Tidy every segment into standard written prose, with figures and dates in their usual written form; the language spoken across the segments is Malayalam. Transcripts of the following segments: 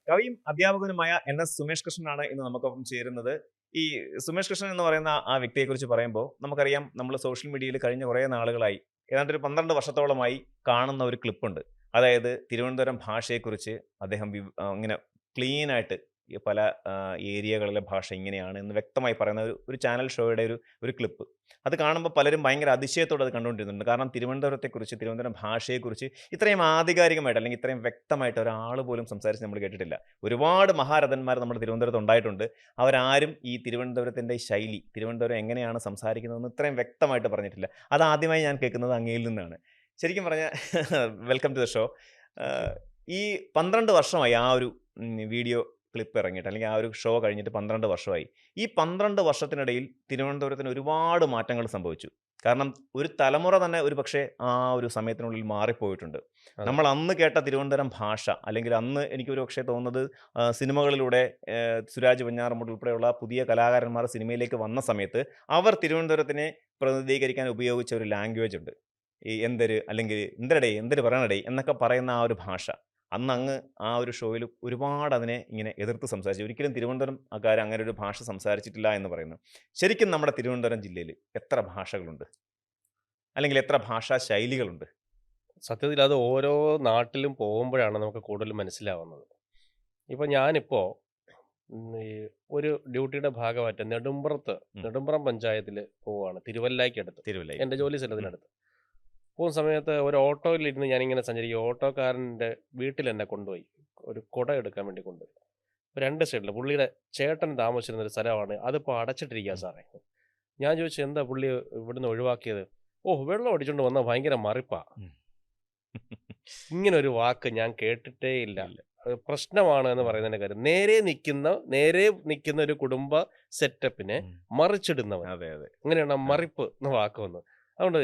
കവിയും അധ്യാപകനുമായ NS സുമേഷ് കൃഷ്ണനാണ് ഇന്ന് നമുക്കൊപ്പം ചേരുന്നത്. ഈ സുമേഷ് കൃഷ്ണൻ എന്ന് പറയുന്ന ആ വ്യക്തിയെക്കുറിച്ച് പറയുമ്പോൾ നമുക്കറിയാം, നമ്മൾ സോഷ്യൽ മീഡിയയിൽ കഴിഞ്ഞ കുറേ നാളുകളായി, ഏതാണ്ട് ഒരു 12 വർഷത്തോളമായി കാണുന്ന ഒരു ക്ലിപ്പുണ്ട്. അതായത് തിരുവനന്തപുരം ഭാഷയെക്കുറിച്ച് അദ്ദേഹം ഇങ്ങനെ ക്ലീനായിട്ട് ഈ പല ഏരിയകളിലെ ഭാഷ ഇങ്ങനെയാണ് എന്ന് വ്യക്തമായി പറയുന്ന ഒരു ചാനൽ ഷോയുടെ ഒരു ക്ലിപ്പ്. അത് കാണുമ്പോൾ പലരും ഭയങ്കര അതിശയത്തോടെ അത് കണ്ടുകൊണ്ടിരുന്നുണ്ട്. കാരണം തിരുവനന്തപുരത്തെക്കുറിച്ച്, തിരുവനന്തപുരം ഭാഷയെക്കുറിച്ച് ഇത്രയും ആധികാരികമായിട്ട് അല്ലെങ്കിൽ ഇത്രയും വ്യക്തമായിട്ട് ഒരാൾ പോലും സംസാരിച്ച് നമ്മൾ കേട്ടിട്ടില്ല. ഒരുപാട് മഹാരഥന്മാർ നമ്മുടെ തിരുവനന്തപുരത്ത് ഉണ്ടായിട്ടുണ്ട്. അവരാരും ഈ തിരുവനന്തപുരത്തിൻ്റെ ശൈലി, തിരുവനന്തപുരം എങ്ങനെയാണ് സംസാരിക്കുന്നതെന്ന് ഇത്രയും വ്യക്തമായിട്ട് പറഞ്ഞിട്ടില്ല. അതാദ്യമായി ഞാൻ കേൾക്കുന്നത് അങ്ങയിൽ നിന്നാണ്. ശരിക്കും പറഞ്ഞാൽ വെൽക്കം ടു ദ ഷോ. ഈ 12 വർഷമായി ആ ഒരു വീഡിയോ ക്ലിപ്പ് ഇറങ്ങിയിട്ട്, അല്ലെങ്കിൽ ആ ഒരു ഷോ കഴിഞ്ഞിട്ട് 12 വർഷമായി. ഈ 12 വർഷത്തിനിടയിൽ തിരുവനന്തപുരത്തിന് ഒരുപാട് മാറ്റങ്ങൾ സംഭവിച്ചു. കാരണം ഒരു തലമുറ തന്നെ ഒരു പക്ഷേ ആ ഒരു സമയത്തിനുള്ളിൽ മാറിപ്പോയിട്ടുണ്ട്. നമ്മൾ അന്ന് കേട്ട തിരുവനന്തപുരം ഭാഷ, അല്ലെങ്കിൽ അന്ന് എനിക്കൊരു പക്ഷേ തോന്നുന്നത് സിനിമകളിലൂടെ സുരാജ് വെഞ്ഞാറമൂട് ഉൾപ്പെടെയുള്ള പുതിയ കലാകാരന്മാർ സിനിമയിലേക്ക് വന്ന സമയത്ത് അവർ തിരുവനന്തപുരത്തിനെ പ്രതിനിധീകരിക്കാൻ ഉപയോഗിച്ച ഒരു ലാംഗ്വേജ് ഉണ്ട്. ഈ എന്തര്, അല്ലെങ്കിൽ എന്തരടേ, എന്തര് പറയണടേ എന്നൊക്കെ പറയുന്ന ആ ഒരു ഭാഷ, അന്ന് അങ്ങ് ആ ഒരു ഷോയിൽ ഒരുപാട് അതിനെ ഇങ്ങനെ എതിർത്ത് സംസാരിച്ചു. ഒരിക്കലും തിരുവനന്തപുരംകാർ അങ്ങനെ ഒരു ഭാഷ സംസാരിച്ചിട്ടില്ല എന്ന് പറയുന്നു. ശരിക്കും നമ്മുടെ തിരുവനന്തപുരം ജില്ലയിൽ എത്ര ഭാഷകളുണ്ട്, അല്ലെങ്കിൽ എത്ര ഭാഷാ ശൈലികളുണ്ട്? സത്യത്തിൽ അത് ഓരോ നാട്ടിലും പോകുമ്പോഴാണ് നമുക്ക് കൂടുതൽ മനസ്സിലാവുന്നത്. ഇപ്പം ഞാനിപ്പോൾ ഈ ഒരു ഡ്യൂട്ടിയുടെ ഭാഗമായിട്ട് നെടുമ്പ്രം പഞ്ചായത്തിൽ പോവുകയാണ്, തിരുവല്ലായ്ക്കടുത്ത്, തിരുവല്ലയിൽ. എൻ്റെ ജോലി സ്ഥലത്തിനടുത്ത്. പോകുന്ന സമയത്ത് ഒരു ഓട്ടോയിലിരുന്ന് ഞാനിങ്ങനെ സഞ്ചരിക്കും. ഓട്ടോക്കാരൻ്റെ വീട്ടിൽ എന്നെ കൊണ്ടുപോയി, ഒരു കുട എടുക്കാൻ വേണ്ടി കൊണ്ടുപോയി. അപ്പോൾ രണ്ട് സൈഡിൽ പുള്ളിയുടെ ചേട്ടൻ താമസിച്ചിരുന്നൊരു സ്ഥലമാണ്, അതിപ്പോൾ അടച്ചിട്ടിരിക്കുക സാറേ. ഞാൻ ചോദിച്ചു, എന്താ പുള്ളി ഇവിടുന്ന് ഒഴിവാക്കിയത്? ഓ, വെള്ളം അടിച്ചുകൊണ്ട് വന്നാൽ ഭയങ്കര മറിപ്പാ. ഇങ്ങനെ ഒരു വാക്ക് ഞാൻ കേട്ടിട്ടേ ഇല്ല. പ്രശ്നമാണ് എന്ന് പറയുന്നതിന്റെ കാര്യം, നേരെ നിൽക്കുന്ന ഒരു കുടുംബ സെറ്റപ്പിനെ മറിച്ചിടുന്നവൻ, അങ്ങനെയാണ് മറിപ്പ് എന്ന വാക്ക് വന്നത്. അതുകൊണ്ട്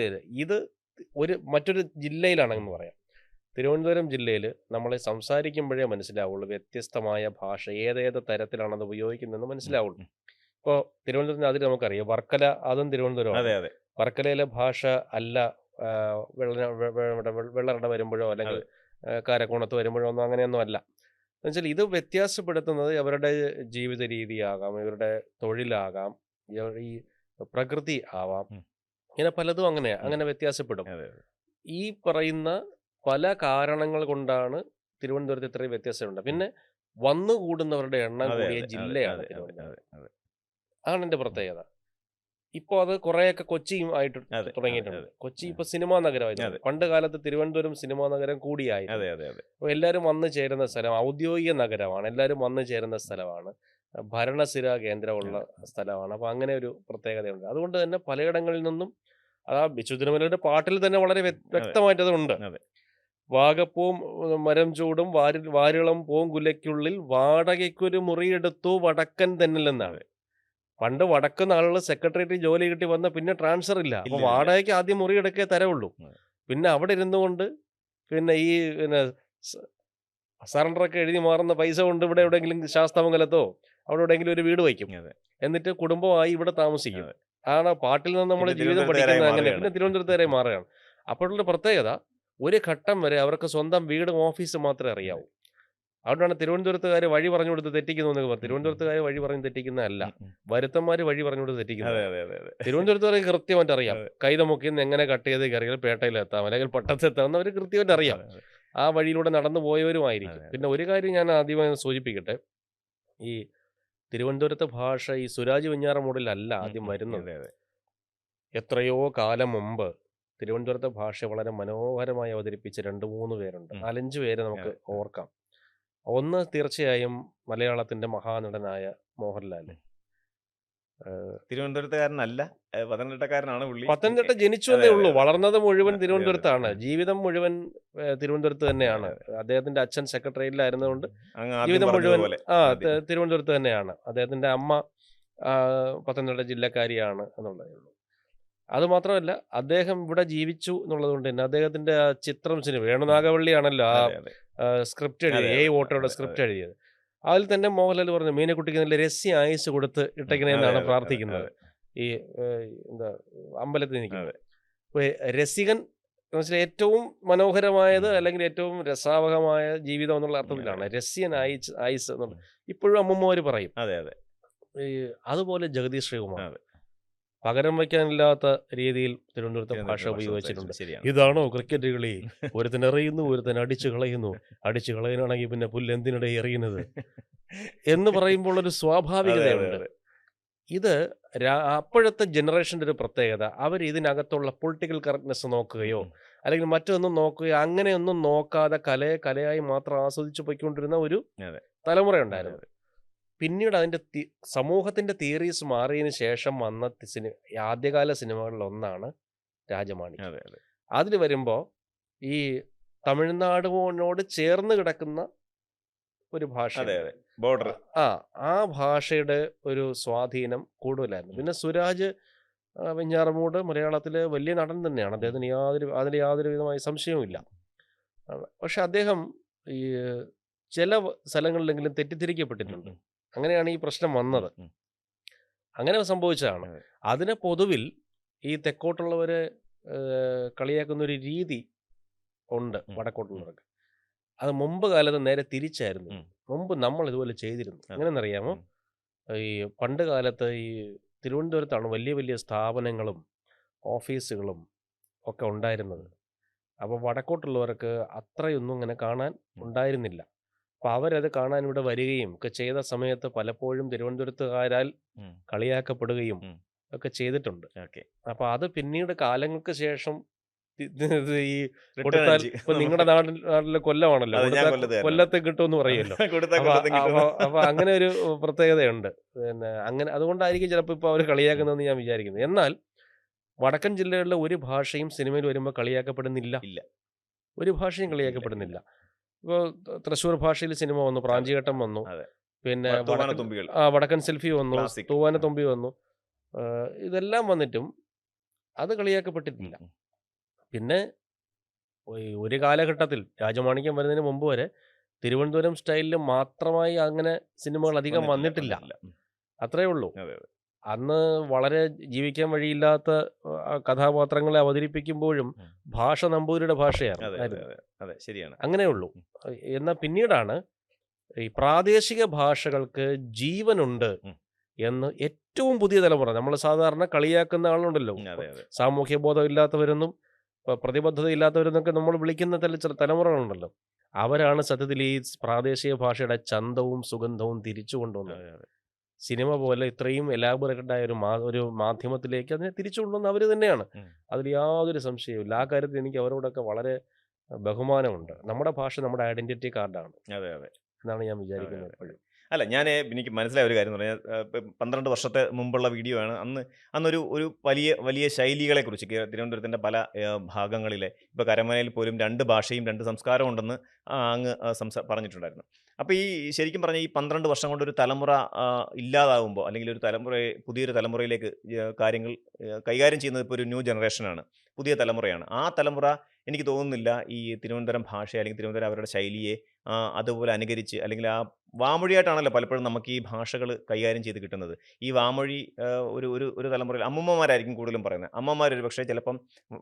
ഇത് മറ്റൊരു ജില്ലയിലാണെന്ന് പറയാം. തിരുവനന്തപുരം ജില്ലയിൽ നമ്മളെ സംസാരിക്കുമ്പോഴേ മനസ്സിലാവുള്ളൂ വ്യത്യസ്തമായ ഭാഷ, ഏതേത് തരത്തിലാണത് ഉപയോഗിക്കുന്നതെന്ന് മനസ്സിലാവുള്ളൂ. ഇപ്പോൾ തിരുവനന്തപുരത്തിന് അതിൽ നമുക്കറിയാം, വർക്കല, അതും തിരുവനന്തപുരം. വർക്കലയിലെ ഭാഷ അല്ല വെള്ളറട വരുമ്പോഴോ അല്ലെങ്കിൽ കാരക്കോണത്ത് വരുമ്പോഴോ ഒന്നും അങ്ങനെയൊന്നും അല്ല. എന്നുവെച്ചാൽ ഇത് വ്യത്യാസപ്പെടുത്തുന്നത് അവരുടെ ജീവിത രീതിയാകാം, ഇവരുടെ തൊഴിലാകാം, ഈ പ്രകൃതി ആവാം, ഇങ്ങനെ പലതും അങ്ങനെ വ്യത്യാസപ്പെടും. ഈ പറയുന്ന പല കാരണങ്ങൾ കൊണ്ടാണ് തിരുവനന്തപുരത്ത് ഇത്രയും വ്യത്യാസമുണ്ട്. പിന്നെ വന്നുകൂടുന്നവരുടെ എണ്ണം കൂടിയ ജില്ലയാണ് തിരുവനന്തപുരം. അതാണ് എൻ്റെ പ്രത്യേകത. ഇപ്പോൾ അത് കുറേയൊക്കെ കൊച്ചിയും ആയിട്ട് തുടങ്ങിയിട്ടുണ്ട്. കൊച്ചി ഇപ്പോൾ സിനിമാ നഗരമായിരുന്നു. പണ്ട് കാലത്ത് തിരുവനന്തപുരം സിനിമാ നഗരം കൂടിയായി. അപ്പോൾ എല്ലാവരും വന്നു ചേരുന്ന സ്ഥലം, ഔദ്യോഗിക നഗരമാണ്, എല്ലാവരും വന്നു ചേരുന്ന സ്ഥലമാണ്, ഭരണസിര കേന്ദ്രമുള്ള സ്ഥലമാണ്. അപ്പോൾ അങ്ങനെ ഒരു പ്രത്യേകതയുണ്ട്. അതുകൊണ്ട് തന്നെ പലയിടങ്ങളിൽ നിന്നും ബിച്ചു തിരുമലയുടെ പാട്ടിൽ തന്നെ വളരെ വ്യക്തമായിട്ടതുണ്ട്. വാഗപ്പൂവും മരം ചൂടും വാരിളം പൂങ്കുലയ്ക്കുള്ളിൽ വാടകയ്ക്കൊരു മുറിയെടുത്തു വടക്കൻ തെന്നിലെന്നാണ്. പണ്ട് വടക്കുന്ന ആളുകൾ സെക്രട്ടേറിയറ്റ് ജോലി കിട്ടി വന്ന പിന്നെ ട്രാൻസ്ഫർ ഇല്ല. അപ്പോൾ വാടകയ്ക്ക് ആദ്യം മുറിയെടുക്കേ തരവുള്ളൂ. പിന്നെ അവിടെ ഇരുന്നു കൊണ്ട് പിന്നെ സറണ്ടറൊക്കെ എഴുതി മാറുന്ന പൈസ കൊണ്ട് ഇവിടെ എവിടെയെങ്കിലും ശാസ്താമംഗലത്തോ അവിടെ എവിടെയെങ്കിലും ഒരു വീട് വയ്ക്കും. എന്നിട്ട് കുടുംബമായി ഇവിടെ താമസിക്കും. ആണ് പാട്ടിൽ നിന്ന് നമ്മൾ ജീവിതം പഠിക്കുന്നത്. അങ്ങനെ പിന്നെ തിരുവനന്തപുരത്തുകാരെ മാറുകയാണ്. അപ്പോഴുള്ള പ്രത്യേകത, ഒരു ഘട്ടം വരെ അവർക്ക് സ്വന്തം വീടും ഓഫീസും മാത്രമേ അറിയാവൂ. അതുകൊണ്ടാണ് തിരുവനന്തപുരത്തുകാർ വഴി പറഞ്ഞു കൊടുത്ത് തെറ്റിക്കുന്നു എന്നൊക്കെ പറഞ്ഞു. തിരുവനന്തപുരത്തുകാർ വഴി പറഞ്ഞ് തെറ്റിക്കുന്നതല്ല, വരുത്തന്മാർ വഴി പറഞ്ഞു കൊടുത്ത് തെറ്റിക്കുന്നത്. തിരുവനന്തപുരത്തുകാർക്ക് കൃത്യമായിട്ട് അറിയാം, കൈതമുക്കിന്ന് എങ്ങനെ കട്ട് ചെയ്ത് കയറിയാൽ പേട്ടയിലെത്താം അല്ലെങ്കിൽ പട്ടത്തെത്താമെന്ന് അവർ കൃത്യമായിട്ട് അറിയാം. ആ വഴിയിലൂടെ നടന്നു പോയവരുമായിരിക്കും. പിന്നെ ഒരു കാര്യം ഞാൻ ആദ്യമായി സൂചിപ്പിക്കട്ടെ, ഈ തിരുവനന്തപുരത്തെ ഭാഷ ഈ സുരാജ് വെഞ്ഞാറമൂടിലല്ല ആദ്യം വരുന്നത്. എത്രയോ കാലം മുമ്പ് തിരുവനന്തപുരത്തെ ഭാഷ വളരെ മനോഹരമായി അവതരിപ്പിച്ച 2-3 പേരുണ്ട്. 4-5 പേരെ നമുക്ക് ഓർക്കാം. ഒന്ന് തീർച്ചയായും മലയാളത്തിന്റെ മഹാനടനായ മോഹൻലാൽ. തിരുവനന്തപുരത്തുകാരനല്ല, പത്തനംതിട്ടക്കാരനാണ് പുള്ളി. പത്തനംതിട്ട ജനിച്ചു എന്നേ ഉള്ളൂ, വളർന്നത് മുഴുവൻ തിരുവനന്തപുരത്താണ്, ജീവിതം മുഴുവൻ തിരുവനന്തപുരത്ത് തന്നെയാണ്. അദ്ദേഹത്തിന്റെ അച്ഛൻ സെക്രട്ടറിയിലായിരുന്നതുകൊണ്ട് ജീവിതം മുഴുവൻ തിരുവനന്തപുരത്ത് തന്നെയാണ്. അദ്ദേഹത്തിന്റെ അമ്മ പത്തനംതിട്ട ജില്ലക്കാരിയാണ് എന്നുള്ളതേ ഉള്ളൂ. അതുമാത്രമല്ല, അദ്ദേഹം ഇവിടെ ജീവിച്ചു എന്നുള്ളത് കൊണ്ട് തന്നെ അദ്ദേഹത്തിന്റെ ചിത്രം സിനിമ, വേണുനാഗവള്ളിയാണല്ലോ ആ സ്ക്രിപ്റ്റ് എഴുതിയത്, ഓട്ടോയുടെ സ്ക്രിപ്റ്റ് എഴുതിയത്. അതിൽ തന്നെ മോഹൻലാൽ പറഞ്ഞു, മീനക്കുട്ടിക്ക് നല്ല രസ്യ ആയുസ് കൊടുത്ത് ഇട്ടേക്കണെന്നാണ് പ്രാർത്ഥിക്കുന്നത്. ഈ അമ്പലത്തിൽ നിൽക്കുന്നത്. രസികൻ എന്നുവെച്ചാൽ ഏറ്റവും മനോഹരമായത് അല്ലെങ്കിൽ ഏറ്റവും രസാവഹമായ ജീവിതം എന്നുള്ള അർത്ഥത്തിലാണ് രസ്യൻ ആയുസ് എന്നുള്ളത്. ഇപ്പോഴും അമ്മൂമ്മമാർ പറയും. അതെ അതെ ഈ അതുപോലെ ജഗദീഷ് ശ്രീകുമാർ അതെ പകരം വയ്ക്കാനില്ലാത്ത രീതിയിൽ തിരുവനന്തപുരത്തെ ഭാഷ തിരുവനന്തപുരത്തെ ഭാഷ ഉപയോഗിച്ചിട്ടുണ്ട്. സംസാരിച്ചു. ശരിയാണ്. ഇതാണോ ക്രിക്കറ്റ് കളി? ഒരുത്തൻ എറിയുന്നു, ഒരുത്തൻ അടിച്ചു കളയുന്നു. അടിച്ചു കളയാനാണെങ്കിൽ പിന്നെ പുല്ല് എന്തിനിടെ എറിയുന്നത് എന്ന് പറയുമ്പോൾ ഒരു അതെ അതെ സ്വാഭാവികതയുണ്ട്. അതെ ഇത് അപ്പോഴത്തെ ജനറേഷൻ്റെ ഒരു പ്രത്യേകത. അവർ ഇതിനകത്തുള്ള പൊളിറ്റിക്കൽ കറക്റ്റ്നെസ് നോക്കുകയോ അല്ലെങ്കിൽ മറ്റൊന്നും നോക്കുകയോ അങ്ങനെയൊന്നും നോക്കാതെ കലയെ കലയായി മാത്രം ആസ്വദിച്ചു പോയിക്കൊണ്ടിരുന്ന ഒരു അതെ തലമുറയുണ്ടായിരുന്നു. അതെ പിന്നീട് അതിൻ്റെ സമൂഹത്തിൻ്റെ തിയറീസ് മാറിയതിന് ശേഷം വന്ന ആദ്യകാല സിനിമകളിൽ ഒന്നാണ് രാജമാണിക്യം. അതെ അതെ അതിൽ വരുമ്പോൾ ഈ തമിഴ്നാടിനോട് ചേർന്ന് കിടക്കുന്ന ഒരു അതെ ഭാഷയുണ്ട്. അതെ ബോർഡർ ആ ഭാഷയുടെ ഒരു സ്വാധീനം കൂടുതലായിരുന്നു. പിന്നെ സുരാജ് വെഞ്ഞാറമൂട് മലയാളത്തിലെ വലിയ നടൻ തന്നെയാണ്. അദ്ദേഹത്തിന് അതിൽ യാതൊരു വിധമായ സംശയവുമില്ല. പക്ഷെ അദ്ദേഹം ഈ ചില സ്ഥലങ്ങളിലെങ്കിലും തെറ്റിദ്ധരിക്കപ്പെട്ടിട്ടുണ്ട്. അങ്ങനെയാണ് ഈ പ്രശ്നം വന്നത്. അങ്ങനെ സംഭവിച്ചതാണ്. അതെ. അതിനെ പൊതുവിൽ ഈ തെക്കോട്ടുള്ളവരെ കളിയാക്കുന്നൊരു രീതി ഉണ്ട് വടക്കോട്ടുള്ളവർക്ക്. അത് മുമ്പ് കാലത്ത് നേരെ തിരിച്ചായിരുന്നു. മുമ്പ് നമ്മൾ ഇതുപോലെ ചെയ്തിരുന്നു. എങ്ങനെയെന്നറിയാമോ? ഈ പണ്ട് കാലത്ത് ഈ തിരുവനന്തപുരത്താണ് വലിയ വലിയ സ്ഥാപനങ്ങളും ഓഫീസുകളും ഒക്കെ ഉണ്ടായിരുന്നത്. അപ്പോൾ വടക്കോട്ടുള്ളവർക്ക് അത്രയൊന്നും അങ്ങനെ കാണാൻ ഉണ്ടായിരുന്നില്ല. അപ്പോൾ അവരത് കാണാൻ ഇവിടെ വരികയും ഒക്കെ ചെയ്ത സമയത്ത് പലപ്പോഴും തിരുവനന്തപുരത്തുകാരാൽ കളിയാക്കപ്പെടുകയും ഒക്കെ ചെയ്തിട്ടുണ്ട്. ഓക്കെ അപ്പോൾ അത് പിന്നീട് കാലങ്ങൾക്ക് ശേഷം ഈ റിട്ടേൺ കൊടുത്താൽ അടിച്ച് ഇപ്പൊ നിങ്ങളുടെ നാട്ടിലെ കൊല്ലമാണല്ലോ, അതെ, ഞാൻ കൊടുത്താൽ കൊല്ലത്തുകാരനാണ്. കൊല്ലത്തെ കിട്ടുമെന്ന് പറയുമല്ലോ. കൊടുത്താൽ അപ്പൊ കൊല്ലത്തും കിട്ടുന്നു. അപ്പൊ അങ്ങനെ ഒരു പ്രത്യേകതയുണ്ട്. പിന്നെ അങ്ങനെ അതുകൊണ്ടായിരിക്കും ചിലപ്പോൾ ഇപ്പോൾ അവർ കളിയാക്കുന്നതെന്ന് ഞാൻ വിചാരിക്കുന്നു. എന്നാൽ വടക്കൻ ജില്ലകളിലെ ഒരു ഭാഷയും സിനിമയിൽ വരുമ്പോൾ കളിയാക്കപ്പെടുന്നില്ല. ഇല്ല. ഒരു ഭാഷയും കളിയാക്കപ്പെടുന്നില്ല. ഇപ്പോൾ തൃശ്ശൂർ ഭാഷയിൽ സിനിമ വന്നു, പ്രാഞ്ചിഘട്ടം വന്നു, അതെ. പിന്നെ തൂവാനത്തുമ്പികൾ. വടക്കൻ സെൽഫി വന്നു, Classic. തൂവാനത്തുമ്പി വന്നു. ഇതെല്ലാം വന്നിട്ടും അത് കളിയാക്കപ്പെട്ടിട്ടില്ല. പിന്നെ ഒരു കാലഘട്ടത്തിൽ രാജമാണിക്യം വരുന്നതിന് മുമ്പ് വരെ തിരുവനന്തപുരം സ്റ്റൈലിൽ മാത്രമായി അങ്ങനെ സിനിമകൾ അധികം വന്നിട്ടില്ല. അത്രയേ ഉള്ളൂ. അതെ, അതെ. അന്ന് വളരെ ജീവിക്കാൻ വഴിയില്ലാത്ത കഥാപാത്രങ്ങളെ അവതരിപ്പിക്കുമ്പോഴും ഭാഷ നമ്പൂതിരിയുടെ അതെ, ഭാഷയാണ്. അതെ, അതെ. അതെ, ശരിയാണ്. അങ്ങനെ ഉള്ളൂ. എന്നാൽ പിന്നീടാണ് ഈ പ്രാദേശിക ഭാഷകൾക്ക് ജീവനുണ്ട് എന്ന് ഏറ്റവും പുതിയ തലമുറ, നമ്മൾ സാധാരണ കളിയാക്കുന്ന ആളുണ്ടല്ലോ, അതെ, അതെ. സാമൂഹ്യ ബോധം ഇല്ലാത്തവരെന്നും പ്രതിബദ്ധത ഇല്ലാത്തവരെന്നൊക്കെ നമ്മൾ വിളിക്കുന്ന ചില തലമുറകളുണ്ടല്ലോ, അവരാണ് സത്യത്തിൽ ഈ പ്രാദേശിക ഭാഷയുടെ ചന്തവും സുഗന്ധവും തിരിച്ചു കൊണ്ടുവന്നത്. അതെ, അതെ. സിനിമ പോലെ ഇത്രയും എലാബറേറ്റഡ് ആയ ഒരു മാധ്യമത്തിലേക്ക് അതിനെ തിരിച്ചു കൊണ്ടുവന്ന അവർ തന്നെയാണ്. അതിൽ യാതൊരു സംശയവുമില്ല. ആ കാര്യത്തിൽ എനിക്ക് അവരോടൊക്കെ വളരെ ബഹുമാനമുണ്ട്. നമ്മുടെ ഭാഷ നമ്മുടെ ഐഡന്റിറ്റി കാർഡാണ് അതെ, അതെ. എന്നാണ് ഞാൻ വിചാരിക്കുന്നത് എപ്പോഴും. അല്ല, എനിക്ക് മനസ്സിലായ ഒരു കാര്യം എന്ന് പറഞ്ഞാൽ 12 വർഷത്തെ മുമ്പുള്ള വീഡിയോ ആണ്. അന്നൊരു വലിയ വലിയ ശൈലികളെക്കുറിച്ച് തിരുവനന്തപുരത്തിൻ്റെ പല ഭാഗങ്ങളിലെ ഇപ്പോൾ കരമനയിൽ പോലും 2 ഭാഷയും 2 സംസ്കാരവും ഉണ്ടെന്ന് അങ്ങ് പറഞ്ഞിട്ടുണ്ടായിരുന്നു. അപ്പോൾ ഈ ശരിക്കും പറഞ്ഞാൽ ഈ 12 വർഷം കൊണ്ട് ഒരു തലമുറ ഇല്ലാതാകുമ്പോൾ, അല്ലെങ്കിൽ ഒരു പുതിയൊരു തലമുറയിലേക്ക് കാര്യങ്ങൾ കൈകാര്യം ചെയ്യുന്നത് ഇപ്പോൾ ഒരു ന്യൂ ജനറേഷനാണ്, പുതിയ തലമുറയാണ്. ആ തലമുറ എനിക്ക് തോന്നുന്നില്ല ഈ തിരുവനന്തപുരം ഭാഷ അല്ലെങ്കിൽ തിരുവനന്തപുരം അവരുടെ ശൈലിയെ അതുപോലെ അനുകരിച്ച്, അല്ലെങ്കിൽ ആ വാമൊഴിയായിട്ടാണല്ലോ പലപ്പോഴും നമുക്ക് ഈ ഭാഷകൾ കൈകാര്യം ചെയ്ത് കിട്ടുന്നത്. ഈ വാമൊഴി ഒരു തലമുറയിൽ അമ്മൂമ്മമാരായിരിക്കും കൂടുതലും പറയുന്നത്. അമ്മമാർ ഒരു പക്ഷേ ചിലപ്പം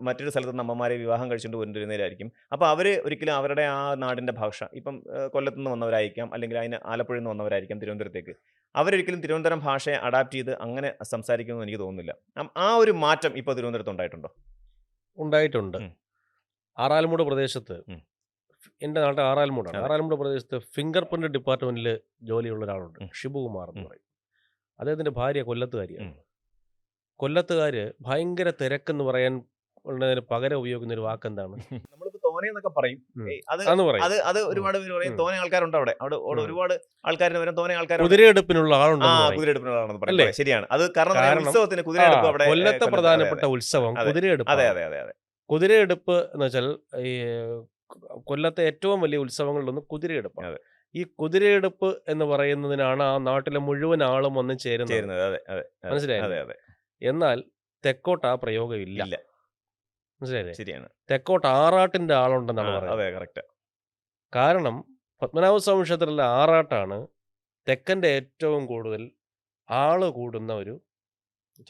മറ്റൊരു സ്ഥലത്ത് നിന്ന് അമ്മമാരെ വിവാഹം കഴിച്ചുകൊണ്ട് കൊണ്ടുവരുന്നവരായിരിക്കും. അപ്പോൾ അവർ ഒരിക്കലും അവരുടെ ആ നാടിൻ്റെ ഭാഷ, ഇപ്പം കൊല്ലത്തു നിന്ന് വന്നവരായിരിക്കാം, അല്ലെങ്കിൽ ആലപ്പുഴയിൽ നിന്ന് വന്നവരായിരിക്കാം തിരുവനന്തപുരത്തേക്ക്, അവരൊരിക്കലും തിരുവനന്തപുരം ഭാഷയെ അഡാപ്റ്റ് ചെയ്ത് അങ്ങനെ സംസാരിക്കുമെന്ന് എനിക്ക് തോന്നുന്നില്ല. ആ ഒരു മാറ്റം ഇപ്പോൾ തിരുവനന്തപുരത്ത് ഉണ്ടായിട്ടുണ്ടോ? ഉണ്ടായിട്ടുണ്ട്. ആറാൽമൂട് പ്രദേശത്ത്, എൻ്റെ നാട്ടിൽ ആറാൽമൂടാണ്. ആറാൽമൂട് പ്രദേശത്ത് ഫിംഗർ പ്രിന്റ് ഡിപ്പാർട്ട്മെന്റിൽ ജോലിയുള്ള ഒരാളുണ്ട്, ഷിബുകുമാർ എന്ന് പറയും. അദ്ദേഹത്തിന്റെ ഭാര്യ കൊല്ലത്തുകാരിയാണ്. കൊല്ലത്തുകാര് ഭയങ്കര തിരക്കെന്ന് പറയാൻ ഉള്ളതിന് പകരം ഉപയോഗിക്കുന്ന ഒരു വാക്ക് എന്താണ്? നമ്മളിപ്പോൾ തോനെന്നൊക്കെ പറയും. അത് ഒരുപാട് പേര് പറയും തോനെ ആൾക്കാരുണ്ട് അവിടെ ഒരുപാട് ആൾക്കാർ വരും, തോനെ ആൾക്കാർ കുതിരയെടുപ്പിനുള്ള ആളുണ്ട്. കുതിരയെടുപ്പിനുള്ളതാണെന്ന് പറയും. ശരിയാണ്. അത് കാരണം ഉത്സവത്തിന് കുതിരയെടുപ്പ് അവിടെ കൊല്ലത്തെ പ്രധാനപ്പെട്ട ഉത്സവം കുതിരയെടുപ്പ്. അതെ, അതെ, അതെ, അതെ. കുതിരയെടുപ്പ് എന്ന് വെച്ചാൽ ഈ കൊല്ലത്തെ ഏറ്റവും വലിയ ഉത്സവങ്ങളിലൊന്ന് കുതിരയെടുപ്പാണ്. ഈ കുതിരയെടുപ്പ് എന്ന് പറയുന്നതിനാണ് ആ നാട്ടിലെ മുഴുവൻ ആളും വന്ന് ചേരുന്നത്. മനസ്സിലായി? എന്നാൽ തെക്കോട്ട് ആ പ്രയോഗം ഇല്ല. മനസ്സിലായില്ലേ? ശരിയാണ്. തെക്കോട്ട് ആറാട്ടിന്റെ ആളുണ്ടെന്നാണ് പറയുന്നത്. കാരണം പത്മനാഭസ്വാമി ക്ഷേത്രത്തിലെ ആറാട്ടാണ് തെക്കന്റെ ഏറ്റവും കൂടുതൽ ആള് കൂടുന്ന ഒരു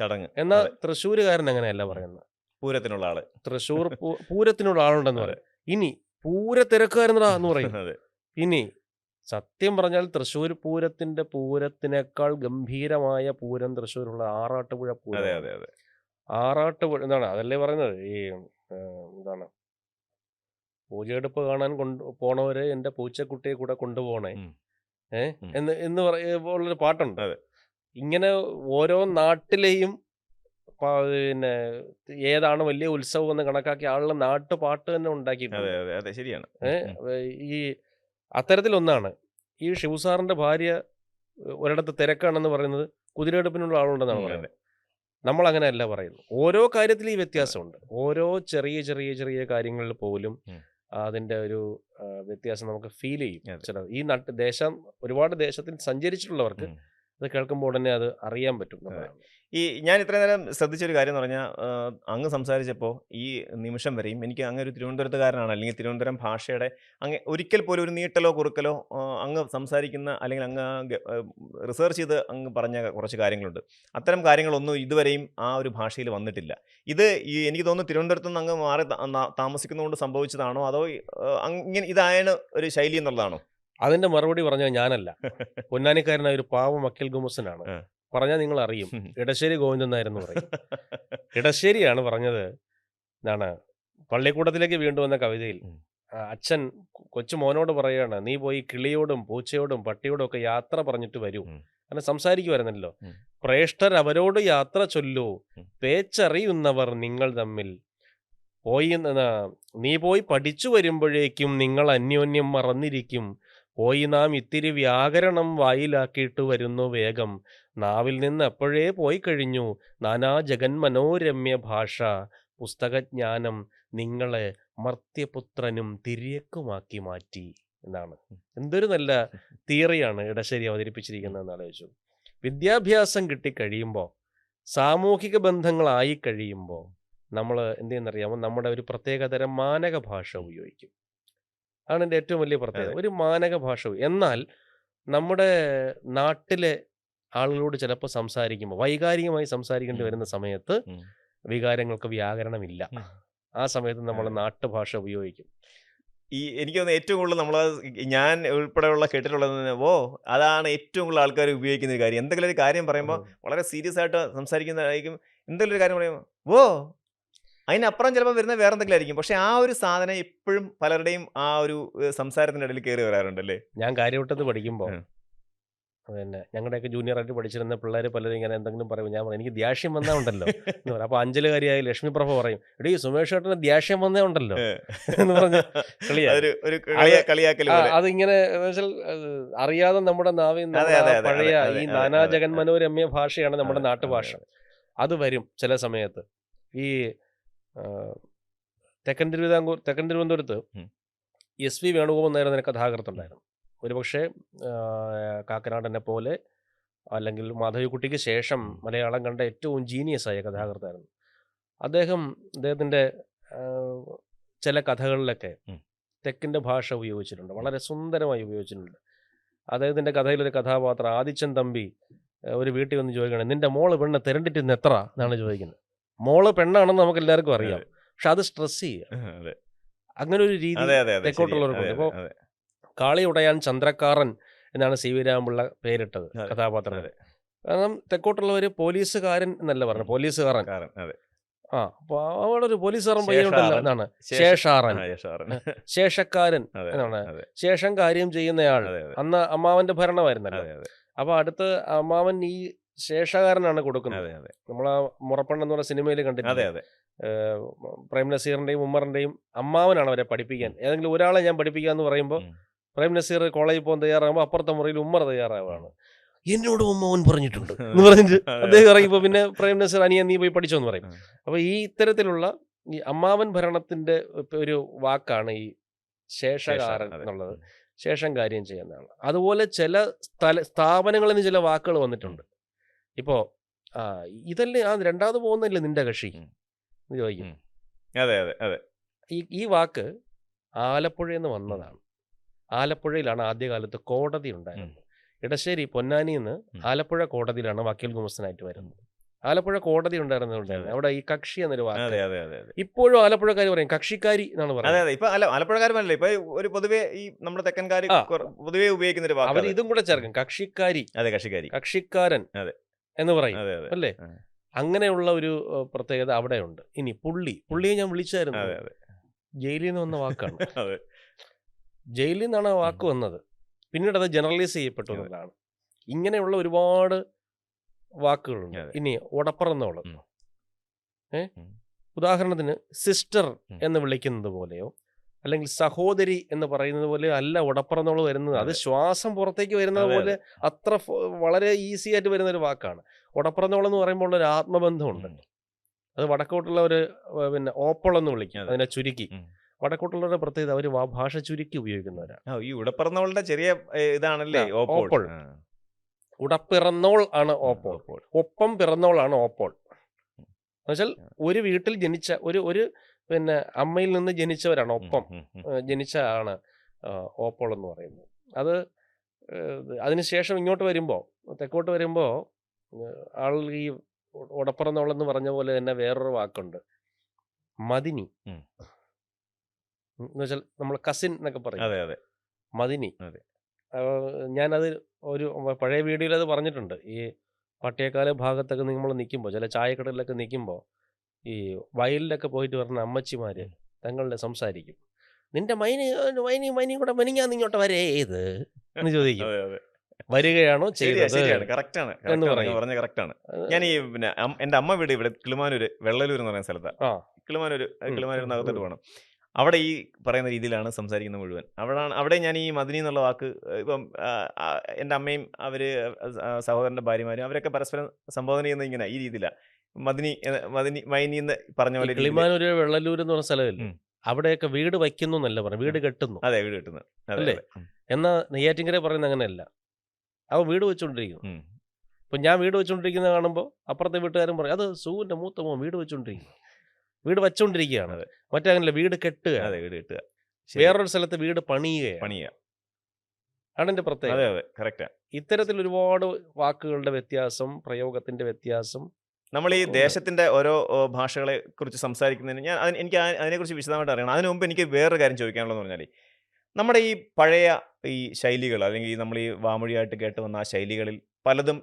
ചടങ്ങ്. എന്നാൽ തൃശ്ശൂരുകാരൻ അങ്ങനെയല്ല പറയുന്നത്. പൂരത്തിനുള്ള ആള്. തൃശ്ശൂർ പൂരത്തിനുള്ള ആളുണ്ടെന്ന് അതെ. പറയും. ഇനി പൂര തിരക്കായിരുന്നടാ എന്ന് പറയും. അതെ. ഇനി സത്യം പറഞ്ഞാൽ തൃശ്ശൂർ പൂരത്തിനേക്കാൾ ഗംഭീരമായ പൂരം തൃശ്ശൂരുള്ള ആറാട്ടുപുഴ അതെ പൂരമാണ്. അതെ അതെ. ആറാട്ടുപുഴ എന്താണ് അതല്ലേ പറയുന്നത് ഈ എന്താണ് പൂജയെടുപ്പ് കാണാൻ പോണവര് എൻ്റെ പൂച്ചക്കുട്ടിയെ കൂടെ കൊണ്ടുപോകണേ ഉം. ഏ ഉം. എന്ന് ഉള്ളൊരു പാട്ടുണ്ട്. അതെ. ഇങ്ങനെ ഓരോ നാട്ടിലെയും പിന്നെ ഏതാണ് വലിയ ഉത്സവം എന്ന് കണക്കാക്കി ആളുടെ നാട്ടുപാട്ട് തന്നെ അതെ ഉണ്ടാക്കിയിട്ടുണ്ട്. അതെ അതെ ശരിയാണ്. ഈ അത്തരത്തിലൊന്നാണ് ഈ ഷിവസാറിന്റെ ഭാര്യ ഒരിടത്ത് തിരക്കാണെന്ന് പറയുന്നത് കുതിരെടുപ്പിനുള്ള ആളുണ്ടെന്നാണ് അതെ. പറയുന്നത്. നമ്മൾ അങ്ങനെയല്ല പറയുന്നത്. ഓരോ കാര്യത്തിലും ഈ വ്യത്യാസമുണ്ട്. ഓരോ ചെറിയ ചെറിയ ചെറിയ കാര്യങ്ങളിൽ പോലും ഉം. അതിന്റെ ഒരു വ്യത്യാസം നമുക്ക് ഫീൽ ചെയ്യും. അതെ. ചില ഈ ഒരുപാട് ദേശത്തിൽ സഞ്ചരിച്ചിട്ടുള്ളവർക്ക് ഉം. അത് കേൾക്കുമ്പോൾ ഉടനെ അത് അറിയാൻ പറ്റും അതെ. എന്നുള്ളതാണ്. ഞാൻ ഇത്രയും നേരം ശ്രദ്ധിച്ചൊരു കാര്യം എന്ന് പറഞ്ഞാൽ അങ്ങ് സംസാരിച്ചപ്പോൾ ഈ നിമിഷം വരെയും എനിക്ക് അങ്ങ് ഒരു തിരുവനന്തപുരത്തുകാരനാണ്, അല്ലെങ്കിൽ തിരുവനന്തപുരം ഭാഷയുടെ അങ്ങ് ഒരിക്കൽ പോലും ഒരു നീട്ടലോ കുറുക്കലോ അങ്ങ് സംസാരിക്കുന്ന അല്ലെങ്കിൽ അങ്ങ് റിസർച്ച് ചെയ്ത് അങ്ങ് പറഞ്ഞ കുറച്ച് കാര്യങ്ങളുണ്ട്. അത്തരം കാര്യങ്ങളൊന്നും ഇതുവരെയും ആ ഒരു ഭാഷയിൽ വന്നിട്ടില്ല. ഇത് എനിക്ക് തോന്നുന്നു തിരുവനന്തപുരത്ത് നിന്ന് അങ്ങ് മാറി താമസിക്കുന്നതുകൊണ്ട് സംഭവിച്ചതാണോ, അതോ ഇങ്ങനെ ഇതാണ് ഒരു ശൈലി എന്നുള്ളതാണോ? അതിന്റെ മറുപടി പറഞ്ഞാൽ ഞാനല്ല, പൊന്നാനിക്കാരനായ ഒരു പാവം അക്കിൽ ഗുമസനാണ്. ആ. പറഞ്ഞാൽ നിങ്ങൾ അറിയും. ഇടശ്ശേരി ഗോവിന്ദൻ നായരെന്ന് പറയും. ഇടശ്ശേരിയാണ് പറഞ്ഞത്. എന്താണ് പള്ളിക്കൂടത്തിലേക്ക് വീണ്ടും വന്ന കവിതയിൽ അച്ഛൻ കൊച്ചു മോനോട് പറയുകയാണ്, നീ പോയി കിളിയോടും പൂച്ചയോടും പട്ടിയോടും ഒക്കെ യാത്ര പറഞ്ഞിട്ട് വരൂ. അങ്ങനെ സംസാരിക്കുമായിരുന്നല്ലോ. പ്രേഷ്ഠർ അവരോട് യാത്ര ചൊല്ലൂ, പേച്ചറിയുന്നവർ നിങ്ങൾ തമ്മിൽ നീ പോയി പഠിച്ചു വരുമ്പോഴേക്കും നിങ്ങൾ അന്യോന്യം മറന്നിരിക്കും. പോയി നാം ഇത്തിരി വ്യാകരണം വായിലാക്കിയിട്ട് വരുന്നു വേഗം. നാവിൽ നിന്ന് എപ്പോഴേ പോയി കഴിഞ്ഞു നാനാ ജഗന്മനോരമ്യ ഭാഷ. പുസ്തകജ്ഞാനം നിങ്ങളെ മർത്യപുത്രനും തിര്യക്കുമാക്കി മാറ്റി എന്നാണ്. എന്തൊരു നല്ല തിയറിയാണ് ഇടശ്ശേരി അവതരിപ്പിച്ചിരിക്കുന്നതെന്ന് ആലോചിച്ചു. വിദ്യാഭ്യാസം കിട്ടിക്കഴിയുമ്പോൾ, സാമൂഹിക ബന്ധങ്ങളായി കഴിയുമ്പോൾ നമ്മൾ എന്ത് ചെയ്യുന്നറിയാമോ, നമ്മുടെ ഒരു പ്രത്യേകതരം മാനക ഭാഷ ഉപയോഗിക്കും. ആണ് എൻ്റെ ഏറ്റവും വലിയ പ്രത്യേകത. ഒരു മാനക ഭാഷ. എന്നാൽ നമ്മുടെ നാട്ടിലെ ആളുകളോട് ചിലപ്പോൾ സംസാരിക്കുമ്പോൾ, വൈകാരികമായി സംസാരിക്കേണ്ടി വരുന്ന സമയത്ത് വികാരങ്ങൾക്ക് വ്യാകരണമില്ല. ആ സമയത്ത് നമ്മൾ നാട്ടുഭാഷ ഉപയോഗിക്കും. എനിക്ക് തോന്നുന്നു ഏറ്റവും കൂടുതൽ ഞാൻ ഉൾപ്പെടെയുള്ള കേട്ടിട്ടുള്ളത് അതാണ് ഏറ്റവും കൂടുതൽ ആൾക്കാർ ഉപയോഗിക്കുന്ന ഒരു കാര്യം. എന്തെങ്കിലും ഒരു കാര്യം പറയുമ്പോൾ വളരെ സീരിയസ് ആയിട്ട് സംസാരിക്കുന്നതായിരിക്കും. എന്തെങ്കിലും ഒരു കാര്യം പറയുമ്പോൾ അതിനപ്പുറം ചിലപ്പോൾ വരുന്ന വേറെ എന്തെങ്കിലും ആയിരിക്കും. പക്ഷെ ആ ഒരു സാധനം എപ്പോഴും പലരുടെയും ആ ഒരു സംസാരത്തിന്റെ ഇടയിൽ കയറി വരാറുണ്ടല്ലേ. ഞാൻ കാര്യവട്ടത്ത് പഠിക്കുമ്പോൾ പിന്നെ ഞങ്ങളുടെയൊക്കെ ജൂനിയറായിട്ട് പഠിച്ചിരുന്ന പിള്ളേർ പലരും ഇങ്ങനെ എന്തെങ്കിലും പറയും, ഞാൻ പറയും എനിക്ക് ദ്യാഷ്യം വന്നേ ഉണ്ടല്ലോ എന്ന് പറയും. അപ്പോൾ അഞ്ജലുകാരിയായി ലക്ഷ്മി പ്രഭ പറയും, എടീ സുമേഷ് ചേട്ടന് ദ്യാഷ്യം വന്നേ ഉണ്ടല്ലോ എന്ന് പറഞ്ഞ് കളിയാക്കൽ. അതിങ്ങനെ അറിയാതെ നമ്മുടെ നാവിൽ പഴയ ഈ നാനാ ജഗന്മനോരമ്യ ഭാഷയാണ് നമ്മുടെ നാട്ടുഭാഷ. അത് വരും ചില സമയത്ത്. ഈ തെക്കൻ തിരുവനന്തപുരത്ത് എസ്.വി. വേണുഗോപാൽ നായർ എന്ന കഥാകൃത്തുണ്ടായിരുന്നു. ഒരുപക്ഷെ കാക്കനാടനെ പോലെ അല്ലെങ്കിൽ മാധവിക്കുട്ടിക്ക് ശേഷം മലയാളം കണ്ട ഏറ്റവും ജീനിയസ് ആയ കഥാകൃത്തായിരുന്നു അദ്ദേഹത്തിൻ്റെ ചില കഥകളിലൊക്കെ തെക്കിൻ്റെ ഭാഷ ഉപയോഗിച്ചിട്ടുണ്ട്, വളരെ സുന്ദരമായി ഉപയോഗിച്ചിട്ടുണ്ട്. അദ്ദേഹത്തിൻ്റെ കഥയിലൊരു കഥാപാത്രം ആദിച്ചൻ തമ്പി ഒരു വീട്ടിൽ വന്ന് ചോദിക്കണം, നിന്റെ മോള് പെണ്ണ് തിരണ്ടിട്ട് എത്ര എന്നാണ് ചോദിക്കുന്നത്. മോള് പെണ്ണാണെന്ന് നമുക്ക് എല്ലാവർക്കും അറിയാം, പക്ഷെ അത് സ്ട്രെസ് ചെയ്യുക. അങ്ങനെ ഒരു രീതി തെക്കോട്ടുള്ളവർക്കുണ്ട്. ഇപ്പോൾ കാളിയുടയാൻ ചന്ദ്രക്കാരൻ എന്നാണ് സി വി രാമപിള്ള പേരിട്ടത് കഥാപാത്രം. കാരണം തെക്കോട്ടുള്ളവർ പോലീസുകാരൻ എന്നല്ല പറഞ്ഞു, പോലീസുകാരൻ. അപ്പൊ അവിടെ ഒരു പോലീസുകാരൻ പയ്യനുണ്ടല്ലോ എന്നാണ് ശേഷാറൻ, ശേഷക്കാരൻ എന്നാണ്. ശേഷം കാര്യം ചെയ്യുന്നയാൾ. അന്ന് അമ്മാവന്റെ ഭരണമായിരുന്നല്ലോ. അപ്പൊ അടുത്ത് അമ്മാവൻ ഈ ശേഷകാരനാണ് കൊടുക്കുന്നത്. നമ്മളാ മുറപ്പെണ്ണ് എന്ന് പറഞ്ഞ സിനിമയിൽ കണ്ടിട്ടുണ്ട്. പ്രേം നസീറിന്റെയും ഉമ്മറിന്റെയും അമ്മാവനാണ് അവരെ പഠിപ്പിക്കാൻ. ഏതെങ്കിലും ഒരാളെ ഞാൻ പഠിപ്പിക്കാന്ന് പറയുമ്പോൾ പ്രേം നസീർ കോളേജിൽ പോകാൻ തയ്യാറാകുമ്പോൾ അപ്പുറത്തെ മുറിയിൽ ഉമ്മർ തയ്യാറാവുകയാണ്. എന്നോട് അമ്മാവൻ പറഞ്ഞിട്ടുണ്ട് എന്ന് പറഞ്ഞിട്ട് അദ്ദേഹം ഇറങ്ങിയപ്പോൾ പിന്നെ പ്രേം നസീർ അനിയൻ നീ പോയി പഠിച്ചോന്ന് പറയും. അപ്പൊ ഈ ഇത്തരത്തിലുള്ള ഈ അമ്മാവൻ ഭരണത്തിന്റെ ഒരു വാക്കാണ് ഈ ശേഷകാരൻ എന്നുള്ളത്. ശേഷം കാര്യം ചെയ്യുന്നതാണ്. അതുപോലെ ചില സ്ഥാപനങ്ങളിൽ നിന്ന് ചില വാക്കുകൾ വന്നിട്ടുണ്ട്. ഇപ്പോ ഇതല്ലേ രണ്ടാമത് പോകുന്നില്ലേ നിന്റെ കക്ഷി എന്ന് ചോദിക്കും. ഈ വാക്ക് ആലപ്പുഴയിൽ നിന്ന് വന്നതാണ്. ആലപ്പുഴയിലാണ് ആദ്യകാലത്ത് കോടതി ഉണ്ടായിരുന്നത്. ഇടശ്ശേരി പൊന്നാനിയിൽ നിന്ന് ആലപ്പുഴ കോടതിയിലാണ് വക്കീൽ ഗുമസ്തനായിട്ട് വരുന്നത്. ആലപ്പുഴ കോടതി ഉണ്ടായിരുന്നു. അവിടെ ഈ കക്ഷി എന്നൊരു വാക്ക് അതെ അതെ അതെ അതെ ഇപ്പോഴും ആലപ്പുഴക്കാർ പറയും കക്ഷിക്കാരി എന്നാണ് അതെ പറയുന്നത്. അതെ ഇപ്പൊ അല്ല ആലപ്പുഴക്കാരനല്ലേ ഇപ്പൊ ഒരു പൊതുവെ ഈ നമ്മുടെ തെക്കൻകാർ ആ പൊതുവെ ഉപയോഗിക്കുന്ന ഒരു അവർ വാക്കാണ്. ഇതും കൂടെ ചേർക്കും, കക്ഷിക്കാരി, അതെ കക്ഷിക്കാരി. കക്ഷിക്കാരൻ അതെ എന്ന് പറയും അതെ അതെ അല്ലേ. ആ, അങ്ങനെയുള്ള ഒരു പ്രത്യേകത അവിടെയുണ്ട്. ഇനി പുള്ളിയെ ഞാൻ വിളിച്ചായിരുന്നു, അതെ അതെ ജയിലിൽ നിന്ന് വന്ന വാക്കാണ്. അതെ ജയിലിൽ നിന്നാണ് ആ ഉം, വാക്ക് വന്നത്. പിന്നീട് അത് ജനറലൈസ് ചെയ്യപ്പെട്ടു അതെ എന്നുള്ളതാണ്. ഇങ്ങനെയുള്ള ഒരുപാട് വാക്കുകളുണ്ട്. അതെ ഇനി ഒടപ്പറന്നോളം, ഉം, ഏ ഉം, ഉദാഹരണത്തിന് സിസ്റ്റർ ഉം. എന്ന് വിളിക്കുന്നത് പോലെയോ അല്ലെങ്കിൽ സഹോദരി എന്ന് പറയുന്നത് പോലെ അല്ല ഒടപ്പറന്നോളം വരുന്നത്. അത് അതെ ശ്വാസം പുറത്തേക്ക് വരുന്നത് അതെ പോലെ അതെ അത്ര വളരെ ഈസി ആയിട്ട് വരുന്ന ഒരു വാക്കാണ്. ഒടപ്പറന്നോളം എന്ന് പറയുമ്പോൾ ഒരു ആത്മബന്ധമുണ്ട്. ഉം, അത് വടക്കോട്ടുള്ള ഒരു പിന്നെ ഓപ്പോൾ എന്ന് വിളിക്കും അതെ അതിനെ ചുരുക്കി. ഉം. വടക്കോട്ടുള്ളവരുടെ പ്രത്യേകത അവർ ഭാഷ ചുരുക്കി ഉപയോഗിക്കുന്നവരാണ്. ആ, ഈ ഉടപ്പറന്നവളുടെ ചെറിയ ഇതാണല്ലേ ആ, ഓപ്പോൾ. ഓപ്പോൾ. ആ, ഉടപ്പിറന്നോൾ ആണ് ആ, ഓപ്പോൾ. ഓപ്പോൾ. ഒപ്പം പിറന്നോളാണ് ഓപ്പോൾ. ഉം, എന്നുവെച്ചാൽ ആ, ഒരു വീട്ടിൽ ജനിച്ച ഒരു പിന്നെ അമ്മയിൽ നിന്ന് ജനിച്ചവരാണ്. ഉം, ഒപ്പം ഉം, ഉം. ജനിച്ച ആണ് ഓപ്പോൾ എന്ന് പറയുന്നത്. അത് അതിനുശേഷം ഇങ്ങോട്ട് വരുമ്പോൾ, തെക്കോട്ട് വരുമ്പോൾ ആൾ ഈ ഉടപ്പിറന്നോളെന്ന് പറഞ്ഞ പോലെ തന്നെ വേറൊരു വാക്കുണ്ട്, മദിനി. ഉം. എന്ന് വെച്ചാൽ നമ്മൾ കസിൻ എന്നൊക്കെ പറയും, അതെ അതെ മദിനി. അതെ ഞാനത് ഒരു പഴയ വീഡിയോയിൽ അത് പറഞ്ഞിട്ടുണ്ട്. ഈ പട്ടിയക്കാല ഭാഗത്തൊക്കെ നമ്മൾ നിൽക്കുമ്പോൾ, ചില ചായക്കടലിലൊക്കെ നിൽക്കുമ്പോൾ, ഈ വയലിലൊക്കെ പോയിട്ട് വരുന്ന അമ്മച്ചിമാര് ഉം. തങ്ങളുടെ സംസാരിക്കും. നിന്റെ മൈനിയും കൂടെ മെനിഞ്ഞാന്ന് ഇങ്ങോട്ട് വരേ ഏത് എന്ന് ചോദിക്കും. അതെ അതെ വരികയാണോ ശരിയാ ചെയ്തത് ശരിയാണ് കറക്റ്റാണ് എന്ന് കറക്റ്റാണ് പറയും. പറഞ്ഞ കറക്റ്റാണ്. അത് ഞാൻ ഈ പിന്നെ എൻ്റെ അമ്മ വീട് ഇവിടെ കിളിമാനൂര് വെള്ളലൂർ എന്ന് പറയുന്ന സ്ഥലത്താണ്. ആ കിളിമാനൂര് ഉം, കിളിമാനൂരിൽ ഉം, നിന്ന് അകത്തോട്ട് ഉം. പോകണം. അവിടെ ഈ പറയുന്ന രീതിയിലാണ് സംസാരിക്കുന്നത് മുഴുവൻ. അവിടെ ഞാൻ ഈ മദിനി എന്നുള്ള വാക്ക് ഇപ്പം എൻ്റെ അമ്മയും അവര് സഹോദരൻ്റെ ഭാര്യമാരും അവരൊക്കെ പരസ്പരം സംബോധന ചെയ്യുന്നത് ഇങ്ങനെ ഈ രീതിയിലാണ്. മദിനി മൈനി എന്ന് പറഞ്ഞ ഈ പോലെ രീതിയിൽ. കിളിമാനൂര് വെള്ളല്ലൂർ എന്ന് പറഞ്ഞ സ്ഥലമില്ലേ, ഉം. അവിടെയൊക്കെ വീട് വയ്ക്കുന്നു എന്നല്ല പറഞ്ഞു, വീട് കെട്ടുന്നു അതെ വീട് കിട്ടുന്നത്. അതെ അല്ലേ. അതെ ഉം. എന്നാ നെയ്യാറ്റിൻകര പറയുന്നത് അങ്ങനെയല്ല, അവൻ വീട് വെച്ചുകൊണ്ടിരിക്കുന്നു. ഉം. ഇപ്പം ഞാൻ വീട് വെച്ചുകൊണ്ടിരിക്കുന്നത് കാണുമ്പോൾ അപ്പുറത്തെ വീട്ടുകാരും പറയും, അത് സൂവിൻ്റെ മൂത്ത മോൻ വീട് വെച്ചുകൊണ്ടിരിക്കുന്നു, വീട് വെച്ചുകൊണ്ടിരിക്കുകയാണ്. അതെ മറ്റേ അങ്ങനെയല്ല, വീട് കെട്ടുകയാണ്. അതെ വീട് കിട്ടുക ശരി വേറൊരു സ്ഥലത്ത് വീട് പണിയുകയാണ്. പണിയുക. ആണ് എൻ്റെ പ്രത്യേകത. അതെ അതെ കറക്റ്റാ. ഇത്തരത്തിൽ ഒരുപാട് വാക്കുകളുടെ വ്യത്യാസം, പ്രയോഗത്തിന്റെ വ്യത്യാസം നമ്മൾ ഈ ഉണ്ട്. ദേശത്തിന്റെ ഓരോ ഭാഷകളെ കുറിച്ച് സംസാരിക്കുന്നതിന് എനിക്ക് അതിനെക്കുറിച്ച് വിശദമായിട്ട് അറിയണം. അതിനു മുമ്പ് എനിക്ക് വേറൊരു കാര്യം ചോദിക്കാനുള്ളതെന്ന് പറഞ്ഞാൽ, നമ്മുടെ ഈ പഴയ ഈ ശൈലികൾ അല്ലെങ്കിൽ നമ്മൾ ഈ വാമൊഴിയായിട്ട് കേട്ട് വന്ന ആ ശൈലികളിൽ പലതും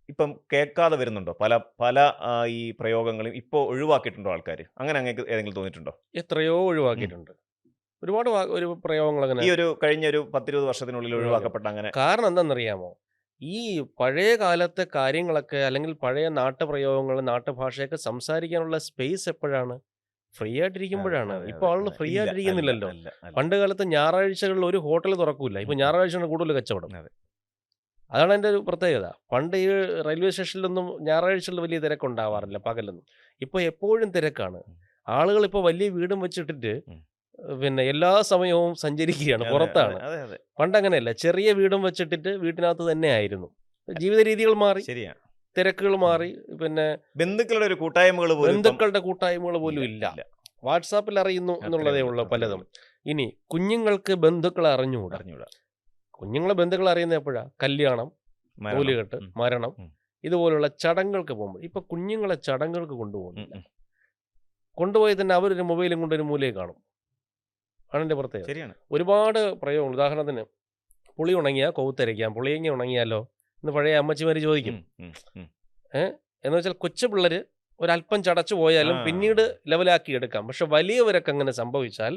ഇപ്പം കേൾക്കാതെ വരുന്നുണ്ടോ? പല പല ഈ പ്രയോഗങ്ങളും ഇപ്പോൾ ഒഴിവാക്കിയിട്ടുണ്ടോ ആൾക്കാർ? അങ്ങനെ അങ്ങേക്ക് ഏതെങ്കിലും തോന്നിയിട്ടുണ്ടോ? എത്രയോ ഉം. ഒഴിവാക്കിയിട്ടുണ്ട്. ഒരുപാട് ഒരു പ്രയോഗങ്ങൾ അങ്ങനെ ഈ ഒരു കഴിഞ്ഞ ഒരു 10-20 വർഷത്തിനുള്ളിൽ ഒഴിവാക്കി. ഒഴിവാക്കപ്പെട്ട അങ്ങനെ കാരണം എന്താണെന്നറിയാമോ, ഈ പഴയ കാലത്തെ കാര്യങ്ങളൊക്കെ അല്ലെങ്കിൽ പഴയ നാട്ടുപ്രയോഗങ്ങൾ, നാട്ടുഭാഷയൊക്കെ സംസാരിക്കാനുള്ള സ്പേസ് എപ്പോഴാണ്? ഫ്രീ അതെ ആയിട്ടിരിക്കുമ്പോഴാണ്. അതെ ഇപ്പോൾ അതെ ആളുകൾ അതെ ഫ്രീ ഇല്ല അല്ല ആയിട്ടിരിക്കുന്നില്ലല്ലോ. അല്ല അല്ല പണ്ട് കാലത്ത് ഞായറാഴ്ചകളിൽ ഒരു ഹോട്ടൽ തുറക്കൂല, ഉം, ഇപ്പൊ ഉം. ഞായറാഴ്ചയാണ് കൂടുതൽ കച്ചവടം. അതെ അതാണ് എൻ്റെ ഒരു പ്രത്യേകത. പണ്ട് ഈ റെയിൽവേ സ്റ്റേഷനിലൊന്നും ഞായറാഴ്ചകളിൽ വലിയ ഉം, തിരക്കുണ്ടാവാറില്ല പകലൊന്നും. ഇപ്പോൾ എപ്പോഴും തിരക്കാണ്. ഉം, ആളുകൾ ഇപ്പോൾ വലിയ വീടും വെച്ചിട്ടിട്ട് ഉം. പിന്നെ എല്ലാ സമയവും സഞ്ചരിക്കുകയാണ്, അതെ അതെ പുറത്താണ്. അതെ അതെ പണ്ടങ്ങനെയല്ല, ചെറിയ വീടും വെച്ചിട്ടിട്ട് വീട്ടിനകത്ത് തന്നെ ആയിരുന്നു. ജീവിത രീതികൾ മാറി, ശരിയാ. തിരക്കുകൾ ഉം. മാറി, പിന്നെ ബന്ധുക്കളുടെ ഒരു കൂട്ടായ്മകൾ പോലും ഇപ്പം ബന്ധുക്കളുടെ കൂട്ടായ്മകൾ ഇല്ല പോലും ഇല്ല. ഇല്ല വാട്സാപ്പിൽ അറിയുന്നു അത്രേ എന്നുള്ളതേ ഉള്ളൂ ഉള്ളൂ അത്രേ പലതും. ഉള്ളൂ. ഇനി കുഞ്ഞുങ്ങൾക്ക് ബന്ധുക്കളെ അറിഞ്ഞുകൂടാ. അറിഞ്ഞൂടാ. കുഞ്ഞുങ്ങളെ ബന്ധുക്കളെ അറിയുന്നത് എപ്പോഴാ? കല്യാണം, മരണം. നൂലുകെട്ട്, ഉം, മരണം, ഉം, ഇതുപോലുള്ള ചടങ്ങുകൾക്ക് പോകുമ്പോൾ. ഇപ്പൊ കുഞ്ഞുങ്ങളെ ചടങ്ങുകൾക്ക് ഉം, കൊണ്ടുപോകുന്നില്ല. ഉം. കൊണ്ടുപോയി തന്നെ അവരൊരു മൊബൈലും കൊണ്ട് ഒരു മൂലയിൽ കാണും. ആണ് എൻ്റെ പ്രത്യേകത. ശരിയാണ്. ഒരുപാട് പ്രയോഗങ്ങൾ. ഉദാഹരണത്തിന്, പുളി ഉണങ്ങിയാൽ കൗത്തരയ്ക്കാം, പുളിയങ്ങ ഉണങ്ങിയാലോ എന്ന് പഴയ അമ്മച്ചിമാർ ചോദിക്കും. ഉം, ഉം, ഉം. എന്ന് വെച്ചാൽ കൊച്ചു പിള്ളേർ ഒരല്പം ചടച്ചു പോയാലും ആ പിന്നീട് ലെവലാക്കി എടുക്കാം. പക്ഷെ വലിയവരൊക്കെ അങ്ങനെ സംഭവിച്ചാൽ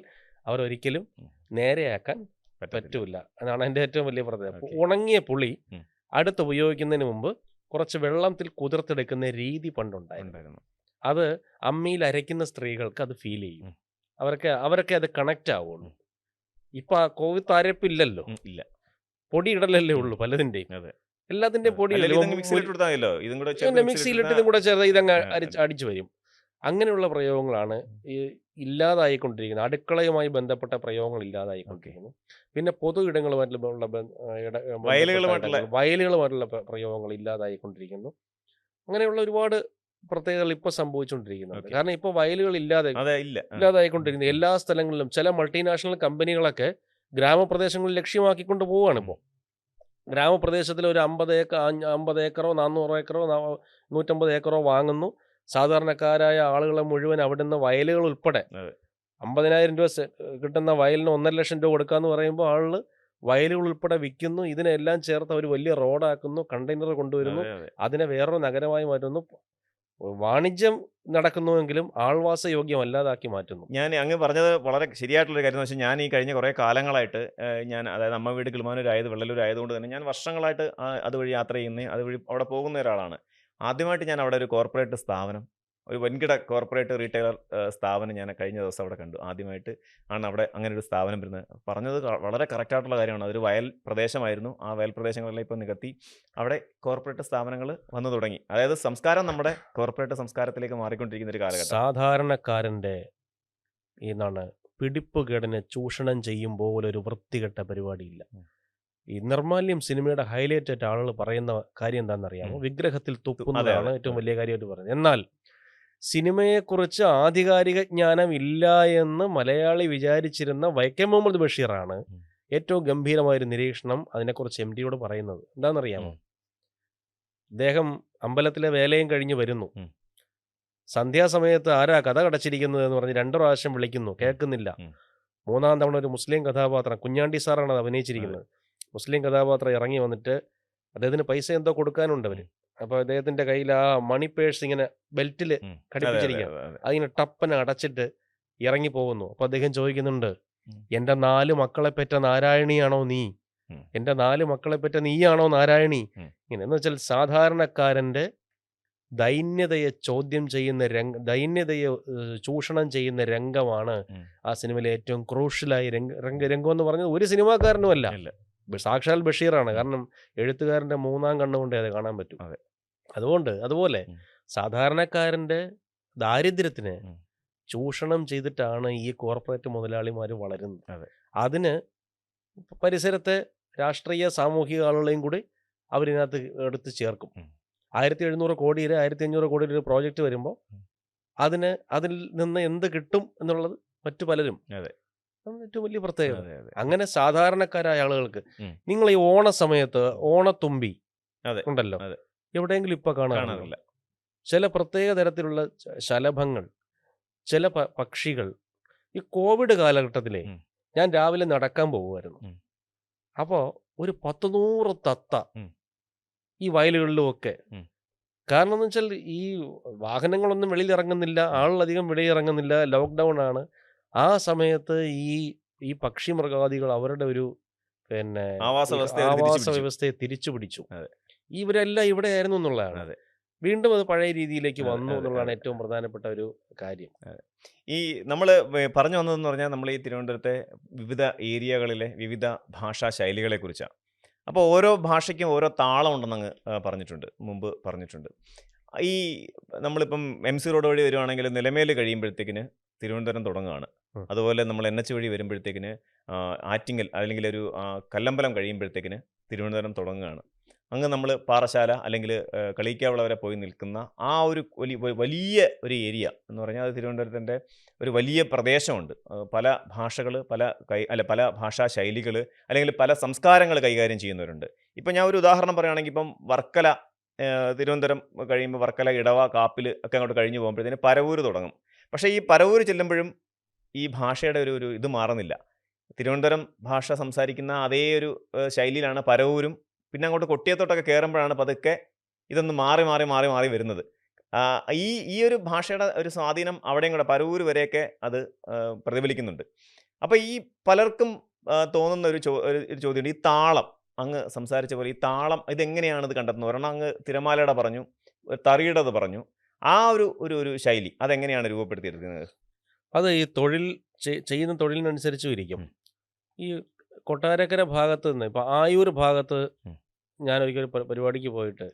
അവരൊരിക്കലും ഉം. നേരെയാക്കാൻ പറ്റത്തില്ല. പറ്റൂല. അതാണ് എൻ്റെ ഏറ്റവും വലിയ പ്രത്യേകത. ഓക്കെ. ഉണങ്ങിയ പുളി ഉം. അടുത്ത് ഉപയോഗിക്കുന്നതിന് മുമ്പ് കുറച്ച് വെള്ളത്തിൽ കുതിർത്തെടുക്കുന്ന രീതി പണ്ടുണ്ടായിരുന്നു. ഉണ്ടായിരുന്നു. അത് അമ്മിയിൽ അരയ്ക്കുന്ന സ്ത്രീകൾക്ക് അത് ഫീൽ ചെയ്യും. ഉം. അവരൊക്കെ അത് കണക്റ്റ് ആവുള്ളൂ. ഉം. ഇപ്പൊ ആ കോവിത്തരപ്പില്ലല്ലോ, ഇല്ല. പൊടി ഇടലല്ലേ ഉം. ഉള്ളൂ പലതിൻ്റെയും. അതെ എല്ലാത്തിൻ്റെയും അതെ. പൊടി അല്ലെങ്കിൽ ഇടലും. ഇതങ്ങ് മിക്സിയിലിട്ട് കൊടുത്താൽ മതിയല്ലോ. ഇതും കൂടെ ചേർത്ത് പിന്നെ മിക്സിയിലിട്ട് ഇതും കൂടെ ചേർത്ത് ഇതങ്ങ് അടിച്ചു വരും. അങ്ങനെയുള്ള പ്രയോഗങ്ങളാണ് ഈ ഇല്ലാതായിക്കൊണ്ടിരിക്കുന്നത്. അടുക്കളയുമായി ബന്ധപ്പെട്ട പ്രയോഗങ്ങൾ ഇല്ലാതായിക്കൊണ്ടിരിക്കുന്നു. പിന്നെ പൊതു ഇടങ്ങളുമായിട്ടുള്ള വയലുകളുമായിട്ടുള്ള പ്രയോഗങ്ങൾ ഇല്ലാതായിക്കൊണ്ടിരിക്കുന്നു. അങ്ങനെയുള്ള ഒരുപാട് പ്രത്യേകതകൾ ഇപ്പോൾ സംഭവിച്ചുകൊണ്ടിരിക്കുന്നുണ്ട്. ഓക്കെ. കാരണം ഇപ്പോൾ വയലുകൾ അതെ ഇല്ല. ഇല്ലാതായിക്കൊണ്ടിരിക്കുന്നു. എല്ലാ സ്ഥലങ്ങളിലും ചില മൾട്ടിനാഷണൽ കമ്പനികളൊക്കെ ഗ്രാമപ്രദേശങ്ങളിൽ ലക്ഷ്യമാക്കിക്കൊണ്ട് പോവുകയാണ് ഇപ്പോൾ. ഗ്രാമപ്രദേശത്തിൽ ഒരു 50 ഏക്കറോ 400 ഏക്കറോ 150 ഏക്കറോ വാങ്ങുന്നു. സാധാരണക്കാരായ ആളുകളെ മുഴുവൻ അവിടുന്ന് വയലുകൾ ഉൾപ്പെടെ അതെ. 50,000 രൂപ കിട്ടുന്ന വയലിന് 1,50,000 രൂപ കൊടുക്കാന്ന് പറയുമ്പോൾ ആള് വയലുകൾ ഉൾപ്പെടെ വിൽക്കുന്നു. ഇതിനെല്ലാം ചേർത്ത് അവർ വലിയ റോഡാക്കുന്നു, കണ്ടെയ്നർ കൊണ്ടുവരുന്നു, അതെ, അതെ. അതിനെ വേറൊരു നഗരമായി മാറ്റുന്നു. വാണിജ്യം നടക്കുന്നുവെങ്കിലും ആൾവാസ യോഗ്യമല്ലാതാക്കി മാറ്റുന്നു. ഞാൻ അങ്ങ് പറഞ്ഞത് വളരെ ശരിയായിട്ടുള്ളൊരു കാര്യം എന്ന് വെച്ചാൽ, ഞാൻ ഈ കഴിഞ്ഞ കുറേ കാലങ്ങളായിട്ട് ഞാൻ അതായത് അമ്മ വീട് കിളിമാനൂരായത് വെള്ളലൂരായതുകൊണ്ട് തന്നെ ഞാൻ വർഷങ്ങളായിട്ട് അതുവഴി യാത്ര ചെയ്യുന്ന അതുവഴി അവിടെ പോകുന്ന ഒരാളാണ്. ആദ്യമായിട്ട് ഞാൻ അവിടെ ഒരു കോർപ്പറേറ്റ് സ്ഥാപനം, ഒരു വൻകിട കോർപ്പറേറ്റ് റീറ്റെയിലർ സ്ഥാപനം ഞാൻ കഴിഞ്ഞ ദിവസം അവിടെ കണ്ടു. ആദ്യമായിട്ട് ആണ് അവിടെ അങ്ങനെ ഒരു സ്ഥാപനം വരുന്നത്. പറഞ്ഞത് വളരെ കറക്റ്റായിട്ടുള്ള കാര്യമാണ്. അതൊരു വയൽ പ്രദേശമായിരുന്നു. ആ വയൽ പ്രദേശങ്ങളെല്ലാം ഇപ്പോൾ നികത്തി അവിടെ കോർപ്പറേറ്റ് സ്ഥാപനങ്ങൾ വന്നു തുടങ്ങി. അതായത് സംസ്കാരം നമ്മുടെ കോർപ്പറേറ്റ് സംസ്കാരത്തിലേക്ക് മാറിക്കൊണ്ടിരിക്കുന്ന ഒരു കാലഘട്ടം. സാധാരണക്കാരൻ്റെ എന്താണ് പിടിപ്പുകേടിനെ ചൂഷണം ചെയ്യുമ്പോൾ ഒരു വൃത്തികെട്ട പരിപാടിയില്ല. ഈ നിർമാല്യം സിനിമയുടെ ഹൈലൈറ്റ് ആയിട്ട് ആളുകൾ പറയുന്ന കാര്യം എന്താണെന്നറിയാമോ? വിഗ്രഹത്തിൽ തുപ്പുന്നതാണ് അതെ. ഏറ്റവും വലിയ കാര്യമായിട്ട് പറയുന്നത്. എന്നാൽ സിനിമയെക്കുറിച്ച് ആധികാരിക ജ്ഞാനം ഇല്ല എന്ന് മലയാളി വിചാരിച്ചിരുന്ന വൈക്കം മുഹമ്മദ് ബഷീറാണ് ഏറ്റവും ഗംഭീരമായൊരു നിരീക്ഷണം അതിനെക്കുറിച്ച് MDയോട് പറയുന്നത്. എന്താണെന്നറിയാമോ? അദ്ദേഹം അമ്പലത്തിലെ വേലയും കഴിഞ്ഞ് വരുന്നു. സന്ധ്യാസമയത്ത് ആരാ കഥ കടച്ചിരിക്കുന്നത് എന്ന് പറഞ്ഞ് 2 പ്രാവശ്യം വിളിക്കുന്നു, കേൾക്കുന്നില്ല. 3-ാം തവണ ഒരു മുസ്ലിം കഥാപാത്രം, കുഞ്ഞാണ്ടി സാറാണ് അത് അഭിനയിച്ചിരിക്കുന്നത്. മുസ്ലിം കഥാപാത്രം ഇറങ്ങി വന്നിട്ട് അദ്ദേഹത്തിന് പൈസ എന്തോ കൊടുക്കാനുണ്ട് അവർ. അപ്പോൾ അദ്ദേഹത്തിൻ്റെ കയ്യിൽ ആ മണി പേഴ്സ് ഇങ്ങനെ ബെൽറ്റിൽ ഘടിപ്പിച്ചിരിക്കുക. അതിങ്ങനെ ടപ്പനെ അടച്ചിട്ട് ഇറങ്ങി പോകുന്നു. അപ്പോൾ അദ്ദേഹം ചോദിക്കുന്നുണ്ട്, എൻ്റെ 4 മക്കളെ പെറ്റ നാരായണിയാണോ നീ? എൻ്റെ 4 മക്കളെ പെറ്റ നീയാണോ നാരായണി? ഇങ്ങനെ എന്ന് വെച്ചാൽ സാധാരണക്കാരൻ്റെ ദൈന്യതയെ ചോദ്യം ചെയ്യുന്ന ദൈന്യതയെ ചൂഷണം ചെയ്യുന്ന രംഗമാണ് ആ സിനിമയിലെ ഏറ്റവും ക്രൂഷ്യലായ രംഗം എന്ന് പറഞ്ഞത് ഒരു സിനിമാക്കാരനുമല്ല, സാക്ഷാൽ ബഷീറാണ്. കാരണം എഴുത്തുകാരൻ്റെ 3-ാം കണ്ണുകൊണ്ടേ അത് കാണാൻ പറ്റും. അതുപോലെ സാധാരണക്കാരൻ്റെ ദാരിദ്ര്യത്തിന് ചൂഷണം ചെയ്തിട്ടാണ് ഈ കോർപ്പറേറ്റ് മുതലാളിമാർ വളരുന്നത്. അതിന് പരിസരത്തെ രാഷ്ട്രീയ സാമൂഹിക ആളുകളെയും കൂടി അവരിനകത്ത് എടുത്ത് ചേർക്കും. 1700 കോടിയിൽ 1500 കോടിയിൽ ഒരു പ്രോജക്റ്റ് വരുമ്പോൾ അതിൽ നിന്ന് എന്ത് കിട്ടും എന്നുള്ളത് മറ്റു പലരും, ഏറ്റവും വലിയ പ്രത്യേകത. അങ്ങനെ സാധാരണക്കാരായ ആളുകൾക്ക് നിങ്ങൾ ഈ ഓണ സമയത്ത് ഓണത്തുമ്പി ഉണ്ടല്ലോ, എവിടെയെങ്കിലും ഇപ്പൊ കാണാറില്ല. ചില പ്രത്യേക തരത്തിലുള്ള ശലഭങ്ങൾ, ചില പക്ഷികൾ. ഈ കോവിഡ് കാലഘട്ടത്തിലെ ഞാൻ രാവിലെ നടക്കാൻ പോകുമായിരുന്നു. അപ്പോൾ ഒരു 10-100 തത്ത ഈ വയലുകളിലുമൊക്കെ. കാരണം എന്ന് വെച്ചാൽ ഈ വാഹനങ്ങളൊന്നും വെളിയിൽ ഇറങ്ങുന്നില്ല, ആളധികം വെളിയിൽ ഇറങ്ങുന്നില്ല, ലോക്ക്ഡൗൺ ആണ്. ആ സമയത്ത് ഈ പക്ഷി മൃഗാദികൾ അവരുടെ ഒരു ആവാസ വ്യവസ്ഥയെ തിരിച്ചു പിടിച്ചു. ഇവരെല്ലാം ഇവിടെ ആയിരുന്നു എന്നുള്ളതാണ്. വീണ്ടും അത് പഴയ രീതിയിലേക്ക് വന്നു എന്നുള്ളതാണ് ഏറ്റവും പ്രധാനപ്പെട്ട ഒരു കാര്യം. ഈ നമ്മൾ പറഞ്ഞു വന്നതെന്ന് പറഞ്ഞാൽ, നമ്മൾ ഈ തിരുവനന്തപുരത്തെ വിവിധ ഏരിയകളിലെ വിവിധ ഭാഷാ ശൈലികളെ കുറിച്ചാണ്. അപ്പോൾ ഓരോ ഭാഷയ്ക്കും ഓരോ താളം ഉണ്ടെന്ന് മുമ്പ് പറഞ്ഞിട്ടുണ്ട്. ഈ നമ്മളിപ്പം MC റോഡ് വഴി വരുവാണെങ്കിൽ നിലമേൽ കഴിയുമ്പോഴത്തേക്കിന് തിരുവനന്തപുരം തുടങ്ങുകയാണ്. അതുപോലെ നമ്മൾ NH വഴി വരുമ്പോഴത്തേക്കിന് ആറ്റിങ്ങൽ അല്ലെങ്കിൽ ഒരു കല്ലമ്പലം കഴിയുമ്പോഴത്തേക്കിന് തിരുവനന്തപുരം തുടങ്ങുകയാണ്. അങ്ങ് നമ്മൾ പാറശാല അല്ലെങ്കിൽ കളിയിക്കാവിള വരെ പോയി നിൽക്കുന്ന ആ ഒരു വലിയ ഒരു ഏരിയ എന്ന് പറഞ്ഞാൽ അത് തിരുവനന്തപുരത്തിൻ്റെ ഒരു വലിയ പ്രദേശമുണ്ട്. പല ഭാഷകൾ, പല ഭാഷാ ശൈലികൾ അല്ലെങ്കിൽ പല സംസ്കാരങ്ങൾ കൈകാര്യം ചെയ്യുന്നവരുണ്ട്. ഇപ്പം ഞാൻ ഒരു ഉദാഹരണം പറയുകയാണെങ്കിൽ, ഇപ്പം വർക്കല, തിരുവനന്തപുരം കഴിയുമ്പോൾ വർക്കല, ഇടവ, കാപ്പിൽ ഒക്കെ അങ്ങോട്ട് കഴിഞ്ഞ് പോകുമ്പോഴത്തേന് പരവൂർ തുടങ്ങും. പക്ഷേ ഈ പരവൂർ ചെല്ലുമ്പോഴും ഈ ഭാഷയുടെ ഒരു ഇത് മാറുന്നില്ല. തിരുവനന്തപുരം ഭാഷ സംസാരിക്കുന്ന അതേ ഒരു ശൈലിയിലാണ് പരവൂരും. പിന്നെ അങ്ങോട്ട് കൊട്ടിയത്തോട്ടൊക്കെ കയറുമ്പോഴാണ് പതുക്കെ ഇതൊന്ന് മാറി വരുന്നത്. ഈ ഒരു ഭാഷയുടെ ഒരു സ്വാധീനം അവിടെയും കൂടെ പരവൂർ വരെയൊക്കെ അത് പ്രതിഫലിക്കുന്നുണ്ട്. അപ്പോൾ ഈ പലർക്കും തോന്നുന്ന ഒരു ചോദ്യമുണ്ട്. ഈ താളം, അങ്ങ് സംസാരിച്ച പോലെ ഈ താളം ഇതെങ്ങനെയാണ് ഇത് കണ്ടെത്തുന്നത്? ഒരെണ്ണം അങ്ങ് തിരമാലയുടെ പറഞ്ഞു, തറിയുടേത് പറഞ്ഞു. ആ ഒരു ശൈലി അതെങ്ങനെയാണ് രൂപപ്പെടുത്തിയെടുക്കുന്നത്? അത് ഈ ചെയ്യുന്ന തൊഴിലിനനുസരിച്ചും ഇരിക്കും. ഈ കൊട്ടാരക്കര ഭാഗത്ത് നിന്ന്, ഇപ്പം ആയൂർ ഭാഗത്ത് ഞാനൊരിക്കൽ പരിപാടിക്ക് പോയിട്ട്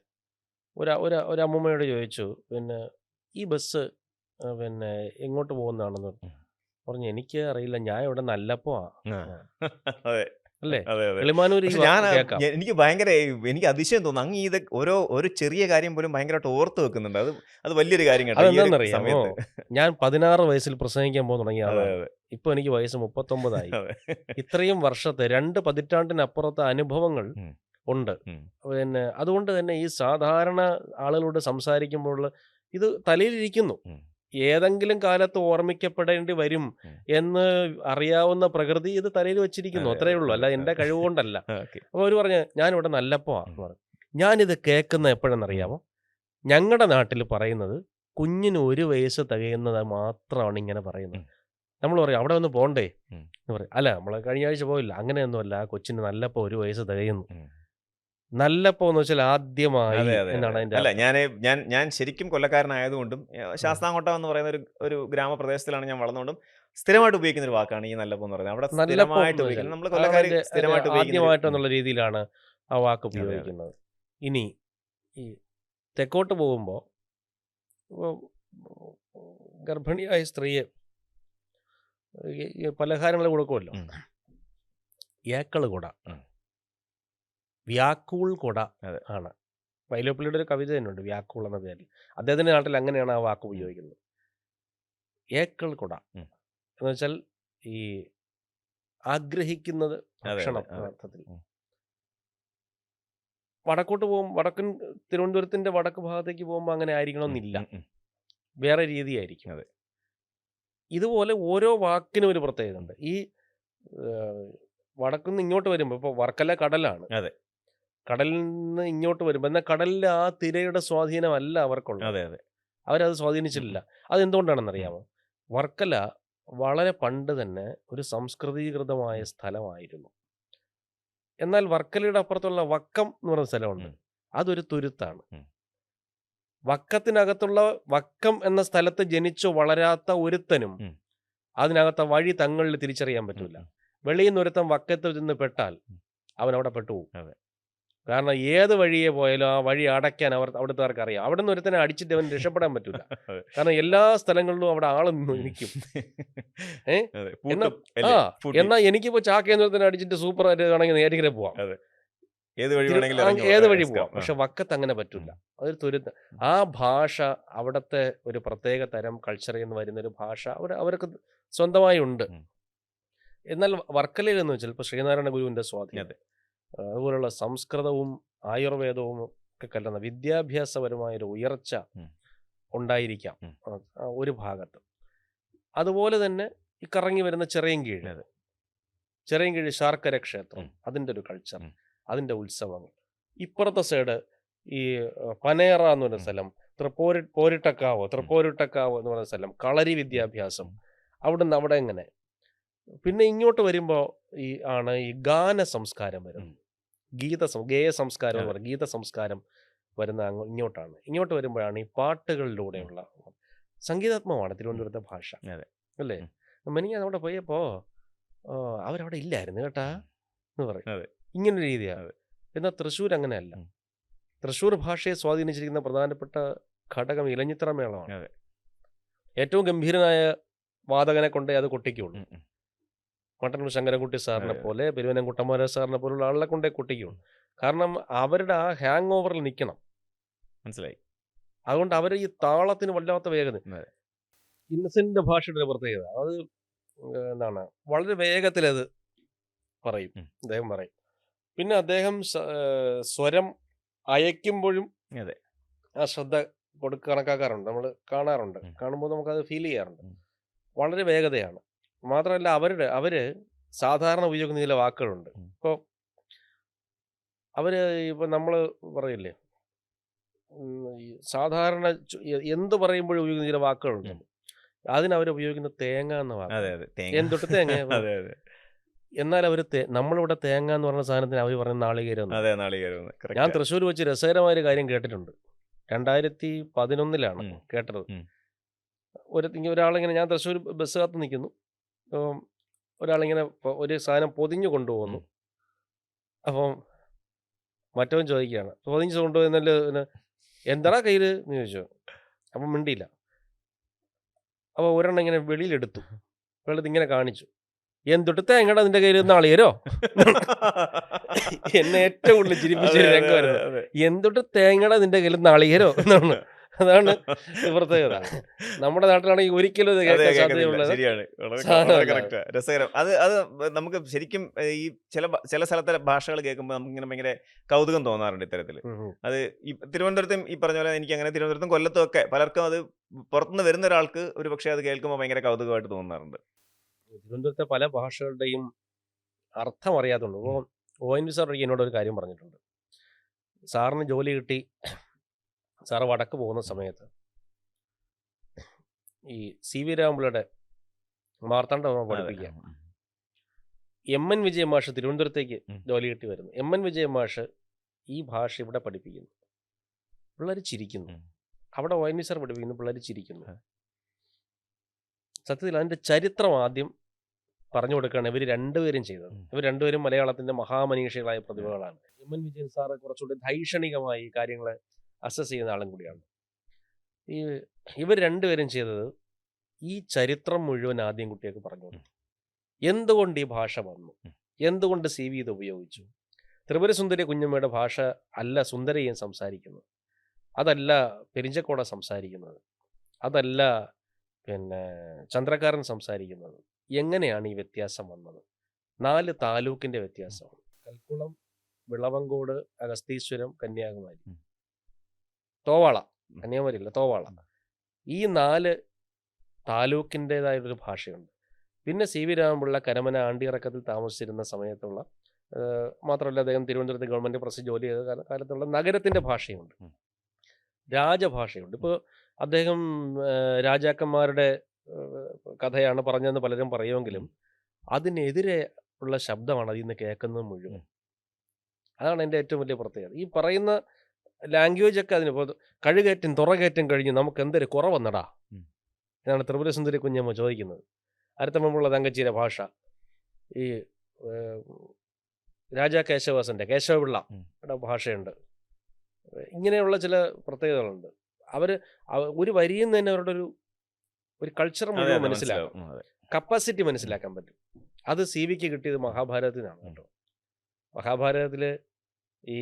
ഒരു അമ്മൂമ്മയോട് ചോദിച്ചു, ഈ ബസ് എങ്ങോട്ട് പോകുന്നതാണെന്ന് പറഞ്ഞു. എനിക്ക് അറിയില്ല, ഞാൻ ഇവിടെ നല്ലപ്പോ അല്ലേ കിളിമാനൂർ. എനിക്ക് അതിശയം തോന്നുന്നു, അങ്ങ് ഇത് ഒരു ചെറിയ കാര്യം പോലും ഭയങ്കരമായിട്ട് ഓർത്ത് വെക്കുന്നുണ്ട്. അത് വലിയൊരു കാര്യം കേട്ടോ. അതെന്താണെന്നറിയാമോ? ഞാൻ 16 വയസ്സിൽ പ്രസംഗിക്കാൻ പോകുന്ന തുടങ്ങിയ ആളാണ്. ഇപ്പൊ എനിക്ക് വയസ്സ് 39 ആയി. ഇത്രയും വർഷത്തെ 2 പതിറ്റാണ്ടിനപ്പുറത്തെ അനുഭവങ്ങൾ ഉണ്ട്. ഉം. പിന്നെ അതുകൊണ്ട് തന്നെ ഈ സാധാരണ ആളുകളോട് സംസാരിക്കുമ്പോൾ ഇത് തലയിലിരിക്കുന്നു. ഉം. ഏതെങ്കിലും കാലത്ത് ഓർമ്മിക്കപ്പെടേണ്ടി വരും ഉം. എന്ന് അറിയാവുന്ന പ്രകൃതി ഇത് തലയിൽ വെച്ചിരിക്കുന്നു. അതെ, അത്രയേ അതെ, ഉള്ളൂ. അതെ. അല്ല എൻ്റെ കഴിവ് കൊണ്ടല്ല. ഓക്കെ. അപ്പോൾ അവർ പറഞ്ഞു ഞാനിവിടെ നല്ലപ്പോ ഉം. എന്ന് പറഞ്ഞു. ഞാനിത് കേൾക്കുന്ന എപ്പോഴെന്നറിയാമോ? ഞങ്ങളുടെ നാട്ടിൽ പറയുന്നത് കുഞ്ഞിന് 1 വയസ്സ് തികയുന്നത് മാത്രമാണ് ഇങ്ങനെ പറയുന്നത്. ഉം. നമ്മൾ പറയും അവിടെ ഒന്ന് പോണ്ടേ ഉം. എന്ന് പറയും. അല്ല നമ്മൾ കഴിഞ്ഞ ആഴ്ച പോയില്ല. അങ്ങനെയൊന്നുമല്ല. ആ കൊച്ചിന് നല്ലപ്പോ 1 വയസ്സ് തികയുന്നു. ഉം. നല്ലപ്പോ എന്ന് വെച്ചാൽ ആദ്യമായി അതെ, അതെ, എന്നാണ് അതെ. അതിൻ്റെ അല്ല, അർത്ഥം. ഞാൻ ശരിക്കും കൊല്ലക്കാരനായതുകൊണ്ടും ശാസ്താംകോട്ടം എന്ന് പറയുന്ന ഒരു ഗ്രാമപ്രദേശത്തിലാണ് ഞാൻ വളർന്നുകൊണ്ടും സ്ഥിരമായിട്ട് ഉപയോഗിക്കുന്ന ഒരു വാക്കാണ് ഈ നല്ലപ്പം എന്ന് പറയുന്നത്. അവിടെ നല്ലപ്പോ സ്ഥിരമായിട്ട് എന്ന് വെച്ചാൽ ഉപയോഗിക്കുന്നത് നമ്മൾ അതാണ് കൊല്ലക്കാർ അതിൻ്റെ സ്ഥിരമായിട്ട് ഉപയോഗിക്കുന്ന ഒരു ആദ്യമായിട്ടെന്നുള്ള രീതിയിലാണ് ആ വാക്ക് അതെ, അതെ. ഉപയോഗിക്കുന്നത്. ഇനി ഈ തെക്കോട്ട് പോകുമ്പോൾ ഗർഭിണിയായ സ്ത്രീയെ ഈ പലഹാരങ്ങൾ കൊടുക്കുമല്ലോ. ഉം. ഏക്കള് കൊട, ഉം. വ്യാക്കൂൾ കൊട അതെ. ആണ്. വൈലോപ്പിള്ളിയുടെ ഒരു കവിത തന്നെയുണ്ട് വ്യാക്കൂൾ എന്ന പേരിൽ. അദ്ദേഹത്തിൻ്റെ നാട്ടിൽ അങ്ങനെയാണ് ആ വാക്ക് ഉപയോഗിക്കുന്നത്. ഏക്കൾ കൊട ഉം. എന്ന് വെച്ചാൽ ഈ ആഗ്രഹിക്കുന്നത് അതെ, അതെ, ഭക്ഷണം അതെ. എന്ന അർത്ഥത്തിൽ. ഉം. വടക്കോട്ട് വടക്കൻ തിരുവനന്തപുരത്തിൻ്റെ വടക്ക് ഭാഗത്തേക്ക് പോകുമ്പോൾ അങ്ങനെ ഉം. ആയിരിക്കണമെന്നില്ല. ഉം. ഉം. വേറെ രീതിയായിരിക്കും. അതെ. ഇതുപോലെ ഓരോ വാക്കിനും ഒരു പ്രത്യേകത ഉണ്ട്. ഈ വടക്കുന്ന് ഇങ്ങോട്ട് വരുമ്പോൾ ഇപ്പോൾ വർക്കല കടലാണ്. അതെ. കടലിൽ നിന്ന് ഇങ്ങോട്ട് വരുമ്പോൾ എന്നാൽ കടലിലെ ആ തിരയുടെ സ്വാധീനമല്ല അവർക്കുള്ളത്. അതെ, അതെ. അവരത് ഉം. സ്വാധീനിച്ചിട്ടില്ല. ഉം. അതെന്തുകൊണ്ടാണെന്നറിയാമോ? വർക്കല വളരെ പണ്ട് തന്നെ ഒരു സംസ്കൃതീകൃതമായ ഉം. സ്ഥലമായിരുന്നു. എന്നാൽ വർക്കലയുടെ അപ്പുറത്തുള്ള വക്കം എന്ന് പറയുന്ന സ്ഥലമുണ്ട്. ഉം. അതൊരു തുരുത്താണ്. ഉം. വക്കത്തിനകത്തുള്ള വക്കം എന്ന സ്ഥലത്ത് ജനിച്ചു വളരാത്ത ഒരുത്തനും ഉം. അതിനകത്തെ വഴി തങ്ങളിൽ തിരിച്ചറിയാൻ ഉം. പറ്റൂല. ഉം. വെളിയിൽ നിന്ന് ഒരുത്തൻ വക്കത്ത് ചെന്ന് പെട്ടാൽ ഉം. അവൻ അവിടെ പെട്ടുപോകും. അതെ. കാരണം ഏത് വഴിയെ പോയാലും ആ വഴി അടയ്ക്കാൻ അവിടുത്തെ അറിയാം. അവിടെ നിന്ന് ഒരുത്തനെ അടിച്ചിട്ട് അവൻ രക്ഷപ്പെടാൻ പറ്റൂല. അതെ. കാരണം എല്ലാ സ്ഥലങ്ങളിലും അവിടെ ആൾ നിൽക്കും. ഏ അതെ. എന്നാ പൂട്ടും അല്ലേ? പൂട്ടി. എന്നാൽ എനിക്കിപ്പോൾ ചാക്കയെന്ന് ഒരുത്തനെ അടിച്ചിട്ട് സൂപ്പർ ആയിട്ട് ആണെങ്കിൽ നേരിങ്ങനെ പോവാം. അതെ. ഏത് വഴി വേണമെങ്കിലും ഇറങ്ങി ഏത് വഴി എസ്കാം. പോവാം. ആ. പക്ഷെ വക്കത്ത് അങ്ങനെ പറ്റില്ല. ഉം. അതൊരു തുരുത്ത്. ആ ഭാഷ അവിടുത്തെ ഒരു പ്രത്യേക തരം കൾച്ചറിൽ നിന്ന് വരുന്നൊരു ഭാഷ അവർക്ക് സ്വന്തമായി ഉണ്ട്. ഉം. എന്നാൽ വർക്കലയിൽ എന്ന് വെച്ചാൽ ഇപ്പോൾ ശ്രീനാരായണ ഗുരുവിൻ്റെ സ്വാധീനം, അതെ. അതുപോലുള്ള സംസ്കൃതവും ആയുർവേദവും ഒക്കെ കലർന്ന വിദ്യാഭ്യാസപരമായൊരു ഉയർച്ച ഉം. ഉണ്ടായിരിക്കാം ഉം. ഒരു ഭാഗത്ത്. അതുപോലെ തന്നെ ഈ കറങ്ങി വരുന്ന ചിറയൻകീഴ്, അതെ. ചിറയൻകീഴ് ശാർക്കര ക്ഷേത്രം, ഉം. അതിൻ്റെ ഒരു കൾച്ചർ, ഉം. അതിൻ്റെ ഉത്സവങ്ങൾ. ഇപ്പുറത്തെ സൈഡ് ഈ പനേറ എന്ന് പറയുന്ന ഉം. സ്ഥലം, തൃപ്പോരിട്ടക്കാവ് എന്ന് പറയുന്ന സ്ഥലം, കളരി വിദ്യാഭ്യാസം, അവിടുന്ന് അവിടെ എങ്ങനെ. പിന്നെ ഇങ്ങോട്ട് വരുമ്പോൾ ഈ ഗാന സംസ്കാരം വരുന്നത്. ഗേയ സംസ്കാരം എന്ന് അതെ. പറയും. ഗീത സംസ്കാരം വരുന്ന ഇങ്ങോട്ടാണ്. ഇങ്ങോട്ട് വരുമ്പോഴാണ് ഈ പാട്ടുകളിലൂടെയുള്ള സംഗീതാത്മകമാണ് തിരുവനന്തപുരത്തെ ഭാഷ. അതെ. അല്ലേ? ഉം. മെനിഞ്ഞാന്ന് അവിടെ പോയപ്പോൾ അവരവിടെ ഇല്ലായിരുന്നു കേട്ടാ ഉം. എന്ന് പറയും. അതെ. ഇങ്ങനൊരു രീതിയാണ്. അതെ. എന്നാൽ തൃശ്ശൂർ അങ്ങനെയല്ല. ഉം. തൃശ്ശൂർ ഭാഷയെ സ്വാധീനിച്ചിരിക്കുന്ന പ്രധാനപ്പെട്ട ഘടകം ഇലഞ്ഞിത്തറ മേളമാണ്. അതെ. ഏറ്റവും ഗംഭീരനായ വാദകനെ കൊണ്ടേ അത് കൊട്ടിക്കുള്ളൂ. ഉം. ഉം. മട്ടന്നൂർ ശങ്കരൻകുട്ടി സാറിനെ അതെ. പോലെ, പെരുവനം കുട്ടന്മാരായ സാറിനെ പോലുള്ള ആളെ കൊണ്ടേ കൊട്ടിക്കുള്ളൂ. കാരണം അവരുടെ ആ ഹാങ് ഓവറിൽ നിൽക്കണം. മനസ്സിലായി. അതുകൊണ്ട് അവർ ഈ താളത്തിന് വല്ലാത്ത വേഗത. അതെ. ഇന്നസെന്റിന്റെ ഭാഷയുടെ ഒരു പ്രത്യേകത അത് എന്താണ്, വളരെ വേഗത്തിൽ അത് പറയും. ഉം. അദ്ദേഹം പറയും. പിന്നെ അദ്ദേഹം സ്വരം അയക്കുമ്പോഴും അതെ. ആ ശ്രദ്ധ കണക്കാക്കാറുണ്ട്. നമ്മൾ കാണാറുണ്ട്. ഉം. കാണുമ്പോൾ നമുക്കത് ഫീൽ ചെയ്യാറുണ്ട്. ഉം. വളരെ വേഗതയാണ്. മാത്രമല്ല അവർ സാധാരണ ഉപയോഗിക്കുന്ന ചില വാക്കുകളുണ്ട്. ഉം. ഇപ്പോൾ ഇപ്പം നമ്മൾ പറയില്ലേ, ഈ സാധാരണ എന്ത് പറയുമ്പോഴും ഉപയോഗിക്കുന്ന ചില വാക്കുകളുണ്ട്. അതിനവർ ഉപയോഗിക്കുന്ന തേങ്ങ എന്ന വാക്ക്. അതെ, അതെ. തേങ്ങ. എന്തൊട്ട് തേങ്ങ. അതെ, അതെ. എന്നാൽ അവർ നമ്മളിവിടെ തേങ്ങ എന്ന് പറഞ്ഞ സാധനത്തിന് അവർ പറയുന്ന നാളികേരം എന്ന്. അതെ, നാളികേരം. ഞാൻ കറക്റ്റ്. തൃശ്ശൂർ വെച്ച് രസകരമായൊരു കാര്യം കേട്ടിട്ടുണ്ട്. 2011 ഉം. കേട്ടത്. ഉം. ഒരാളിങ്ങനെ, ഞാൻ തൃശ്ശൂർ ബസ് കാത്ത് നിൽക്കുന്നു, ഒരാളിങ്ങനെ ഒരു സാധനം പൊതിഞ്ഞു കൊണ്ടുപോകുന്നു. ഉം. അപ്പം മറ്റവൻ ചോദിക്കുകയാണ്, പൊതിഞ്ഞ് കൊണ്ടുപോകുന്നല്ലോ എന്താടാ കയ്യിൽ എന്ന് ചോദിച്ചു. അപ്പം മിണ്ടിയില്ല. അപ്പോൾ ഒരെണ്ണം ഇങ്ങനെ വെളിയിലെടുത്തു. വെളിയിൽ ഇങ്ങനെ കാണിച്ചു. എന്തൊട്ട് തേങ്ങടാ നിന്റെ കയ്യിൽ നാളികേരോ. എന്നെ ഏറ്റവും കൂടുതൽ ചിരിപ്പിച്ച അതെ, അതെ, രംഗമായിരുന്നു. അതെ. എന്തൊട്ട് തേങ്ങടാ നിന്റെ കയ്യിൽ നാളികേരോ എന്നാണ്. അതാണ് പ്രത്യേകത. നമ്മുടെ നാട്ടിലാണെങ്കിൽ ഒരിക്കലും ഇത് അതെ, കേൾക്കാൻ കേൾക്കുന്നില്ല. സാധ്യതയുള്ളത് ശരിയാണ്. വളരെ സാധനമല്ല. കറക്റ്റാ. രസകരം. അത് അത് നമുക്ക് ശരിക്കും ഈ ചില സ്ഥലത്തെ ഭാഷകൾ കേൾക്കുമ്പോൾ നമുക്കിങ്ങനെ ഭയങ്കര കൗതുകം തോന്നാറുണ്ട് ഇത്തരത്തില്. ഉം, ഉം. അത് ഈ തിരുവനന്തപുരത്തും ഈ പറഞ്ഞ പോലെ എനിക്കങ്ങനെ തിരുവനന്തപുരത്തും കൊല്ലത്തും ഒക്കെ പലർക്കും അത് പുറത്തുനിന്ന് വരുന്ന ഒരാൾക്ക് ഒരുപക്ഷേ അത് കേൾക്കുമ്പോൾ ഭയങ്കര കൗതുകമായിട്ട് തോന്നാറുണ്ട്. തിരുവനന്തപുരത്തെ പല ഭാഷകളുടെയും അർത്ഥം അറിയാത്തുണ്ട്. ഇപ്പോൾ ONV സാർ ഒരിക്കൽ എന്നോട് ഒരു കാര്യം പറഞ്ഞിട്ടുണ്ട്. സാറിന് ജോലി കിട്ടി, സാറ് വടക്ക് പോകുന്ന സമയത്ത് ഈ CV രാമപിള്ളയുടെ മാർത്താണ്ഡവർമ്മ അതെ. പഠിപ്പിക്കുക. MN വിജയ മാഷ് തിരുവനന്തപുരത്തേക്ക് ജോലി കിട്ടി വരുന്നു. MN വിജയ മാഷ് ഈ ഭാഷ ഇവിടെ പഠിപ്പിക്കുന്നു. പിള്ളേർ ചിരിക്കുന്നു. അവിടെ ONV സാർ പഠിപ്പിക്കുന്നു, പിള്ളേർ ചിരിക്കുന്നു. സത്യത്തിൽ അതിൻ്റെ ചരിത്രം ആദ്യം പറഞ്ഞു കൊടുക്കുകയാണ് ഇവർ രണ്ടുപേരും ചെയ്തത്. ഇവർ രണ്ടുപേരും മലയാളത്തിൻ്റെ മഹാമനീഷികളായ പ്രതിഭകളാണ്. MN വിജയൻ സാറ് കുറച്ചുകൂടി ധൈഷണികമായി കാര്യങ്ങളെ അസസ് ചെയ്യുന്ന ആളും കൂടിയാണ്. ഇവർ രണ്ടുപേരും ചെയ്തത് ഈ ചരിത്രം മുഴുവൻ ആദ്യം കുട്ടികൾക്ക് പറഞ്ഞു കൊടുത്തു. എന്തുകൊണ്ട് ഈ ഭാഷ വന്നു, എന്തുകൊണ്ട് CV ഇത് ഉപയോഗിച്ചു. ത്രിപുരസുന്ദരി കുഞ്ഞമ്മയുടെ ഭാഷ അല്ല സുന്ദരയ്യൻ സംസാരിക്കുന്നത്, അതല്ല പെരിഞ്ചക്കോട സംസാരിക്കുന്നത്, അതല്ല പിന്നെ ചന്ദ്രക്കാരൻ സംസാരിക്കുന്നത്. എങ്ങനെയാണ് ഈ വ്യത്യാസം വന്നത്? 4 താലൂക്കിൻ്റെ വ്യത്യാസമാണ്. കൽക്കുളം, വിളവങ്കോട്, അഗസ്തീശ്വരം, കന്യാകുമാരി, തോവാള. കന്യാകുമാരി അല്ല, തോവാള. ഈ 4 താലൂക്കിൻ്റെതായൊരു ഭാഷയുണ്ട്. പിന്നെ CV രാമപിള്ള കരമന ആണ്ടിയിറക്കത്തിൽ താമസിച്ചിരുന്ന സമയത്തുള്ള മാത്രമല്ല അദ്ദേഹം തിരുവനന്തപുരത്ത് ഗവൺമെൻറ് പ്രസ് ജോലി ചെയ്ത കാലത്തുള്ള നഗരത്തിൻ്റെ ഭാഷയുണ്ട്, രാജഭാഷയുണ്ട്. ഇപ്പോൾ അദ്ദേഹം രാജാക്കന്മാരുടെ കഥയാണ് പറഞ്ഞതെന്ന് പലരും പറയുമെങ്കിലും അതിനെതിരെ ഉള്ള ശബ്ദമാണ് അതിൽ നിന്ന് കേൾക്കുന്നത് മുഴുവൻ. അതാണ് എൻ്റെ ഏറ്റവും വലിയ പ്രത്യേകത. ഈ പറയുന്ന ലാംഗ്വേജൊക്കെ അതിനിപ്പോൾ കഴുകയറ്റം തുറകയറ്റം കഴിഞ്ഞ് നമുക്ക് എന്തൊരു കുറവെന്നടാ എന്നാണ് ത്രിപുരസുന്ദരി കുഞ്ഞമ്മ ചോദിക്കുന്നത്. അരത്തമ്മയുള്ള തങ്കച്ചിയുടെ ഭാഷ, ഈ രാജാ കേശവദാസൻ്റെ കേശവപിള്ളയുടെ ഭാഷയുണ്ട്. ഇങ്ങനെയുള്ള ചില പ്രത്യേകതകളുണ്ട്. അവർ ഒരു വരിയിൽ നിന്ന് തന്നെ അവരുടെ ഒരു കൾച്ചർ മുഴുവൻ മനസ്സിലാക്കും, കപ്പാസിറ്റി മനസ്സിലാക്കാൻ പറ്റും. അത് CVക്ക് കിട്ടിയത് മഹാഭാരതത്തിനാണ് കേട്ടോ. മഹാഭാരതത്തിൽ ഈ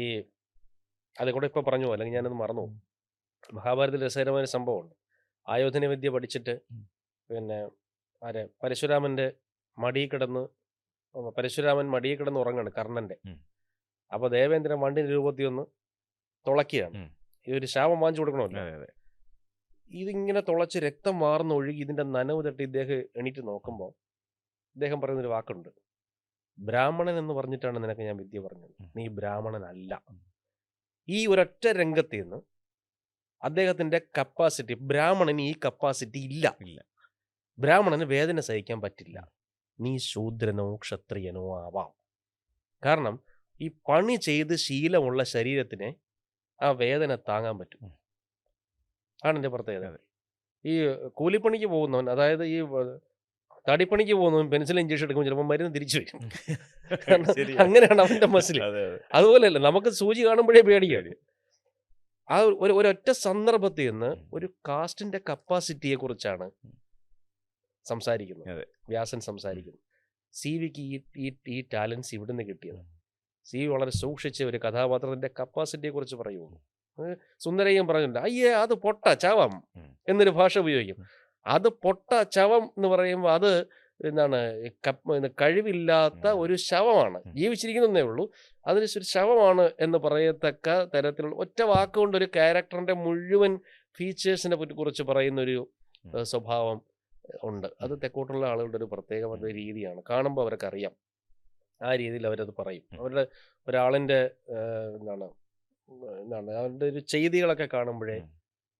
അതുകൂടെ ഇപ്പോൾ പറഞ്ഞു, അല്ലെങ്കിൽ ഞാനത് മറന്നു. മഹാഭാരതത്തിൽ രസകരമായ സംഭവമുണ്ട്. ആയോധന വിദ്യ പഠിച്ചിട്ട് പിന്നെ പരശുരാമൻ്റെ മടിയിൽ കിടന്ന് ഉറങ്ങാണ് കർണൻ്റെ. അപ്പോൾ ദേവേന്ദ്രൻ വണ്ടിൻ്റെ രൂപത്തിൽ ഒന്ന് തുളയ്ക്കുകയാണ്. ഇതൊരു ശാപം വാങ്ങിച്ചു കൊടുക്കണമല്ലോ. ഇതിങ്ങനെ തുളച്ച് രക്തം വാർന്ന് ഒഴുകി ഇതിൻ്റെ നനവ് തട്ടി ഇദ്ദേഹം എണീറ്റ് നോക്കുമ്പോൾ ഇദ്ദേഹം പറയുന്നൊരു വാക്കുണ്ട്, ബ്രാഹ്മണൻ എന്ന് പറഞ്ഞിട്ടാണ് നിനക്ക് ഞാൻ വിദ്യ പറഞ്ഞത്, നീ ബ്രാഹ്മണനല്ല. ഈ ഒരൊറ്റ രംഗത്തിൽ നിന്ന് അദ്ദേഹത്തിൻ്റെ കപ്പാസിറ്റി, ബ്രാഹ്മണന് ഈ കപ്പാസിറ്റി ഇല്ല. ബ്രാഹ്മണന് വേദന സഹിക്കാൻ പറ്റില്ല. നീ ശൂദ്രനോ ക്ഷത്രിയനോ ആവാം. കാരണം ഈ പണി ചെയ്ത് ശീലമുള്ള ശരീരത്തിനെ ആ വേദന താങ്ങാൻ പറ്റും. ആണ് എൻ്റെ പ്രത്യേകത. ഈ കൂലിപ്പണിക്ക് പോകുന്നവൻ, അതായത് ഈ തടിപ്പണിക്ക് പോകുന്നവൻ പെൻസിൽ ഇഞ്ചക്ഷൻ എടുക്കുമ്പോൾ ചിലപ്പോൾ മരുന്ന് തിരിച്ചു വരും. അങ്ങനെയാണ് അവൻ്റെ മസിൽ. അതുപോലെയല്ല, നമുക്ക് സൂചി കാണുമ്പോഴേ പേടിയാണ്. ആ ഒരൊറ്റ സന്ദർഭത്തിൽ നിന്ന് ഒരു കാസ്റ്റിൻ്റെ കപ്പാസിറ്റിയെ കുറിച്ചാണ് സംസാരിക്കുന്നത്, വ്യാസൻ സംസാരിക്കുന്നത്. CVക്ക് ഈ ടാലൻസ് ഇവിടുന്ന് കിട്ടിയത്. CV വളരെ സൂക്ഷിച്ച് ഒരു കഥാപാത്രത്തിൻ്റെ കപ്പാസിറ്റിയെ കുറിച്ച് പറയുള്ളൂ. സുന്ദരയ്യൻ പറഞ്ഞിട്ടുണ്ട്, അയ്യേ അത് പൊട്ട ചവം എന്നൊരു ഭാഷ ഉപയോഗിക്കും. അത് പൊട്ട ചവം എന്ന് പറയുമ്പോൾ അത് എന്താണ്, കഴിവില്ലാത്ത ഒരു ശവമാണ്, ജീവിച്ചിരിക്കുന്നതേ ഉള്ളൂ, അതിന് ഒരു ശവമാണ് എന്ന് പറയത്തക്ക തരത്തിലുള്ള ഒറ്റ വാക്കുകൊണ്ട് ഒരു ക്യാരക്ടറിൻ്റെ മുഴുവൻ ഫീച്ചേഴ്സിനെ കുറിച്ച് പറയുന്നൊരു സ്വഭാവം ഉണ്ട്. അത് തെക്കോട്ടുള്ള ആളുകളുടെ ഒരു പ്രത്യേകമായ രീതിയാണ്. കാണുമ്പോൾ അവർക്ക് അറിയാം, ആ രീതിയിൽ അവരത് പറയും. അവരുടെ ഒരാളിൻ്റെ എന്താണ് അവരുടെ ഒരു ചെയ്തികളൊക്കെ കാണുമ്പോഴേ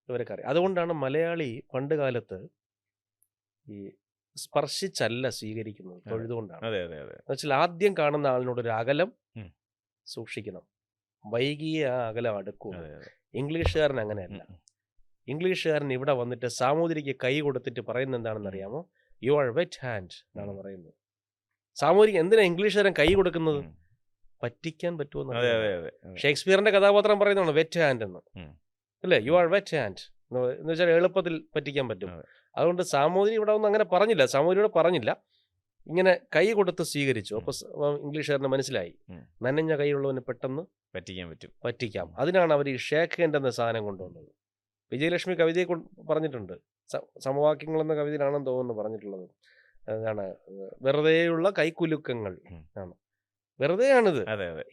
ഇവർക്കറിയാം. അതുകൊണ്ടാണ് മലയാളി പണ്ട് കാലത്ത് ഈ സ്പർശിച്ചല്ല സ്വീകരിക്കുന്നത്, തൊഴുതുകൊണ്ടാണ്. എന്നുവെച്ചാൽ ആദ്യം കാണുന്ന ആളിനോട് ഒരു അകലം സൂക്ഷിക്കണം, വൈകിയ ആ അകലം അടുക്കും. ഇംഗ്ലീഷുകാരൻ അങ്ങനെയല്ല. ഇംഗ്ലീഷുകാരൻ ഇവിടെ വന്നിട്ട് സാമൂതിരിക്ക് കൈ കൊടുത്തിട്ട് പറയുന്നത് എന്താണെന്ന് അറിയാമോ? യു ആർ വെറ്റ് ഹാൻഡ് എന്നാണ് പറയുന്നത്. സാമൂതിരിക്ക് എന്തിനാ ഇംഗ്ലീഷുകാരൻ കൈ കൊടുക്കുന്നത്? പറ്റിക്കാൻ പറ്റുമോ? ഷേക്സ്പിയറിന്റെ കഥാപാത്രം പറയുന്നതാണ് വെറ്റ് ഹാൻഡ് എന്ന്, അല്ലേ? യു ആർ വെറ്റ് ഹാൻഡ് എന്ന് വെച്ചാൽ എളുപ്പത്തിൽ പറ്റിക്കാൻ പറ്റും. അതുകൊണ്ട് സാമൂതിരി ഇവിടെ ഒന്നും അങ്ങനെ പറഞ്ഞില്ല, സാമൂതിരിയോട് പറഞ്ഞില്ല, ഇങ്ങനെ കൈ കൊടുത്ത് സ്വീകരിച്ചു. അപ്പോൾ ഇംഗ്ലീഷുകാരന് മനസ്സിലായി, നനഞ്ഞ കൈയുള്ളവന് പെട്ടെന്ന് പറ്റിക്കാം. അതിനാണ് അവർ ഈ ഷേക്ക് ഹാൻഡ് എന്ന സാധനം കൊണ്ടുവന്നത്. വിജയലക്ഷ്മി കവിതയെ പറഞ്ഞിട്ടുണ്ട്. സമവാക്യങ്ങൾ എന്ന കവിതയിലാണെന്ന് തോന്നുന്നു പറഞ്ഞിട്ടുള്ളത്. അതാണ് വെറുതെയുള്ള കൈക്കുലുക്കങ്ങൾ ആണ്. വെറുതെയാണിത്. അതെ അതെ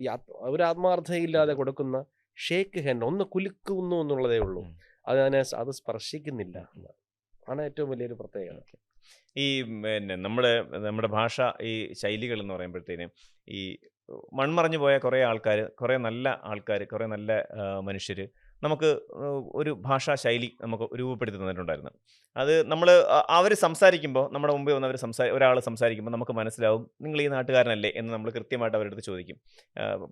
ഒരു ആത്മാർത്ഥതയില്ലാതെ കൊടുക്കുന്ന ഷേക്ക് ഹാൻഡ്, ഒന്ന് കുലുക്കുന്നു എന്നുള്ളതേ ഉള്ളൂ. അത് സ്പർശിക്കുന്നില്ല. ആണ് ഏറ്റവും വലിയൊരു പ്രത്യേകത. ഈ പിന്നെ നമ്മുടെ ഭാഷ ഈ ശൈലികൾ എന്ന് പറയുമ്പോഴത്തേനും ഈ മൺമറഞ്ഞു പോയ കുറേ ആൾക്കാർ, കുറേ നല്ല ആൾക്കാർ, കുറേ നല്ല മനുഷ്യർ നമുക്ക് ഒരു ഭാഷാ ശൈലി നമുക്ക് രൂപപ്പെടുത്തി തന്നിട്ടുണ്ടായിരുന്നു. അത് നമ്മൾ അവർ സംസാരിക്കുമ്പോൾ, നമ്മുടെ മുമ്പിൽ വന്ന് ഒരാൾ സംസാരിക്കുമ്പോൾ നമുക്ക് മനസ്സിലാവും നിങ്ങൾ ഈ നാട്ടുകാരനല്ലേ എന്ന് നമ്മൾ കൃത്യമായിട്ട് അവരുടെ അടുത്ത് ചോദിക്കും.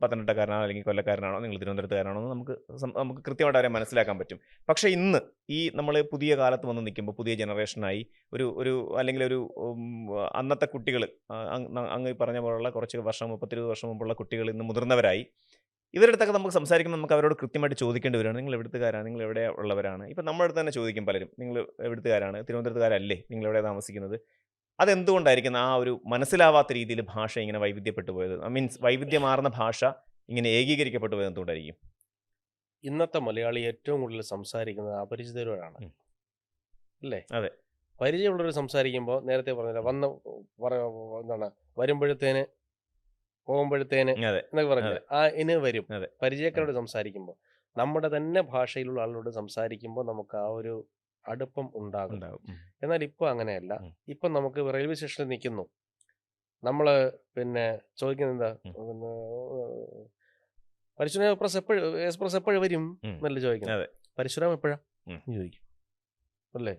പത്തനംതിട്ടക്കാരനാണോ അല്ലെങ്കിൽ കൊല്ലക്കാരനാണോ, നിങ്ങൾ തിരുവനന്തപുരത്തുകാരനാണോ എന്ന് നമുക്ക് കൃത്യമായിട്ട് അവരെ മനസ്സിലാക്കാൻ പറ്റും. പക്ഷേ ഇന്ന് ഈ നമ്മൾ പുതിയ കാലത്ത് വന്ന് നിൽക്കുമ്പോൾ, പുതിയ ജനറേഷനായി അല്ലെങ്കിൽ ഒരു അന്നത്തെ കുട്ടികൾ, അങ്ങ് പറഞ്ഞ പോലുള്ള കുറച്ച് വർഷം 30-20 വർഷം മുമ്പുള്ള കുട്ടികൾ ഇന്ന് മുതിർന്നവരായി. ഇവരുടെ അടുത്തൊക്കെ നമുക്ക് സംസാരിക്കുമ്പോൾ നമുക്ക് അവരോട് കൃത്യമായിട്ട് ചോദിക്കേണ്ടി വരികയാണ്, നിങ്ങൾ എവിടുത്തുകാരാണ്, നിങ്ങൾ എവിടെ ഉള്ളവരാണ്. ഇപ്പം നമ്മുടെ അടുത്ത് തന്നെ ചോദിക്കും പലരും, നിങ്ങൾ എവിടുത്തുകാരാണ്, തിരുവനന്തപുരത്തുകാരല്ലേ, നിങ്ങൾ എവിടെ താമസിക്കുന്നത്. അതെന്തുകൊണ്ടായിരിക്കും ആ ഒരു മനസ്സിലാവാത്ത രീതിയിൽ ഭാഷ ഇങ്ങനെ വൈവിധ്യപ്പെട്ടു പോയത്? മീൻസ് വൈവിധ്യമാർന്ന ഭാഷ ഇങ്ങനെ ഏകീകരിക്കപ്പെട്ടു പോയത് എന്തുകൊണ്ടായിരിക്കും? ഇന്നത്തെ മലയാളി ഏറ്റവും കൂടുതൽ സംസാരിക്കുന്നത് അപരിചിതരോടാണ്, അല്ലേ? അതെ. പരിചയമുള്ളവർ സംസാരിക്കുമ്പോൾ നേരത്തെ പറഞ്ഞില്ല, എന്താണ് വരുമ്പോഴത്തേന് പോകുമ്പോഴത്തേന് എന്നൊക്കെ പറഞ്ഞില്ല, ഇന് വരും. പരിചയക്കാരോട് സംസാരിക്കുമ്പോൾ, നമ്മുടെ തന്നെ ഭാഷയിലുള്ള ആളോട് സംസാരിക്കുമ്പോൾ നമുക്ക് ആ ഒരു അടുപ്പം ഉണ്ടാകും. എന്നാൽ ഇപ്പൊ അങ്ങനെയല്ല. ഇപ്പൊ നമുക്ക് റെയിൽവേ സ്റ്റേഷനിൽ നിൽക്കുന്നു, നമ്മള് പിന്നെ ചോദിക്കുന്നത് എന്താ, പരശുരാം എക്സ്പ്രസ് എപ്പോഴും വരും എന്നല്ലേ ചോദിക്കുന്നത്. പരശുരാം എപ്പോഴാ ചോദിക്കും, അല്ലേ?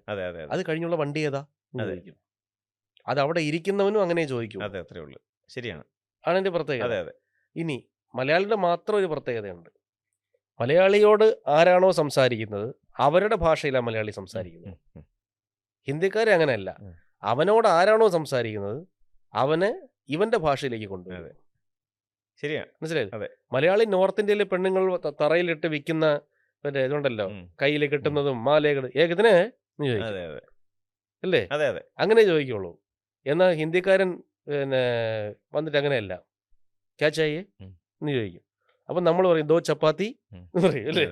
അത് കഴിഞ്ഞുള്ള വണ്ടി ഏതാ ചോദിക്കും. അത് അവിടെ ഇരിക്കുന്നവനും അങ്ങനെ ചോദിക്കും. അതെ, അത്രേ ഉള്ളൂ. ശരിയാണ്, ആണ് എൻ്റെ പ്രത്യേകത. ഇനി മലയാളിയുടെ മാത്രം ഒരു പ്രത്യേകതയുണ്ട്. മലയാളിയോട് ആരാണോ സംസാരിക്കുന്നത് അവരുടെ ഭാഷയിലാണ് മലയാളി സംസാരിക്കുന്നത്. ഹിന്ദിക്കാരെ അങ്ങനെയല്ല. അവനോട് ആരാണോ സംസാരിക്കുന്നത് അവനെ ഇവന്റെ ഭാഷയിലേക്ക് കൊണ്ടുവരും. ശരിയാണ്, മനസ്സിലായി? മലയാളി നോർത്ത് ഇന്ത്യയിലെ പെണ്ണുങ്ങൾ തറയിലിട്ട് വിൽക്കുന്ന ഇതുണ്ടല്ലോ, കയ്യിൽ കിട്ടുന്നതും മാലകൾ ഏകദിനെ അല്ലേ, അങ്ങനെ ചോദിക്കുള്ളൂ. എന്നാൽ ഹിന്ദിക്കാരൻ പിന്നെ വന്നിട്ട് അങ്ങനെയല്ല, ക്യാച്ചായി എന്ന് ചോദിക്കും. അപ്പൊ നമ്മൾ പറയും ദോ ചപ്പാത്തി എന്ന് പറയും, അല്ലേ?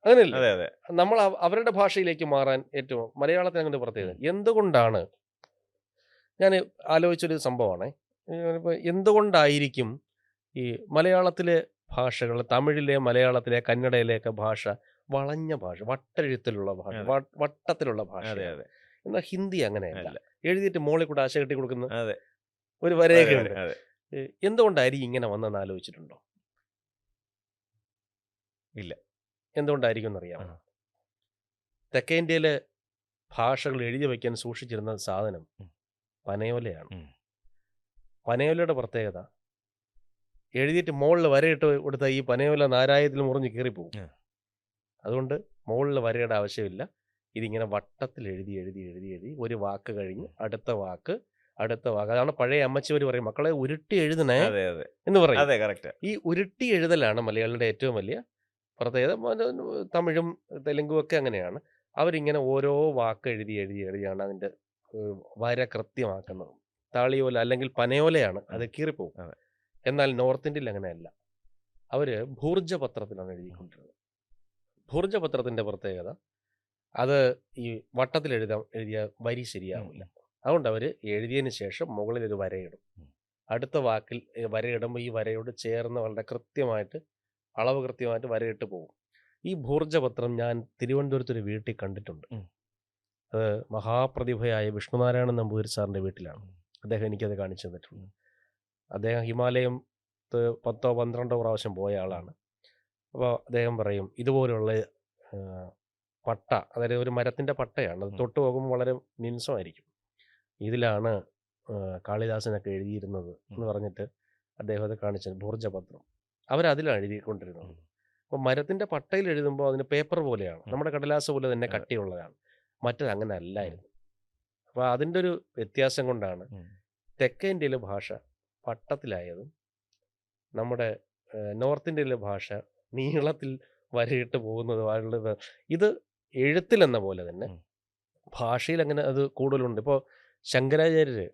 അങ്ങനെയല്ലേ? നമ്മൾ അവരുടെ ഭാഷയിലേക്ക് മാറാൻ ഏറ്റവും മലയാളത്തിന് അങ്ങനെ പ്രത്യേകത. എന്തുകൊണ്ടാണ്, ഞാൻ ആലോചിച്ചൊരു സംഭവമാണ്, എന്തുകൊണ്ടായിരിക്കും ഈ മലയാളത്തിലെ ഭാഷകൾ, തമിഴിലെ, മലയാളത്തിലെ, കന്നഡയിലെയൊക്കെ ഭാഷ വളഞ്ഞ ഭാഷ, വട്ടെഴുത്തിലുള്ള ഭാഷ, വട്ടത്തിലുള്ള ഭാഷ. എന്നാൽ ഹിന്ദി അങ്ങനെയല്ല, എഴുതിയിട്ട് മോളിൽ കൂടെ ആശ കെട്ടി കൊടുക്കുന്ന ഒരു വരയൊക്കെ ഉണ്ട്. എന്തുകൊണ്ടായിരിക്കും ഇങ്ങനെ വന്നെന്ന് ആലോചിച്ചിട്ടുണ്ടോ? ഇല്ല. എന്തുകൊണ്ടായിരിക്കും എന്നറിയാമോ? തെക്കേ ഇന്ത്യയിലെ ഭാഷകൾ എഴുതി വയ്ക്കാൻ സൂക്ഷിച്ചിരുന്ന സാധനം പനയോലയാണ്. പനയോലയുടെ പ്രത്യേകത, എഴുതിയിട്ട് മുകളിൽ വരയിട്ട് കൊടുത്ത ഈ പനയോല നാരായത്തിൽ മുറിഞ്ഞ് കീറിപ്പോവും. അതുകൊണ്ട് മുകളിൽ വരയുടെ ആവശ്യമില്ല. ഇതിങ്ങനെ വട്ടത്തിൽ എഴുതി എഴുതി എഴുതി എഴുതി ഒരു വാക്ക് കഴിഞ്ഞ് അടുത്ത വാക്ക്. അതാണ് പഴയ അമ്മച്ചിമാർ പറയും, മക്കളെ ഉരുട്ടി എഴുതണേ എന്ന് പറയും. ഈ ഉരുട്ടി എഴുതലാണ് മലയാളിയുടെ ഏറ്റവും വലിയ പ്രത്യേകത. തമിഴും തെലുങ്കും ഒക്കെ അങ്ങനെയാണ്. അവരിങ്ങനെ ഓരോ വാക്ക് എഴുതി എഴുതി എഴുതിയാണ് അതിൻ്റെ വര കൃത്യമാക്കുന്നത്. താളിയോല അല്ലെങ്കിൽ പനയോലയാണ്, അത് കീറിപ്പോവും. എന്നാൽ നോർത്ത് ഇന്ത്യയിൽ അങ്ങനെയല്ല, അവർ ഭൂർജപത്രത്തിലാണ് എഴുതിക്കൊണ്ടിരുന്നത്. ഭൂർജപത്രത്തിൻ്റെ പ്രത്യേകത, അത് ഈ വട്ടത്തിൽ എഴുതിയ വരി ശരിയാവില്ല. അതുകൊണ്ട് അവർ എഴുതിയതിന് ശേഷം മുകളിൽ ഒരു വരയിടും. അടുത്ത വാക്കിൽ വരയിടുമ്പോൾ ഈ വരയോട് ചേർന്ന് വളരെ കൃത്യമായിട്ട് അളവ് കൃത്യമായിട്ട് വരയിട്ട് പോകും. ഈ ഭൂർജപത്രം ഞാൻ തിരുവനന്തപുരത്തൊരു വീട്ടിൽ കണ്ടിട്ടുണ്ട്. അത് മഹാപ്രതിഭയായ വിഷ്ണുനാരായണൻ നമ്പൂതിരി സാറിൻ്റെ വീട്ടിലാണ്. അദ്ദേഹം എനിക്കത് കാണിച്ചു തന്നിട്ടുണ്ട്. അദ്ദേഹം ഹിമാലയം 10-12 പ്രാവശ്യം പോയ ആളാണ്. അപ്പോൾ അദ്ദേഹം പറയും, ഇതുപോലുള്ള പട്ട, അതായത് ഒരു മരത്തിൻ്റെ പട്ടയാണ്, അത് തൊട്ട് പോകുമ്പോൾ വളരെ മിനുസമായിരിക്കും, ഇതിലാണ് കാളിദാസനൊക്കെ എഴുതിയിരുന്നത് എന്ന് പറഞ്ഞിട്ട് അദ്ദേഹം അത് കാണിച്ചു. ഭൂർജപത്രം അവരതിലാണ് എഴുതിക്കൊണ്ടിരുന്നത്. അപ്പോൾ മരത്തിൻ്റെ പട്ടയിൽ എഴുതുമ്പോൾ അതിന് പേപ്പർ പോലെയാണ്, നമ്മുടെ കടലാസ് പോലെ തന്നെ കട്ടിയുള്ളതാണ്. മറ്റത് അങ്ങനെ അല്ലായിരുന്നു. അപ്പോൾ അതിൻ്റെ ഒരു വ്യത്യാസം കൊണ്ടാണ് തെക്കേ ഇന്ത്യയിലെ ഭാഷ പട്ടത്തിലായതും നമ്മുടെ നോർത്ത് ഇന്ത്യയിലെ ഭാഷ നീളത്തിൽ വരയിട്ട് പോകുന്നത്. ഇത് എഴുത്തിലെന്ന പോലെ തന്നെ ഭാഷയിൽ അങ്ങനെ അത് കൂടുതലുണ്ട്. ഇപ്പോൾ ശങ്കരാചാര്യര്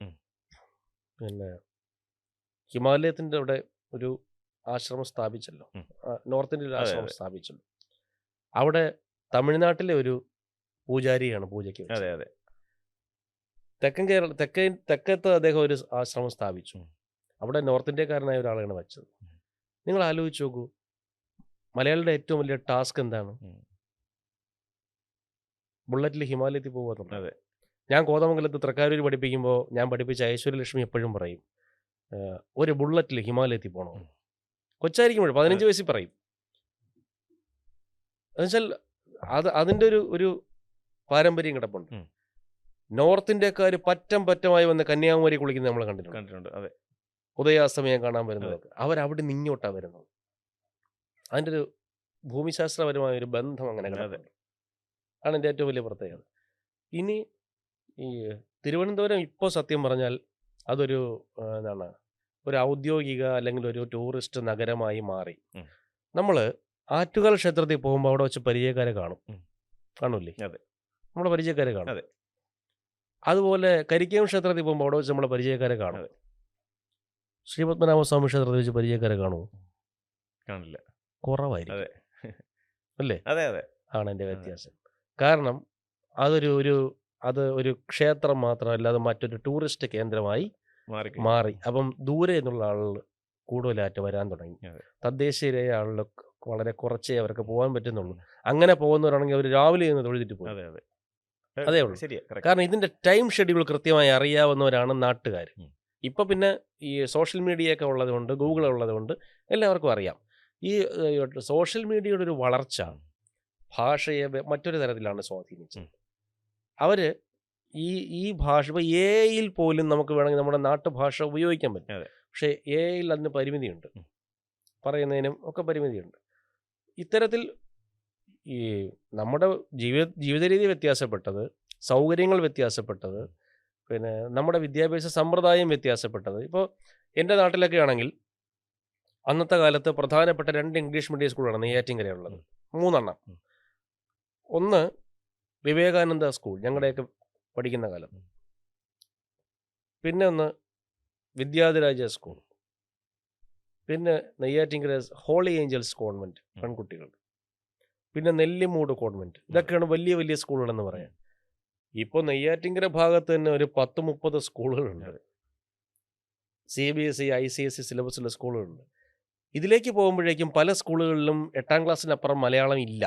പിന്നെ ഹിമാലയത്തിൻ്റെ അവിടെ ഒരു ആശ്രമം സ്ഥാപിച്ചല്ലോ, നോർത്ത് ഇന്ത്യയിൽ ആശ്രമം സ്ഥാപിച്ചല്ലോ. അവിടെ തമിഴ്നാട്ടിലെ ഒരു പൂജാരിയാണ് പൂജയ്ക്ക് അതെ വെച്ചത്. അതെ തെക്കത്ത് അദ്ദേഹം ഒരു ആശ്രമം സ്ഥാപിച്ചു. അവിടെ നോർത്ത് ഇന്ത്യക്കാരനായ ഒരാളാണ് വെച്ചത്. നിങ്ങൾ ആലോചിച്ച് നോക്കൂ, മലയാളിയുടെ ഏറ്റവും വലിയ ടാസ്ക് എന്താണ്? ഉം. ബുള്ളറ്റിൽ ഹിമാലയത്തിൽ പോകുക എന്നുള്ളത്. അതെ ഞാൻ കോതമംഗലത്ത് തൃക്കാരൂർ പഠിപ്പിക്കുമ്പോൾ ഞാൻ പഠിപ്പിച്ച ഐശ്വര്യലക്ഷ്മി എപ്പോഴും പറയും, ഒരു ബുള്ളറ്റിൽ ഹിമാലയത്തിൽ പോകണം. കൊച്ചായിരിക്കുമ്പോഴും 15 വയസ്സിൽ പറയും. എന്നുവെച്ചാൽ അതിൻ്റെ ഒരു പാരമ്പര്യം കിടപ്പുണ്ട്. ഉം. നോർത്ത് ഇന്ത്യക്കാർ പറ്റമായി വന്ന് കന്യാകുമാരി കുളിക്കുന്നത് നമ്മൾ കണ്ടിട്ടുണ്ട്. കണ്ടിട്ടുണ്ട്. അതെ ഉദയാസ്തമയം കാണാൻ വരുന്നതൊക്കെ അവരവിടെ നിന്ന് ഇങ്ങോട്ടാണ് വരുന്നത്. അതിൻ്റെ ഒരു ഭൂമിശാസ്ത്രപരമായ ഒരു ബന്ധം അങ്ങനെ അതെ. കിടപ്പുണ്ട്. ആണ് എൻ്റെ ഏറ്റവും വലിയ പ്രത്യേകത. ഇനി ഈ തിരുവനന്തപുരം ഇപ്പോൾ സത്യം പറഞ്ഞാൽ അതൊരു എന്താണ് ഒരു ഔദ്യോഗിക അല്ലെങ്കിൽ ഒരു ടൂറിസ്റ്റ് നഗരമായി മാറി. ഉം. നമ്മൾ ആറ്റുകാൽ ക്ഷേത്രത്തിൽ പോകുമ്പോൾ അവിടെ വെച്ച് പരിചയക്കാരെ കാണും. ഉം. കാണൂല്ലേ? അതെ നമ്മുടെ പരിചയക്കാരെ കാണും. അതെ. അതുപോലെ കരിക്കയം ക്ഷേത്രത്തിൽ പോകുമ്പോൾ അവിടെ വെച്ച് നമ്മളെ പരിചയക്കാരെ കാണും. അതെ. ശ്രീപത്മനാഭസ്വാമി ക്ഷേത്രത്തിൽ വെച്ച് പരിചയക്കാരെ കാണുമോ? കാണില്ല. കുറവായിരിക്കും. അതെ അല്ലേ? അതെ അതെ ആണ് എൻ്റെ വ്യത്യാസം. കാരണം അത് ഒരു ക്ഷേത്രം മാത്രമല്ല, അത് മറ്റൊരു ടൂറിസ്റ്റ് കേന്ദ്രമായി മാറിക്കഴിഞ്ഞു. മാറി. അപ്പം ദൂരെ നിന്നുള്ള ആളുകൾ കൂടുതലായിട്ട് വരാൻ തുടങ്ങി. അതെ. തദ്ദേശീയരായ ആളുകൾ വളരെ കുറച്ചേ അവർക്ക് പോകാൻ പറ്റുന്നുള്ളൂ. അങ്ങനെ പോകുന്നവരാണെങ്കിൽ അവർ രാവിലെ നിന്ന് തൊഴുതിട്ട് പോകും. അതെ അതെ അതേ ഉള്ളൂ. ശരിയാ correct. കാരണം ഇതിൻ്റെ ടൈം ഷെഡ്യൂൾ കൃത്യമായി അറിയാവുന്നവരാണ് നാട്ടുകാർ. ഉം. ഇപ്പം പിന്നെ ഈ സോഷ്യൽ മീഡിയയൊക്കെ ഉള്ളതുകൊണ്ട്, ഗൂഗിൾ ഉള്ളതുകൊണ്ട് എല്ലാവർക്കും അറിയാം. ഈ സോഷ്യൽ മീഡിയയുടെ ഒരു വളർച്ച ഭാഷയെ മറ്റൊരു തരത്തിലാണ് സ്വാധീനിച്ചത്. അവർ ഈ ഭാഷ ഇപ്പോൾ എയിൽ പോലും നമുക്ക് വേണമെങ്കിൽ നമ്മുടെ നാട്ടുഭാഷ ഉപയോഗിക്കാൻ പറ്റും. അതെ. പക്ഷേ എയിൽ അതിന് പരിമിതിയുണ്ട്, ഉം. പറയുന്നതിനും ഒക്കെ പരിമിതിയുണ്ട്. ഇത്തരത്തിൽ ഈ നമ്മുടെ ജീവിത രീതി വ്യത്യാസപ്പെട്ടത്, സൗകര്യങ്ങൾ വ്യത്യാസപ്പെട്ടത്, പിന്നെ നമ്മുടെ വിദ്യാഭ്യാസ സമ്പ്രദായം വ്യത്യാസപ്പെട്ടത്. ഇപ്പോൾ എൻ്റെ നാട്ടിലൊക്കെ ആണെങ്കിൽ അന്നത്തെ കാലത്ത് പ്രധാനപ്പെട്ട 2 ഇംഗ്ലീഷ് മീഡിയം സ്കൂളാണ് നെയ്യാറ്റിൻകരയുള്ളത്. 3 എണ്ണം. ഒന്ന് വിവേകാനന്ദ സ്കൂൾ, ഞങ്ങളുടെയൊക്കെ പഠിക്കുന്ന കാലം. പിന്നെ ഒന്ന് വിദ്യാധിരാജ സ്കൂൾ. പിന്നെ നെയ്യാറ്റിൻകര ഹോളി ഏഞ്ചൽസ് കോൺവെൻറ്റ് പെൺകുട്ടികൾ. പിന്നെ നെല്ലിമൂട് കോൺവെൻറ്റ്. ഇതൊക്കെയാണ് വലിയ വലിയ സ്കൂളുകളെന്ന് പറയാം. ഇപ്പോൾ നെയ്യാറ്റിൻകര ഭാഗത്ത് തന്നെ ഒരു 10-30 സ്കൂളുകളുണ്ട്. CBSE ICSE സിലബസുള്ള സ്കൂളുകളുണ്ട്. ഇതിലേക്ക് പോകുമ്പോഴേക്കും പല സ്കൂളുകളിലും 8ാം ക്ലാസ്സിനപ്പുറം മലയാളം ഇല്ല.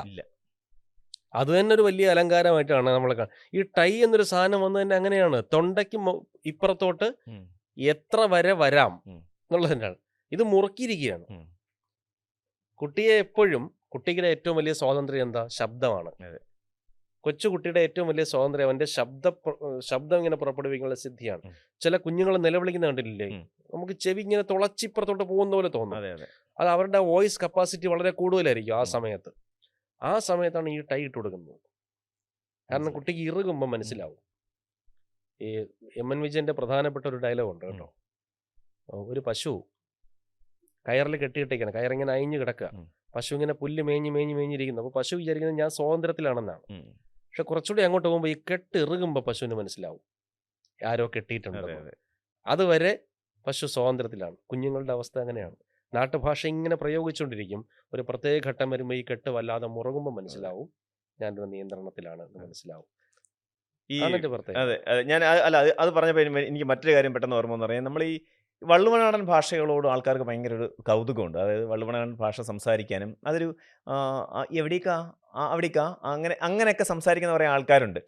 അത് തന്നെ ഒരു വലിയ അലങ്കാരമായിട്ടാണ് നമ്മൾ ഈ ടൈ എന്നൊരു സാധനം വന്നു തന്നെ അങ്ങനെയാണ്. തൊണ്ടയ്ക്ക് ഇപ്പുറത്തോട്ട് എത്ര വരെ വരാം എന്നുള്ളത് തന്നെയാണ്. ഇത് മുറുക്കിയിരിക്കുകയാണ്. കുട്ടിയുടെ ഏറ്റവും വലിയ സ്വാതന്ത്ര്യം എന്താ? ശബ്ദമാണ്. കൊച്ചുകുട്ടിയുടെ ഏറ്റവും വലിയ സ്വാതന്ത്ര്യം അവൻ്റെ ശബ്ദം ഇങ്ങനെ പുറപ്പെടുവിക്കാനുള്ള സിദ്ധിയാണ്. ചില കുഞ്ഞുങ്ങൾ നിലവിളിക്കുന്ന കണ്ടില്ലേ? നമുക്ക് ചെവി ഇങ്ങനെ തുളച്ചിപ്പുറത്തോട്ട് പോകുന്ന പോലെ തോന്നും. അത് അവരുടെ വോയിസ് കപ്പാസിറ്റി വളരെ കൂടുതലായിരിക്കും ആ സമയത്താണ് ഈ ടൈ ഇട്ട് കൊടുക്കുന്നത്. കാരണം കുട്ടിക്ക് ഇറുകുമ്പോൾ മനസ്സിലാവും. ഈ MN വിജയൻ്റെ പ്രധാനപ്പെട്ട ഒരു ഡയലോഗ് ഉണ്ട് കേട്ടോ. ഒരു പശു കയറിൽ കെട്ടിയിട്ടേക്കാണ്, കയറിങ്ങനെ അയഞ്ഞു കിടക്കുക. പശു ഇങ്ങനെ പുല്ല് മേഞ്ഞിരിക്കുന്നു. അപ്പോൾ പശു വിചാരിക്കുന്നത് ഞാൻ സ്വാതന്ത്ര്യത്തിലാണെന്നാണ്. പക്ഷെ കുറച്ചുകൂടി അങ്ങോട്ട് പോകുമ്പോൾ ഈ കെട്ട് ഇറുകുമ്പോൾ പശുവിന് മനസ്സിലാവും ആരോ കെട്ടിയിട്ടുണ്ട്. അതുവരെ പശു സ്വാതന്ത്ര്യത്തിലാണ്. കുഞ്ഞുങ്ങളുടെ അവസ്ഥ അങ്ങനെയാണ്. നാട്ടുഭാഷ ഇങ്ങനെ പ്രയോഗിച്ചുകൊണ്ടിരിക്കും. ഒരു പ്രത്യേക ഘട്ടം വരുമ്പോൾ ഈ കെട്ട് വല്ലാതെ മുറുകുമ്പോൾ മനസ്സിലാവും ഞാനൊരു നിയന്ത്രണത്തിലാണ് എന്ന് മനസ്സിലാവും. അതെ ഞാൻ അത് പറഞ്ഞപ്പോൾ എനിക്ക് മറ്റൊരു കാര്യം പെട്ടെന്ന് ഓർമ്മ എന്ന് പറയാം. നമ്മൾ ഈ വള്ളുവനാടൻ ഭാഷകളോട് ആൾക്കാർക്ക് ഭയങ്കര ഒരു കൗതുകമുണ്ട്. അതായത് വള്ളുവനാടൻ ഭാഷ സംസാരിക്കാനും അതൊരു അവിടേക്കാ അങ്ങനെയൊക്കെ സംസാരിക്കുന്ന കുറേ ആൾക്കാരുണ്ട്.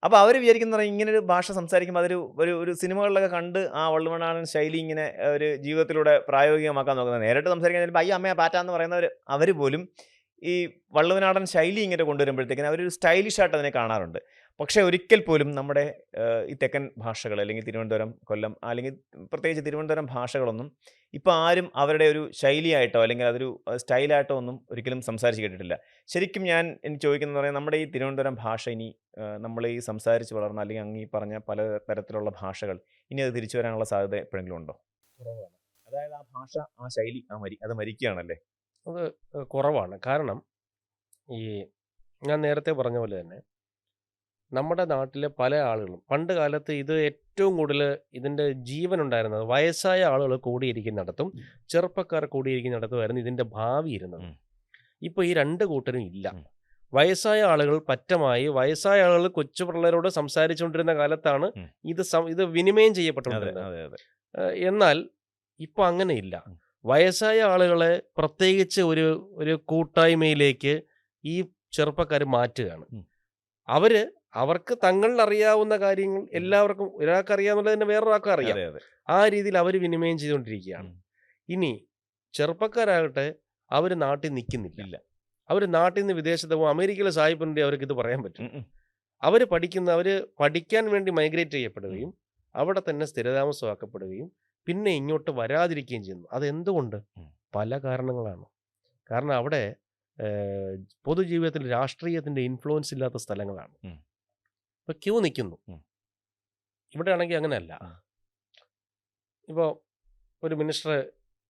അപ്പോൾ അവർ വിചാരിക്കുന്ന ഇങ്ങനൊരു ഭാഷ സംസാരിക്കുമ്പോൾ അതൊരു ഒരു സിനിമകളിലൊക്കെ കണ്ട് ആ വള്ളുവനാടൻ ശൈലി ഇങ്ങനെ ഒരു ജീവിതത്തിലൂടെ പ്രായോഗികമാക്കാൻ നോക്കുന്നത്. നേരിട്ട് സംസാരിക്കാൻ ചിലപ്പോൾ അയ്യ അമ്മയെ പാറ്റാന്ന് പറയുന്നവർ അവർ പോലും ഈ വള്ളുവനാടൻ ശൈലി ഇങ്ങനെ കൊണ്ടുവരുമ്പോഴത്തേക്കിന് അവരൊരു സ്റ്റൈലിഷായിട്ട് അതിനെ കാണാറുണ്ട്. പക്ഷേ ഒരിക്കൽ പോലും നമ്മുടെ ഈ തെക്കൻ ഭാഷകൾ അല്ലെങ്കിൽ തിരുവനന്തപുരം, കൊല്ലം അല്ലെങ്കിൽ പ്രത്യേകിച്ച് തിരുവനന്തപുരം ഭാഷകളൊന്നും ഇപ്പോൾ ആരും അവരുടെ ഒരു ശൈലിയായിട്ടോ അല്ലെങ്കിൽ അതൊരു സ്റ്റൈലായിട്ടോ ഒന്നും ഒരിക്കലും സംസാരിച്ച് കേട്ടിട്ടില്ല. ശരിക്കും എനിക്ക് ചോദിക്കുന്നത് പറയാം, നമ്മുടെ ഈ തിരുവനന്തപുരം ഭാഷ ഇനി നമ്മൾ ഈ സംസാരിച്ച് വളർന്ന അല്ലെങ്കിൽ അങ്ങ് ഈ പറഞ്ഞ പല തരത്തിലുള്ള ഭാഷകൾ ഇനി അത് തിരിച്ചു വരാനുള്ള സാധ്യത എപ്പോഴെങ്കിലും ഉണ്ടോ? കുറവാണ്. അതായത് ആ ഭാഷ, ആ ശൈലി അത് മരിക്കുകയാണല്ലേ? അത് കുറവാണ്. കാരണം ഈ ഞാൻ നേരത്തെ പറഞ്ഞ പോലെ തന്നെ നമ്മുടെ നാട്ടിലെ പല ആളുകളും പണ്ട് കാലത്ത് ഇത് ഏറ്റവും കൂടുതൽ ഇതിൻ്റെ ജീവൻ ഉണ്ടായിരുന്നത് വയസ്സായ ആളുകൾ കൂടിയിരിക്കുന്നിടത്തും ചെറുപ്പക്കാർ കൂടിയിരിക്കുന്നിടത്തുമായിരുന്നു ഇതിൻ്റെ ഭാവി ഇരുന്നത്. ഇപ്പോൾ ഈ 2 കൂട്ടരും ഇല്ല. വയസ്സായ ആളുകൾ പറ്റമായി വയസ്സായ ആളുകൾ കൊച്ചു പിള്ളേരോട് സംസാരിച്ചുകൊണ്ടിരുന്ന കാലത്താണ് ഉം. ഇത് വിനിമയം അതെ ചെയ്യപ്പെട്ടുകൊണ്ടിരുന്നത്. അതെ അതെ എന്നാൽ ഇപ്പൊ അങ്ങനെയില്ല. ഉം. വയസ്സായ ആളുകളെ പ്രത്യേകിച്ച് ഒരു കൂട്ടായ്മയിലേക്ക് ഈ ചെറുപ്പക്കാർ മാറ്റുകയാണ്. ഉം. അവർക്ക് തങ്ങളിൽ അറിയാവുന്ന കാര്യങ്ങൾ എല്ലാവർക്കും ഒരാൾക്ക് അറിയാവുന്നത് തന്നെ വേറൊരാൾക്കും അറിയാം. അതെ അതെ ആ രീതിയിൽ അവർ വിനിമയം ചെയ്തുകൊണ്ടിരിക്കുകയാണ്. ഉം. ഇനി ചെറുപ്പക്കാരാകട്ടെ അവർ നാട്ടിൽ നിൽക്കുന്നില്ല. ഇല്ല. അവർ നാട്ടിൽ നിന്ന് വിദേശത്ത് പോകും. അമേരിക്കയിലെ സായിപ്പുണ്ടെങ്കിൽ അവർക്ക് ഇത് പറയാൻ പറ്റും. ഉം, ഉം. അവർ പഠിക്കാൻ വേണ്ടി മൈഗ്രേറ്റ് ചെയ്യപ്പെടുകയും അവിടെ തന്നെ സ്ഥിരതാമസമാക്കപ്പെടുകയും പിന്നെ ഇങ്ങോട്ട് വരാതിരിക്കുകയും ചെയ്യുന്നു. അതെന്തുകൊണ്ട്? ഉം. പല കാരണങ്ങളാണ്. കാരണം അവിടെ പൊതുജീവിതത്തിൽ രാഷ്ട്രീയത്തിൻ്റെ ഇൻഫ്ലുവൻസ് ഇല്ലാത്ത സ്ഥലങ്ങളാണ്. ഉം. ഇപ്പോൾ ക്യൂ നിൽക്കുന്നു. ഉം. ഇവിടെ ആണെങ്കിൽ അങ്ങനെയല്ല. ഉം. ഇപ്പോൾ ഒരു മിനിസ്റ്റർ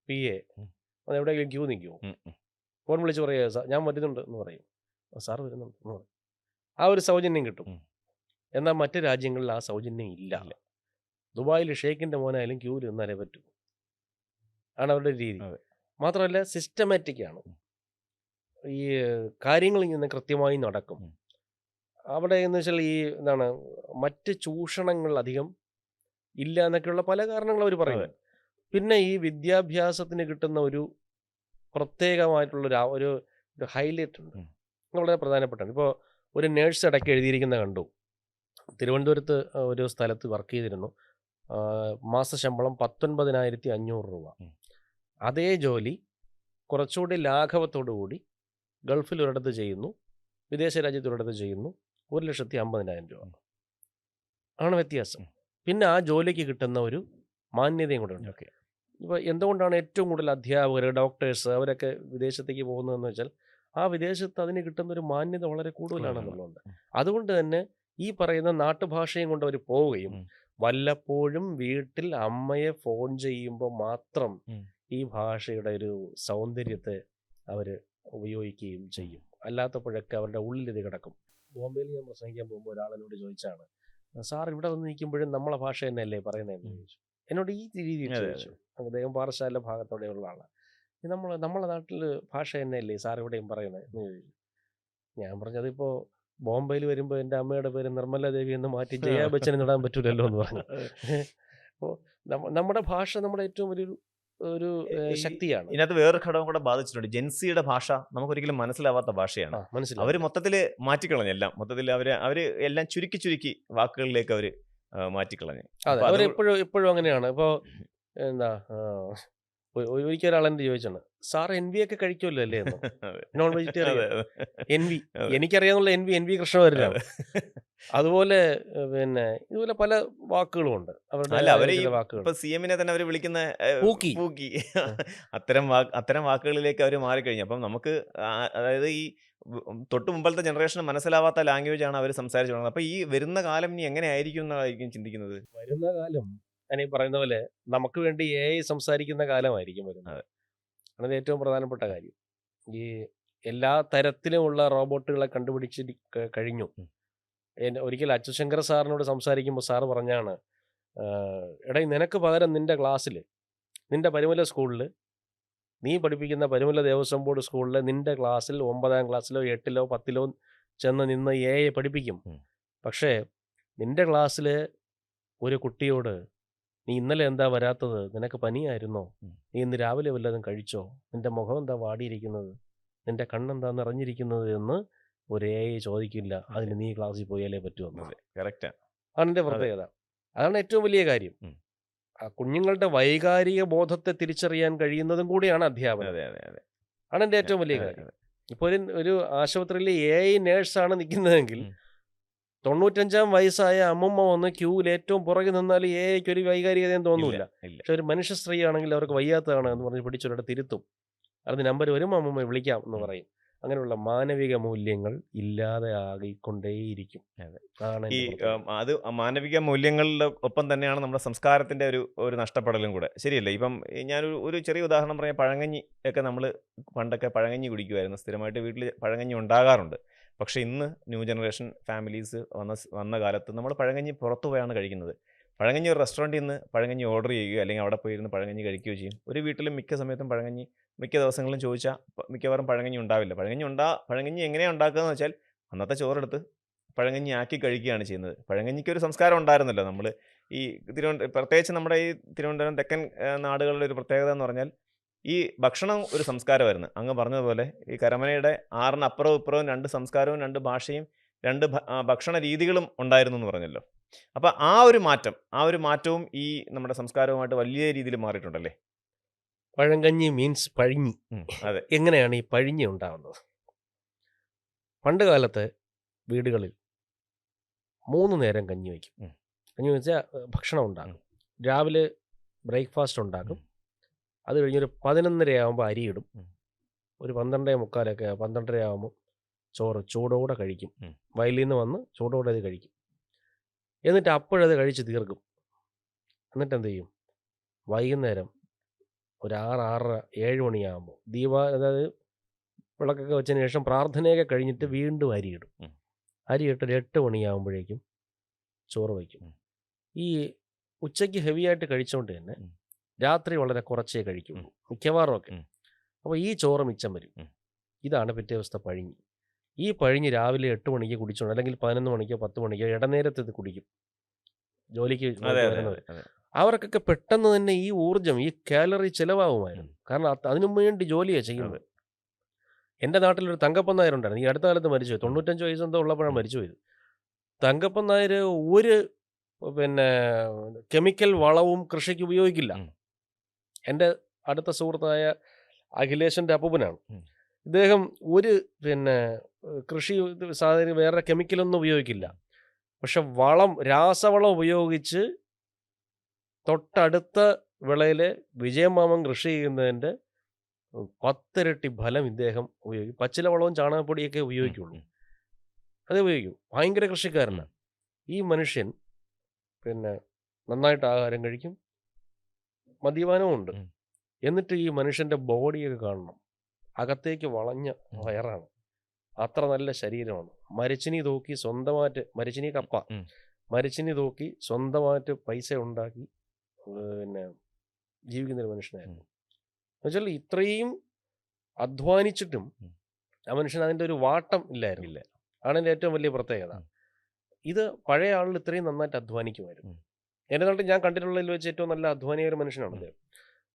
PA ഉം. അത് എവിടെയെങ്കിലും ക്യൂ നിൽക്കുമോ? ഉം, ഉം. ഫോൺ വിളിച്ച് പറയുക ഞാൻ വരുന്നുണ്ട് എന്ന് പറയും. സാർ വരുന്നുണ്ട് എന്ന് പറയും. ആ ഒരു സൗജന്യം കിട്ടും. ഉം. എന്നാൽ മറ്റ് രാജ്യങ്ങളിൽ ആ സൗജന്യം ഇല്ല. ദുബായിൽ ഷെയ്ഖിൻ്റെ മോനായാലും ക്യൂ നിന്നാലേ പറ്റൂ. ആണ് അവരുടെ രീതി. അതെ. മാത്രമല്ല സിസ്റ്റമാറ്റിക് ആണ്. ഈ കാര്യങ്ങൾ ഇങ്ങനെ കൃത്യമായി നടക്കും. ഉം. അവിടെ എന്ന് വെച്ചാൽ മറ്റ് ചൂഷണങ്ങൾ അധികം ഇല്ല എന്നൊക്കെയുള്ള പല കാരണങ്ങൾ അവർ പറയുന്നത്. പിന്നെ ഈ വിദ്യാഭ്യാസത്തിന് കിട്ടുന്ന ഒരു പ്രത്യേകമായിട്ടുള്ള ഒരു ഹൈലൈറ്റ് ഉണ്ട്. ഉം. വളരെ പ്രധാനപ്പെട്ടാണ്. ഇപ്പോൾ ഒരു നേഴ്സ് ഇടയ്ക്ക് എഴുതിയിരിക്കുന്ന കണ്ടു. തിരുവനന്തപുരത്ത് ഒരു സ്ഥലത്ത് വർക്ക് ചെയ്തിരുന്നു. മാസശമ്പളം 19,500 രൂപ. ഉം. അതേ ജോലി കുറച്ചുകൂടി ലാഘവത്തോടു കൂടി ഗൾഫിൽ ഒരിടത്ത് ചെയ്യുന്നു, വിദേശ രാജ്യത്ത് ഒരിടത്ത് ചെയ്യുന്നു. 1,50,000 രൂപ ആണ് വ്യത്യാസം. പിന്നെ ആ ജോലിക്ക് കിട്ടുന്ന ഒരു മാന്യതയും കൂടെ ഉണ്ട്. ഓക്കെ. ഇപ്പോൾ എന്തുകൊണ്ടാണ് ഏറ്റവും കൂടുതൽ അധ്യാപകർ, ഡോക്ടേഴ്സ് അവരൊക്കെ വിദേശത്തേക്ക് പോകുന്നതെന്ന് വെച്ചാൽ ആ വിദേശത്ത് അതിന് കിട്ടുന്ന ഒരു മാന്യത വളരെ കൂടുതലാണെന്നുള്ളതുകൊണ്ട്. അതുകൊണ്ട് തന്നെ ഈ പറയുന്ന നാട്ടുഭാഷയും കൊണ്ട് അവർ പോവുകയും ഉം. വല്ലപ്പോഴും വീട്ടിൽ അമ്മയെ ഫോൺ ചെയ്യുമ്പോൾ മാത്രം ഉം. ഈ ഭാഷയുടെ ഒരു സൗന്ദര്യത്തെ അവർ ഉപയോഗിക്കുകയും ചെയ്യും. അല്ലാത്തപ്പോഴൊക്കെ അവരുടെ ഉള്ളിൽ ഇത് കിടക്കും. ബോംബെയിൽ ഞാൻ പ്രസംഗിക്കാൻ പോകുമ്പോൾ ഒരാളെന്നോട് ചോദിച്ചാണ്, സാർ ഇവിടെ വന്ന് നിൽക്കുമ്പോഴും നമ്മളെ ഭാഷ തന്നെയല്ലേ പറയുന്നതെന്ന് ചോദിച്ചു. എന്നോട് ഈ രീതിയിൽ അതെ, ചോദിച്ചു. അദ്ദേഹം പാറശാല ഭാഗത്തോടെയുള്ള ആളാണ്. നമ്മളെ നാട്ടിൽ ഭാഷ തന്നെയല്ലേ സാർ ഇവിടെയും പറയുന്നത് എന്ന് ചോദിച്ചു. ഞാൻ പറഞ്ഞത് ഇപ്പോൾ ബോംബെയിൽ വരുമ്പോൾ എൻ്റെ അമ്മയുടെ പേര് നിർമ്മല ദേവി എന്ന് മാറ്റി ജയാ ബച്ചൻ എന്നിടാൻ പറ്റൂലല്ലോ എന്ന് പറഞ്ഞു. അപ്പോൾ നമ്മുടെ ഭാഷ നമ്മുടെ ഏറ്റവും ഒരു ശക്തിയാണ്. ഇതിനകത്ത് വേറൊരു ഘടകം കൂടെ ബാധിച്ചിട്ടുണ്ട്. ജെൻസിയുടെ ഭാഷ നമുക്കൊരിക്കലും മനസ്സിലാവാത്ത ഭാഷയാണ്. മനസ്സിലാവും. അവർ മൊത്തത്തിൽ മാറ്റിക്കളഞ്ഞു എല്ലാം. മൊത്തത്തിൽ അവര് എല്ലാം ചുരുക്കി വാക്കുകളിലേക്ക് അവർ മാറ്റിക്കളഞ്ഞു. അതെ, അവരെപ്പോഴും അങ്ങനെയാണ്. ഇപ്പോൾ എന്താ ഒരിക്കൽ ഒരാൾ എൻ്റെ ചോദിച്ചാണ്, സാർ NV ഒക്കെ കഴിക്കുമല്ലോ അല്ലേ എന്ന്. നോൺ വെജിറ്റേറിയൻ NV എനിക്കറിയാവുന്ന NV കൃഷ്ണവരനാണ്. അതുപോലെ പിന്നെ ഇതുപോലെ പല വാക്കുകളും ഉണ്ട് അവരുടെ വാക്കുകൾ. ഇപ്പൊ CM-നെ തന്നെ അവർ വിളിക്കുന്ന പൂക്കി. അത്തരം വാക്കുകളിലേക്ക് അവർ മാറിക്കഴിഞ്ഞു. അപ്പം നമുക്ക് അതായത് ഈ തൊട്ട് മുമ്പത്തെ ജനറേഷന് മനസ്സിലാവാത്ത ലാംഗ്വേജ് ആണ് അവർ സംസാരിച്ചു തുടങ്ങുന്നത്. അപ്പൊ ഈ വരുന്ന കാലം ഇനി എങ്ങനെ ആയിരിക്കും എന്നായിരിക്കും ചിന്തിക്കുന്നത്? വരുന്ന കാലം ഞാൻ ഈ പറയുന്ന പോലെ നമുക്ക് വേണ്ടി AI സംസാരിക്കുന്ന കാലമായിരിക്കും വരുന്നത്. അത് ഏറ്റവും പ്രധാനപ്പെട്ട കാര്യം. ഈ എല്ലാ തരത്തിലുമുള്ള റോബോട്ടുകളെ കണ്ടുപിടിച്ച് കഴിഞ്ഞു. ഒരിക്കൽ അച്യുശങ്കർ സാറിനോട് സംസാരിക്കുമ്പോൾ സാറ് പറഞ്ഞാണ്, എടാ നിനക്ക് പകരം നിൻ്റെ ക്ലാസ്സിൽ, നിൻ്റെ പരുമല സ്കൂളിൽ, നീ പഠിപ്പിക്കുന്ന പരുമല ദേവസ്വം ബോർഡ് സ്കൂളിൽ നിൻ്റെ ക്ലാസ്സിൽ 9ാം ക്ലാസ്സിലോ 8ലോ 10ലോ ചെന്ന് നിന്ന് AI പഠിപ്പിക്കും. പക്ഷേ നിൻ്റെ ക്ലാസ്സിൽ ഒരു കുട്ടിയോട് നീ ഇന്നലെ എന്താ വരാത്തത്, നിനക്ക് പനിയായിരുന്നോ, നീ ഇന്ന് രാവിലെ വല്ലതും കഴിച്ചോ, നിൻ്റെ മുഖം എന്താ വാടിയിരിക്കുന്നത്, നിൻ്റെ കണ്ണെന്താ നിറഞ്ഞിരിക്കുന്നത് എന്ന് ഒരു AI ചോദിക്കില്ല. അതിന് നീ ക്ലാസ്സിൽ പോയാലേ പറ്റുമെന്ന്. കറക്റ്റാണ്. അതാണ് എൻ്റെ പ്രത്യേകത. അതാണ് ഏറ്റവും വലിയ കാര്യം. ആ കുഞ്ഞുങ്ങളുടെ വൈകാരിക ബോധത്തെ തിരിച്ചറിയാൻ കഴിയുന്നതും കൂടിയാണ് അധ്യാപനം. ആണ് എൻ്റെ ഏറ്റവും വലിയ കാര്യം. ഇപ്പോൾ ഒരു ആശുപത്രിയിൽ AI നേഴ്സാണ് നിൽക്കുന്നതെങ്കിൽ 95ാം വയസ്സായ അമ്മമ്മ വന്ന് ക്യൂവിൽ ഏറ്റവും പുറകെ നിന്നാൽ AIക്ക് ഒരു വൈകാരികതയും തോന്നൂല. പക്ഷെ ഒരു മനുഷ്യ സ്ത്രീ ആണെങ്കിൽ അവർക്ക് വയ്യാത്തതാണ് എന്ന് പറഞ്ഞ് പിടിച്ചൊരിടത്ത് ഇരുത്തും. അതിന് നമ്പർ വരുമ്പോൾ അമ്മമ്മ വിളിക്കാം എന്ന് പറയും. അങ്ങനെയുള്ള മാനവിക മൂല്യങ്ങൾ ഇല്ലാതെ ആകിക്കൊണ്ടേയിരിക്കും. ഈ അത് മാനവിക മൂല്യങ്ങളുടെ ഒപ്പം തന്നെയാണ് നമ്മുടെ സംസ്കാരത്തിന്റെ ഒരു നഷ്ടപ്പെടലും കൂടെ. ശരിയല്ലേ? ഇപ്പം ഒരു ചെറിയ ഉദാഹരണം പറയാം. പഴങ്കഞ്ഞി ഒക്കെ നമ്മൾ പണ്ടൊക്കെ പഴങ്കഞ്ഞി കുടിക്കുമായിരുന്നു. സ്ഥിരമായിട്ട് വീട്ടിൽ പഴങ്കഞ്ഞി ഉണ്ടാകാറുണ്ട്. പക്ഷെ ഇന്ന് ന്യൂ ജനറേഷൻ ഫാമിലീസ് വന്ന കാലത്ത് നമ്മൾ പഴങ്കഞ്ഞി പുറത്തു പോയാണ് കഴിക്കുന്നത്. പഴങ്കഞ്ഞി ഒരു റെസ്റ്റോറൻറ്റിൽ നിന്ന് പഴങ്കഞ്ഞി ഓർഡർ ചെയ്യുകയോ അല്ലെങ്കിൽ അവിടെ പോയിരുന്ന് പഴങ്കഞ്ഞി കഴിക്കുകയോ ചെയ്യും. ഒരു വീട്ടിലും മിക്ക സമയത്തും പഴങ്കഞ്ഞി മിക്ക ദിവസങ്ങളിലും ചോദിച്ചാൽ മിക്കവാറും പഴങ്കഞ്ഞി ഉണ്ടാവില്ല. പഴങ്കഞ്ഞി എങ്ങനെയാണ് ഉണ്ടാക്കുകയെന്ന് വെച്ചാൽ അന്നത്തെ ചോറെടുത്ത് പഴങ്കഞ്ഞി ആക്കി കഴിക്കുകയാണ് ചെയ്യുന്നത്. പഴങ്കഞ്ഞിക്ക് ഒരു സംസ്കാരം ഉണ്ടായിരുന്നല്ലോ. നമ്മൾ ഈ പ്രത്യേകിച്ച് നമ്മുടെ ഈ തിരുവനന്തപുരം തെക്കൻ നാടുകളിലെ ഒരു പ്രത്യേകത എന്ന് പറഞ്ഞാൽ ഈ ഭക്ഷണം ഒരു സംസ്കാരമായിരുന്നു. അങ്ങ് പറഞ്ഞതുപോലെ ഈ കരമനയുടെ ആറിന് അപ്പുറവും ഇപ്പുറവും 2 സംസ്കാരവും 2 ഭാഷയും 2 ഭക്ഷണ രീതികളും ഉണ്ടായിരുന്നു എന്ന് പറഞ്ഞല്ലോ. അപ്പോൾ ആ ഒരു മാറ്റവും ഈ നമ്മുടെ സംസ്കാരവുമായിട്ട് വലിയ രീതിയിൽ മാറിയിട്ടുണ്ടല്ലേ? പഴങ്കഞ്ഞി മീൻസ് പഴിഞ്ഞി. അതെ. എങ്ങനെയാണ് ഈ പഴിഞ്ഞി ഉണ്ടാവുന്നത്? പണ്ട് കാലത്ത് വീടുകളിൽ 3 നേരം കഞ്ഞി വയ്ക്കും. കഞ്ഞി വെച്ചാൽ ഭക്ഷണം ഉണ്ടാക്കും. രാവിലെ ബ്രേക്ക്ഫാസ്റ്റ് ഉണ്ടാക്കും. അത് കഴിഞ്ഞൊരു 11:30 ആകുമ്പോൾ അരിയിടും. ഒരു 12:45 12:30 ആകുമ്പോൾ ചോറ് ചൂടോടെ കഴിക്കും. വയലിൽ നിന്ന് വന്ന് ചൂടോടെ അത് കഴിക്കും. എന്നിട്ട് അപ്പോഴത് കഴിച്ച് തീർക്കും. എന്നിട്ട് എന്ത് ചെയ്യും? വൈകുന്നേരം ഒരു 6, 6:30, 7 മണിയാകുമ്പോൾ അതായത് വിളക്കൊക്കെ വെച്ചതിന് ശേഷം പ്രാർത്ഥനയൊക്കെ കഴിഞ്ഞിട്ട് വീണ്ടും അരിയിടും. അരിയിട്ട് ഒരു 8 മണിയാകുമ്പോഴേക്കും ചോറ് വയ്ക്കും. ഈ ഉച്ചയ്ക്ക് ഹെവിയായിട്ട് കഴിച്ചുകൊണ്ട് തന്നെ രാത്രി വളരെ കുറച്ചേ കഴിക്കുള്ളൂ, മിക്കവാറും ഒക്കെ. അപ്പോൾ ഈ ചോറ് മിച്ചം വരും. ഇതാണ് പിറ്റേ ദിവസത്തെ പഴിഞ്ഞി. ഈ പഴിഞ്ഞി രാവിലെ 8 മണിക്ക് കുടിച്ചോണ്ട് അല്ലെങ്കിൽ 11 മണിക്കോ 10 മണിക്കോ ഇടനേരത്ത് ഇത് കുടിക്കും. ജോലിക്ക് വരുന്നവർ അവർക്കൊക്കെ പെട്ടെന്ന് തന്നെ ഈ ഊർജ്ജം, ഈ കാലറി ചിലവാകുമായിരുന്നു. കാരണം അതിനു വേണ്ടി ജോലിയാണ് ചെയ്യുന്നത്. എൻ്റെ നാട്ടിലൊരു തങ്കപ്പൻ നായർ ഉണ്ടായിരുന്നു. ഈ അടുത്ത കാലത്ത് മരിച്ചുപോയി. 95 വയസ്സെന്തോ ഉള്ളപ്പോഴാണ് മരിച്ചുപോയത്. തങ്കപ്പൻ നായർ ഒരു കെമിക്കൽ വളവും കൃഷിക്ക് ഉപയോഗിക്കില്ല. എൻ്റെ അടുത്ത സുഹൃത്തായ അഖിലേഷിൻ്റെ അപ്പൂപ്പനാണ്. ഇദ്ദേഹം ഒരു കൃഷി സാധനം വേറെ കെമിക്കലൊന്നും ഉപയോഗിക്കില്ല. പക്ഷെ രാസവളം ഉപയോഗിച്ച് തൊട്ടടുത്ത വിളയിൽ വിജയമാമൻ കൃഷി ചെയ്യുന്നതിൻ്റെ 10 ഇരട്ടി ഫലം ഇദ്ദേഹം ഉപയോഗിക്കും. പച്ചില വളവും ചാണകപ്പൊടിയൊക്കെ ഉപയോഗിക്കുള്ളൂ. അതേ ഉപയോഗിക്കും. ഭയങ്കര കൃഷിക്കാരനാണ് ഈ മനുഷ്യൻ. നന്നായിട്ട് ആഹാരം കഴിക്കും, മദ്യപാനവും ഉണ്ട്. എന്നിട്ട് ഈ മനുഷ്യൻ്റെ ബോഡിയൊക്കെ കാണണം. അകത്തേക്ക് വളഞ്ഞ വയറാണ്, അത്ര നല്ല ശരീരമാണ്. മരച്ചിനി തൂക്കി സ്വന്തമായിട്ട്, മരച്ചിനി കപ്പ മരച്ചിനി തൂക്കി സ്വന്തമായിട്ട് പൈസ ഉണ്ടാക്കി ജീവിക്കുന്നൊരു മനുഷ്യനായിരുന്നു. എന്നുവെച്ചാൽ ഇത്രയും അധ്വാനിച്ചിട്ടും ആ മനുഷ്യൻ അതിൻ്റെ ഒരു വാട്ടം ഇല്ലായിരുന്നില്ല. ആണ് എൻ്റെ ഏറ്റവും വലിയ പ്രത്യേകത. ഇത് പഴയ ആളിൽ ഇത്രയും നന്നായിട്ട് അധ്വാനിക്കുമായിരുന്നു. എൻ്റെ നാട്ടിൽ ഞാൻ കണ്ടിട്ടുള്ളതിൽ വെച്ച് ഏറ്റവും നല്ല അധ്വാനിയ ഒരു മനുഷ്യനാണ് അദ്ദേഹം.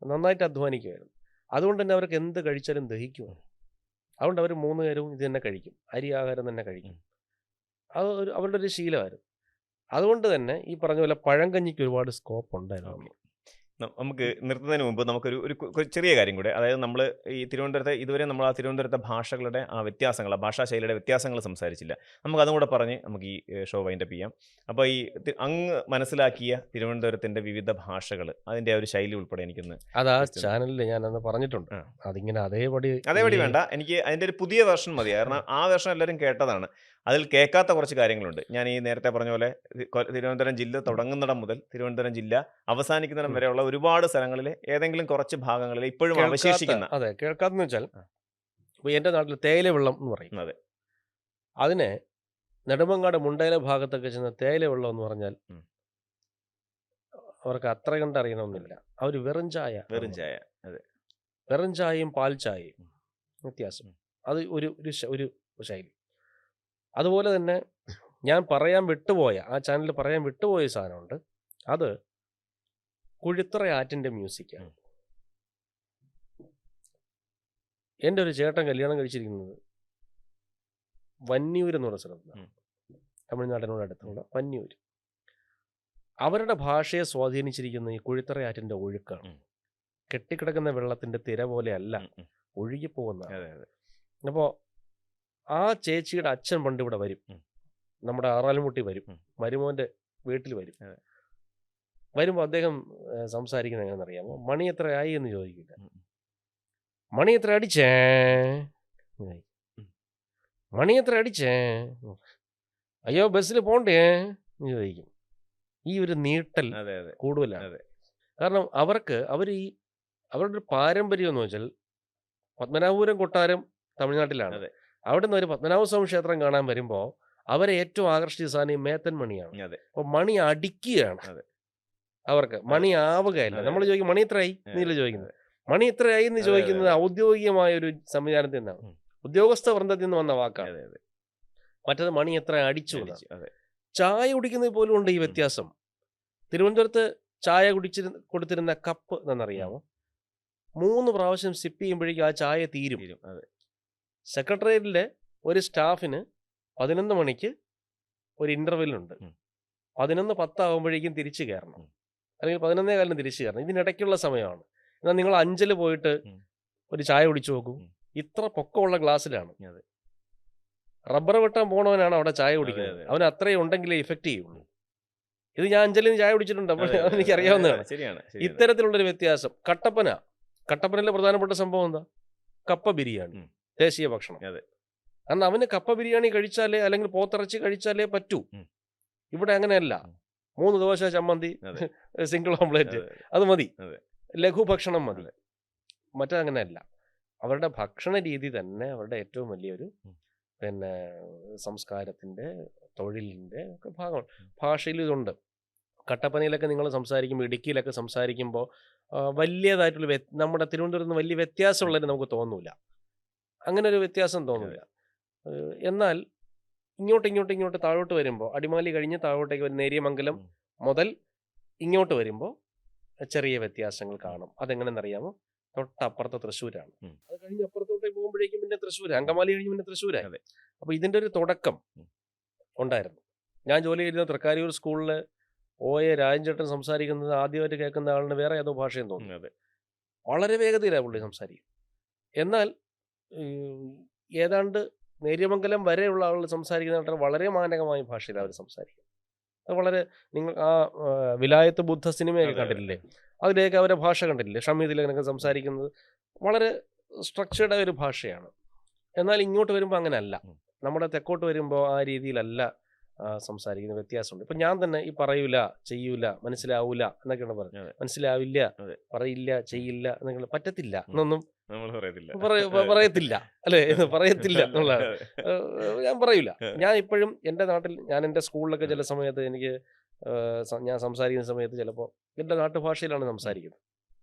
നന്നായിട്ട് അധ്വാനിക്കുമായിരുന്നു. അതുകൊണ്ട് തന്നെ അവർക്ക് എന്ത് കഴിച്ചാലും ദഹിക്കുമായിരുന്നു. അതുകൊണ്ട് അവർ 3 നേരവും ഇത് തന്നെ കഴിക്കും, അരി ആഹാരം തന്നെ കഴിക്കും. അത് അവരുടെ ഒരു ശീലമായിരുന്നു. അതുകൊണ്ട് തന്നെ ഈ പറഞ്ഞ പോലെ പഴങ്കഞ്ഞിക്ക് ഒരുപാട് സ്കോപ്പ് ഉണ്ടായിരുന്നു. നമുക്ക് നിർത്തുന്നതിന് മുമ്പ് നമുക്കൊരു ചെറിയ കാര്യം കൂടെ, അതായത് നമ്മൾ ഈ തിരുവനന്തപുരത്തെ ഇതുവരെ നമ്മൾ ആ തിരുവനന്തപുരത്തെ ഭാഷകളുടെ ആ വ്യത്യാസങ്ങൾ, ആ ഭാഷാശൈലിയുടെ വ്യത്യാസങ്ങൾ സംസാരിച്ചില്ല. നമുക്ക് അതും കൂടെ പറഞ്ഞ് നമുക്ക് ഈ ഷോ വൈൻഡപ്പ് ചെയ്യാം. അപ്പോൾ ഈ അങ്ങ് മനസ്സിലാക്കിയ തിരുവനന്തപുരത്തിൻ്റെ വിവിധ ഭാഷകൾ, അതിൻ്റെ ആ ഒരു ശൈലി ഉൾപ്പെടെ എനിക്കൊന്ന്. അത് ആ ചാനലിൽ ഞാനന്ന് പറഞ്ഞിട്ടുണ്ട്. അതിങ്ങനെ അതേപടി വേണ്ട, എനിക്ക് അതിൻ്റെ ഒരു പുതിയ വെർഷൻ മതി. കാരണം ആ വെർഷൻ എല്ലാവരും കേട്ടതാണ്. അതിൽ കേൾക്കാത്ത കുറച്ച് കാര്യങ്ങളുണ്ട്. ഞാൻ ഈ നേരത്തെ പറഞ്ഞ പോലെ തിരുവനന്തപുരം ജില്ല തുടങ്ങുന്നിടം മുതൽ തിരുവനന്തപുരം ജില്ല അവസാനിക്കുന്നിടം വരെയുള്ള ഒരുപാട് സ്ഥലങ്ങളിൽ ഏതെങ്കിലും കുറച്ച് ഭാഗങ്ങളിൽ ഇപ്പോഴും അവശേഷിക്കുന്ന. അതെ, കേൾക്കാത്തെന്ന് വെച്ചാൽ ഇപ്പോൾ എൻ്റെ നാട്ടിൽ തേയില വെള്ളം എന്ന് പറയും. അതെ, അതിനെ നെടുമങ്ങാട് മുണ്ടയില ഭാഗത്തൊക്കെ ചെന്ന തേയില വെള്ളം എന്ന് പറഞ്ഞാൽ അവർക്ക് അത്ര കണ്ടറിയണമെന്നില്ല. അവർ വെറും ചായ. അതെ, വെറും ചായയും പാൽ ചായയും വ്യത്യാസം. അത് ഒരു ശൈലി. അതുപോലെ തന്നെ ഞാൻ പറയാൻ വിട്ടുപോയ, ആ ചാനലിൽ പറയാൻ വിട്ടുപോയ സാധനമുണ്ട്. അത് കുഴിത്തറ ആറ്റിൻ്റെ മ്യൂസിക്കാണ്. എൻ്റെ ഒരു ചേട്ടൻ കല്യാണം കഴിച്ചിരിക്കുന്നത് വന്നിയൂർ എന്ന് പറഞ്ഞ സ്ഥലത്താണ്, തമിഴ്നാടിനോട് അടുത്തുള്ള വന്നിയൂർ. അവരുടെ ഭാഷയെ സ്വാധീനിച്ചിരിക്കുന്ന ഈ കുഴിത്തറ ആറ്റിൻ്റെ ഒഴുക്കാണ്. കെട്ടിക്കിടക്കുന്ന വെള്ളത്തിൻ്റെ തിര പോലെ അല്ല, ഒഴുകിപ്പോകുന്നതാണ്. അപ്പോൾ ആ ചേച്ചിയുടെ അച്ഛൻ പണ്ട് ഇവിടെ വരും, നമ്മുടെ ആറാലുമുട്ടി വരും, മരുമോൻ്റെ വീട്ടിൽ വരും. വരുമ്പോൾ അദ്ദേഹം സംസാരിക്കുന്നത് എങ്ങനെയാണെന്നറിയാമോ? മണി എത്ര ആയി എന്ന് ചോദിക്കില്ല, മണി എത്ര അടിച്ചേ, മണി എത്ര അടിച്ചേ, അയ്യോ ബസ്സിൽ പോണ്ടേ എന്ന് ചോദിക്കും. ഈ ഒരു നീട്ടൽ കൂടുതലാണ്. കാരണം അവരുടെ ഒരു പാരമ്പര്യം എന്ന് വെച്ചാൽ പത്മനാഭപുരം കൊട്ടാരം തമിഴ്നാട്ടിലാണ്. അവിടെ നിന്ന് ഒരു പത്മനാഭസ്വാമി ക്ഷേത്രം കാണാൻ വരുമ്പോൾ അവരെ ഏറ്റവും ആകർഷിച്ച സാധനം മേത്തൻ മണിയാണ്. അപ്പോൾ മണി അടിക്കുകയാണ്. അവർക്ക് മണി ആവുകയല്ല. അതെ, നമ്മൾ അതെ. ചോദിക്കും മണി എത്രയായി എന്നല്ലേ അതെ, ചോദിക്കുന്നത്. മണി എത്രയായി എന്ന് അതെ, അതെ, ചോദിക്കുന്നത് അതെ. ഔദ്യോഗികമായ ഒരു സംവിധാനത്തിൽ നിന്നാണ്, ഉം. ഉദ്യോഗസ്ഥ വൃന്ദത്തിൽ നിന്ന് വന്ന വാക്കാണ്. അതെ, അതെ. മറ്റത് മണി എത്ര അടിച്ചു എന്നാണ്. അടിച്ചു. അതെ. ചായ കുടിക്കുന്നത് പോലും ഉണ്ട് ഈ ഉം. വ്യത്യാസം. തിരുവനന്തപുരത്ത് ചായ കൊടുത്തിരുന്ന കപ്പ് ഉം. എന്നറിയാമോ? 3 പ്രാവശ്യം സിപ്പ് ചെയ്യുമ്പോഴേക്കും ആ ചായ തീരും. തീരും. അതെ. സെക്രട്ടേറിയറ്റിലെ ഒരു സ്റ്റാഫിന് 11 മണിക്ക് ഒരു ഇന്റർവെല്ലുണ്ട്. ഉം. 11:10 ആകുമ്പോഴേക്കും തിരിച്ചു കയറണം, ഉം. അല്ലെങ്കിൽ 11:15 തിരിച്ചു കയറണം. ഇതിനിടയ്ക്കുള്ള സമയമാണ്. എന്നാൽ നിങ്ങൾ 5 പോയിട്ട് ഉം. ഒരു ചായ കുടിച്ചു നോക്കൂ. ഉം. ഇത്ര പൊക്കമുള്ള ഗ്ലാസ്സിലാണ്. അതെ. റബ്ബർ വെട്ടാൻ പോണവനാണ് അവിടെ ചായ അതെ, കുടിക്കുന്നത്. അതെ, അതെ. അവന് അത്രയും ഉണ്ടെങ്കിലേ ഇഫക്റ്റ് ചെയ്യുള്ളൂ. ഇത് ഞാൻ 5 ചായ കുടിച്ചിട്ടുണ്ട്, അപ്പോൾ അതെ, അതെ, എനിക്ക് അതെ, അതെ, അറിയാവുന്നതാണ്. ശരിയാണ്, ശരിയാണ്. ഇത്തരത്തിലുള്ളൊരു വ്യത്യാസം. കട്ടപ്പനയിലെ പ്രധാനപ്പെട്ട സംഭവം എന്താ? കപ്പ ബിരിയാണി, ഉം. ദേശീയ ഭക്ഷണം. അതെ. കാരണം അവന് കപ്പ ബിരിയാണി കഴിച്ചാലേ, അല്ലെങ്കിൽ പോത്തിറച്ചി കഴിച്ചാലേ പറ്റൂ. ഉം. ഇവിടെ അങ്ങനെയല്ല. ഉം. 3 ദോശ, ചമ്മന്തി, അതെ. സിംഗിൾ ഓംപ്ലേറ്റ്, അതെ, അതെ. അത് മതി. അതെ. ലഘുഭക്ഷണം മതി. അതെ. മറ്റതങ്ങനെയല്ല. അവരുടെ ഭക്ഷണ രീതി തന്നെ അവരുടെ ഏറ്റവും വലിയൊരു ഉം. പിന്നെ സംസ്കാരത്തിൻ്റെ, തൊഴിലിൻ്റെ ഒക്കെ ഭാഗമാണ്. ഉം. ഭാഷയിൽ ഇതുണ്ട്. കട്ടപ്പനയിലൊക്കെ നിങ്ങൾ സംസാരിക്കുമ്പോൾ, ഇടുക്കിയിലൊക്കെ സംസാരിക്കുമ്പോൾ വലിയതായിട്ടുള്ള നമ്മുടെ തിരുവനന്തപുരത്ത് നിന്ന് വലിയ വ്യത്യാസമുള്ളതിന് നമുക്ക് തോന്നൂല. അങ്ങനെ ഒരു വ്യത്യാസം തോന്നില്ല. എന്നാൽ ഇങ്ങോട്ട് താഴോട്ട് വരുമ്പോൾ, അടിമാലി കഴിഞ്ഞ് താഴോട്ടേക്ക് വരുന്ന നേര്യമംഗലം ഉം. മുതൽ ഇങ്ങോട്ട് വരുമ്പോൾ ചെറിയ വ്യത്യാസങ്ങൾ കാണും. അതെങ്ങനെയെന്നറിയാമോ? തൊട്ടപ്പുറത്ത് തൃശ്ശൂരാണ്. ഉം. അത് കഴിഞ്ഞ് അപ്പുറത്തോട്ടേക്ക് പോകുമ്പോഴേക്കും പിന്നെ തൃശ്ശൂർ, അങ്കമാലി കഴിഞ്ഞ് പിന്നെ തൃശ്ശൂരായി. അതെ. അപ്പോൾ ഇതിൻ്റെ ഒരു തുടക്കം ഉം. ഉണ്ടായിരുന്നു. ഞാൻ ജോലി ചെയ്യുന്ന തൃക്കാരിയൂർ സ്കൂളിൽ OA രാജൻ ചേട്ടൻ സംസാരിക്കുന്നത് ആദ്യമായിട്ട് കേൾക്കുന്ന ആളിന് വേറെ ഏതോ ഭാഷയെന്ന് തോന്നുന്നു. അതെ. വളരെ വേഗതയിലാണ് പുള്ളി സംസാരിക്കും. എന്നാൽ ഏതാണ്ട് നേര്യമംഗലം വരെയുള്ള ആളുകൾ സംസാരിക്കുന്ന വളരെ മാനകമായ ഭാഷയിലാണ് അവർ സംസാരിക്കുന്നത്. അത് വളരെ, നിങ്ങൾ ആ വിലായത്ത് ബുദ്ധ സിനിമയൊക്കെ അതെ, അതെ. കണ്ടിട്ടില്ലേ? അതിലേക്ക് അവരെ ഭാഷ കണ്ടിട്ടില്ലേ? ഷമീദിലൊക്കെ സംസാരിക്കുന്നത് വളരെ സ്ട്രക്ചേർഡ് ഒരു ഭാഷയാണ്. എന്നാൽ ഇങ്ങോട്ട് വരുമ്പോൾ അങ്ങനെയല്ല. ഉം. നമ്മുടെ തെക്കോട്ട് വരുമ്പോൾ ആ രീതിയിലല്ല സംസാരിക്കുന്ന വ്യത്യാസമുണ്ട്. ഇപ്പം ഞാൻ തന്നെ ഈ പറയൂല, ചെയ്യൂല, മനസ്സിലാവൂല എന്നൊക്കെയാണ് പറയുന്നത്. അതെ. മനസ്സിലാവില്ല, അതെ. പറയില്ല, ചെയ്യില്ല എന്നൊക്കെ പറ്റത്തില്ല ഉം. എന്നൊന്നും നമ്മൾ പറയത്തില്ല. പറയത്തില്ല, അല്ലേ? പറയത്തില്ല എന്നുള്ളതാണ്. അതെ. ഞാൻ പറയൂല. ഞാൻ ഇപ്പോഴും എൻ്റെ നാട്ടിൽ, ഞാൻ എൻ്റെ സ്കൂളിലൊക്കെ ചില സമയത്ത് എനിക്ക് ഞാൻ സംസാരിക്കുന്ന സമയത്ത് ചിലപ്പോൾ എൻ്റെ നാട്ടുഭാഷയിലാണ് സംസാരിക്കുന്നത്.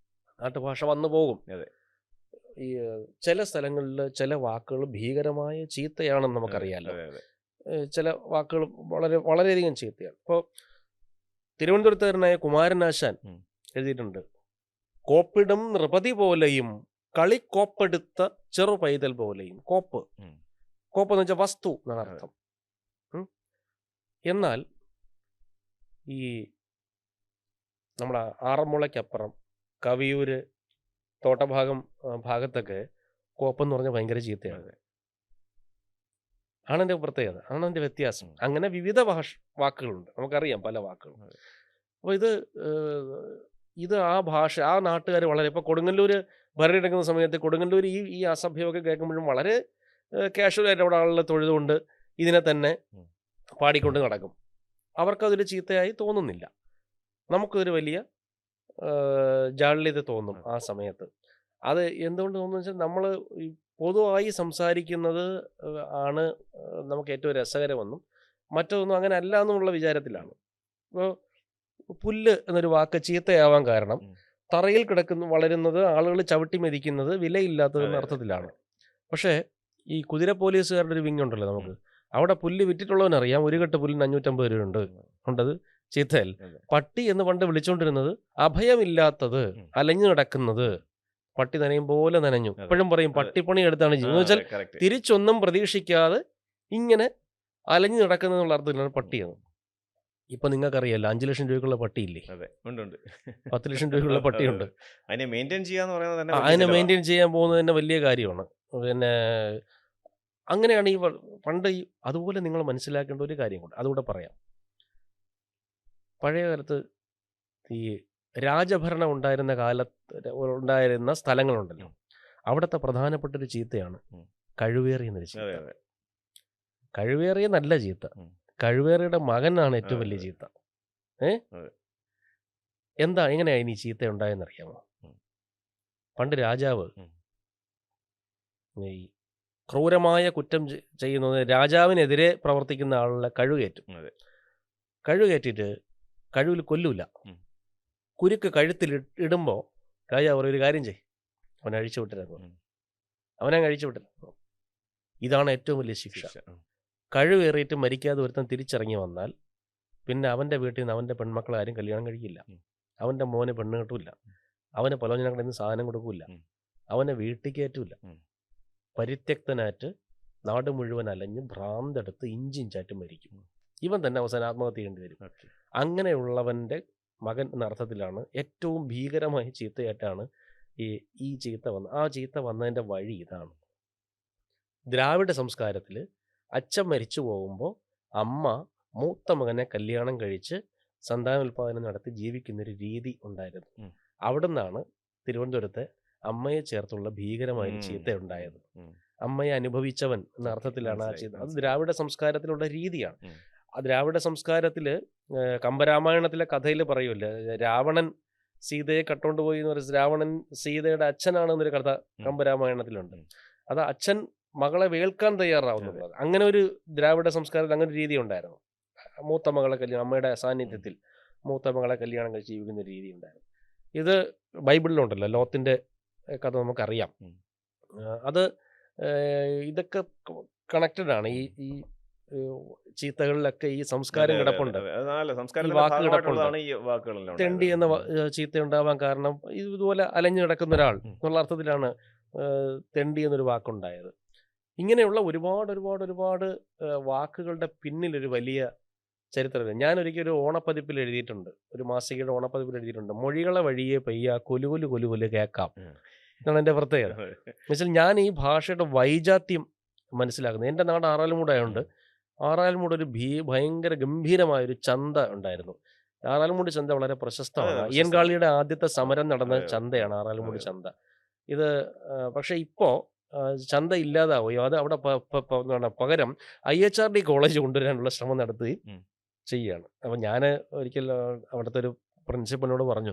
നാട്ടുഭാഷ വന്നു പോകും. അതെ. ഈ ചില സ്ഥലങ്ങളിൽ ചില വാക്കുകൾ ഭീകരമായ ചീത്തയാണെന്ന് നമുക്കറിയാലോ. അതെ, അതെ. ചില വാക്കുകൾ വളരെയധികം ചീത്തയാണ്. ഇപ്പോൾ തിരുവനന്തപുരത്തുകാരനായ കുമാരനാശാൻ ഉം. എഴുതിയിട്ടുണ്ട്, കോപ്പിടും നൃപതി പോലെയും കളിക്കോപ്പെടുത്ത ചെറു പൈതൽ പോലെയും. കോപ്പ് ഉം. കോപ്പ് എന്ന് വെച്ചാൽ വസ്തു എന്നാണ് അർത്ഥം. എന്നാൽ ഈ നമ്മുടെ ആറന്മുളയ്ക്കപ്പുറം കവിയൂര് തോട്ടഭാഗം ഭാഗത്തൊക്കെ കോപ്പെന്ന് പറഞ്ഞാൽ ഭയങ്കര ചീത്തയാണ്. ആണ് എൻ്റെ പ്രത്യേകത, ആണ് എൻ്റെ വ്യത്യാസം. അങ്ങനെ വിവിധ വാക്കുകളുണ്ട്, നമുക്കറിയാം പല വാക്കുകളും. അപ്പോൾ ഇത് ആ ഭാഷ, ആ നാട്ടുകാർ വളരെ, ഇപ്പോൾ കൊടുങ്ങല്ലൂർ ഭരണിയെടുക്കുന്ന സമയത്ത് കൊടുങ്ങല്ലൂർ ഈ അസഭ്യമൊക്കെ കേൾക്കുമ്പോഴും വളരെ കാഷ്വലായിട്ട് അവിടെ ആളുകൾ തൊഴുതുകൊണ്ട് ഇതിനെ തന്നെ പാടിക്കൊണ്ട് നടക്കും. അവർക്കതൊരു ചീത്തയായി തോന്നുന്നില്ല. നമുക്കൊരു വലിയ ജാള്യത തോന്നും ആ സമയത്ത്. അത് എന്തുകൊണ്ട് തോന്നുന്നു വെച്ചാൽ നമ്മൾ പൊതുവായി സംസാരിക്കുന്നത് ആണ് നമുക്ക് ഏറ്റവും രസകരമെന്നും മറ്റൊന്നും അങ്ങനെ അല്ല എന്നുമുള്ള വിചാരത്തിലാണ്. ഇപ്പോൾ പുല്ല് എന്നൊരു വാക്ക് ചീത്തയാവാൻ കാരണം തറയിൽ വളരുന്നത്, ആളുകൾ ചവിട്ടി മെതിക്കുന്നത് വിലയില്ലാത്തതെന്ന അർത്ഥത്തിലാണ്. പക്ഷേ ഈ കുതിര പോലീസുകാരുടെ ഒരു വിങ് ഉണ്ടല്ലോ നമുക്ക്, അവിടെ പുല്ല് വിറ്റിട്ടുള്ളവനറിയാം ഒരു കെട്ട് പുല്ലിന് 550 രൂപ ഉണ്ടത് ചീത്തയല്ല. പട്ടി എന്ന് പണ്ട് വിളിച്ചുകൊണ്ടിരുന്നത് അഭയമില്ലാത്തത്, അലഞ്ഞു നടക്കുന്നത്, പട്ടി നനയും പോലെ നനഞ്ഞു. ഇപ്പോഴും പറയും പട്ടിപ്പണി എടുത്താണ് ചെയ്യുന്നത്. വെച്ചാൽ തിരിച്ചൊന്നും പ്രതീക്ഷിക്കാതെ ഇങ്ങനെ അലഞ്ഞു നടക്കുന്നതെന്നുള്ള അർത്ഥത്തിലാണ് പട്ടിയെന്ന്. ഇപ്പൊ നിങ്ങൾക്കറിയാലോ 5 ലക്ഷം രൂപയ്ക്കുള്ള പട്ടിയില്ലേ? 10 ലക്ഷം രൂപയ്ക്കുള്ള പട്ടിയുണ്ട്. അതിനെ മെയിൻറ്റെയിൻ ചെയ്യാൻ പോകുന്നത് തന്നെ വലിയ കാര്യമാണ്. പിന്നെ അങ്ങനെയാണ് ഈ പണ്ട് അതുപോലെ നിങ്ങൾ മനസ്സിലാക്കേണ്ട ഒരു കാര്യം കൊണ്ട് അതുകൂടെ പറയാം. പഴയ കാലത്ത് ഈ രാജഭരണം ഉണ്ടായിരുന്ന സ്ഥലങ്ങളുണ്ടല്ലോ, അവിടുത്തെ പ്രധാനപ്പെട്ടൊരു ചീത്തയാണ് കഴിവേറി എന്നൊരു ചീത്ത. കഴിവേറിയ നല്ല ചീത്ത, കഴിവേറിയുടെ മകനാണ് ഏറ്റവും വലിയ ചീത്ത. എന്താ എങ്ങനെയാണ് ഈ ചീത്ത ഉണ്ടായെന്നറിയാമോ? പണ്ട് രാജാവ് ഈ ക്രൂരമായ കുറ്റം ചെയ്യുന്നത്, രാജാവിനെതിരെ പ്രവർത്തിക്കുന്ന ആളുടെ കഴുകേറ്റും. കഴുകേറ്റിട്ട് കഴിവിൽ കൊല്ലൂല, കുരുക്ക് കഴുത്തിൽ ഇടുമ്പോൾ രാജാവ് പറയും, ഒരു കാര്യം ചെയ്, അവനെ അഴിച്ചു വിട്ടിരുന്നു. ഉം. അവനെ അഴിച്ചു വിട്ടിരുന്നു. ഇതാണ് ഏറ്റവും വലിയ ശിക്ഷ. ശിക്ഷ. കഴിവേറിയിട്ട് മരിക്കാതെ ഒരുത്തൻ തിരിച്ചിറങ്ങി വന്നാൽ പിന്നെ അവൻ്റെ വീട്ടിൽ നിന്ന് അവൻ്റെ പെൺമക്കളെ ആരും കല്യാണം കഴിക്കില്ല. ഉം. അവൻ്റെ മോന് പെണ്ണ് കിട്ടൂല. അവന് പലോചനങ്ങളിൽ നിന്ന് സാധനം കൊടുക്കൂല. ഉം. അവനെ വീട്ടിൽ കയറ്റൂല. ഉം. പരിത്യക്തനായിട്ട് നാട് മുഴുവൻ അലഞ്ഞ് ഭ്രാന്തെടുത്ത് ഇഞ്ചിഞ്ചായിട്ട് മരിക്കും. ഇവൻ തന്നെ അവസാനം ആത്മഹത്യ ചെയ്യേണ്ടി വരും. ഓക്കേ. അങ്ങനെയുള്ളവൻ്റെ മകൻ എന്ന അർത്ഥത്തിലാണ് ഏറ്റവും ഭീകരമായ ചീത്തയായിട്ടാണ് ഈ ചീത്ത വന്നത്. ആ ചീത്ത വന്നതിൻ്റെ വഴി ഇതാണ്. ദ്രാവിഡ സംസ്കാരത്തിൽ അച്ഛൻ മരിച്ചു പോകുമ്പോൾ അമ്മ മൂത്ത മകനെ കല്യാണം കഴിച്ച് സന്താനോൽപാദനം നടത്തി ജീവിക്കുന്നൊരു രീതി ഉണ്ടായിരുന്നു. ഉം. അവിടെ നിന്നാണ് തിരുവനന്തപുരത്തെ അമ്മയെ ചേർത്തുള്ള ഭീകരമായൊരു ചീത്ത ഉണ്ടായത്. ഉം. അമ്മയെ അനുഭവിച്ചവൻ എന്ന അർത്ഥത്തിലാണ് ആ മനസ്സിലായി, ചീത്ത. അത് മനസ്സിലായി. ദ്രാവിഡ സംസ്കാരത്തിലുള്ള രീതിയാണ്. ഉം. ആ ദ്രാവിഡ സംസ്കാരത്തിൽ കമ്പരാമായണത്തിലെ കഥയിൽ പറയൂല്ലേ, രാവണൻ സീതയെ കട്ടോണ്ട് പോയി എന്ന് പറയുന്നത് രാവണൻ സീതയുടെ അച്ഛനാണെന്നൊരു കഥ കമ്പരാമായണത്തിലുണ്ട്. ഉം. അത് അച്ഛൻ മകളെ വേൾക്കാൻ തയ്യാറാവുന്നുള്ളത്. അങ്ങനെ ഒരു ദ്രാവിഡ സംസ്കാരത്തിൽ അങ്ങനെ ഒരു രീതി ഉണ്ടായിരുന്നു. മൂത്ത മകളെ കല്യാണം, അമ്മയുടെ സാന്നിധ്യത്തിൽ മൂത്ത മകളെ കല്യാണം കഴിച്ച് ജീവിക്കുന്ന ഒരു രീതി ഉണ്ടായിരുന്നു. ഇത് ബൈബിളിലുണ്ടല്ലോ, ലോത്തിന്റെ കഥ നമുക്കറിയാം. ഉം. അത് ഇതൊക്കെ കണക്റ്റഡ് ആണ്. ഈ ചീത്തകളിലൊക്കെ ഈ സംസ്കാരം കിടപ്പുണ്ട്. ഈ വാക്ക് കിടപ്പുണ്ട്. ഈ വാക്കുകളെല്ലാം തെണ്ടി എന്ന ചീത്ത ഉണ്ടാവാൻ കാരണം ഇതുപോലെ അലഞ്ഞു കിടക്കുന്ന ഒരാൾ എന്നുള്ള അർത്ഥത്തിലാണ് തെണ്ടി എന്നൊരു വാക്കുണ്ടായത്. ഇങ്ങനെയുള്ള ഒരുപാട് ഒരുപാട് ഒരുപാട് വാക്കുകളുടെ പിന്നിലൊരു വലിയ ചരിത്രമില്ല. ഞാനൊരിക്കൽ ഒരു ഓണപ്പതിപ്പിൽ എഴുതിയിട്ടുണ്ട്, ഒരു മാസികയുടെ ഓണപ്പതിപ്പിൽ എഴുതിയിട്ടുണ്ട്, മൊഴികളെ വഴിയെ പെയ്യ കൊലുകൊലു കൊലുകൊലു കേൾക്കാം എന്നാണ് എൻ്റെ പ്രത്യേകത. എന്നുവെച്ചാൽ ഞാൻ ഈ ഭാഷയുടെ വൈജാത്യം മനസ്സിലാക്കുന്നത്. എൻ്റെ നാട് ആറാലുമൂടായതുകൊണ്ട് ആറാലുമൂട് ഒരു ഭയങ്കര ഗംഭീരമായൊരു ചന്ത ഉണ്ടായിരുന്നു. ആറാലുമൂട് ചന്ത വളരെ പ്രശസ്തമാണ്. അയ്യൻകാളിയുടെ ആദ്യത്തെ സമരം നടന്ന ചന്തയാണ് ആറാലുമൂട് ചന്ത. ഇത് പക്ഷേ ഇപ്പോൾ ചന്ത ഇല്ലാതാവുകയോ അത് അവിടെ പകരം IHRD കോളേജ് കൊണ്ടുവരാനുള്ള ശ്രമം നടത്തുകയും ചെയ്യുകയാണ്. അപ്പം ഞാൻ ഒരിക്കൽ അവിടുത്തെ ഒരു പ്രിൻസിപ്പലിനോട് പറഞ്ഞു,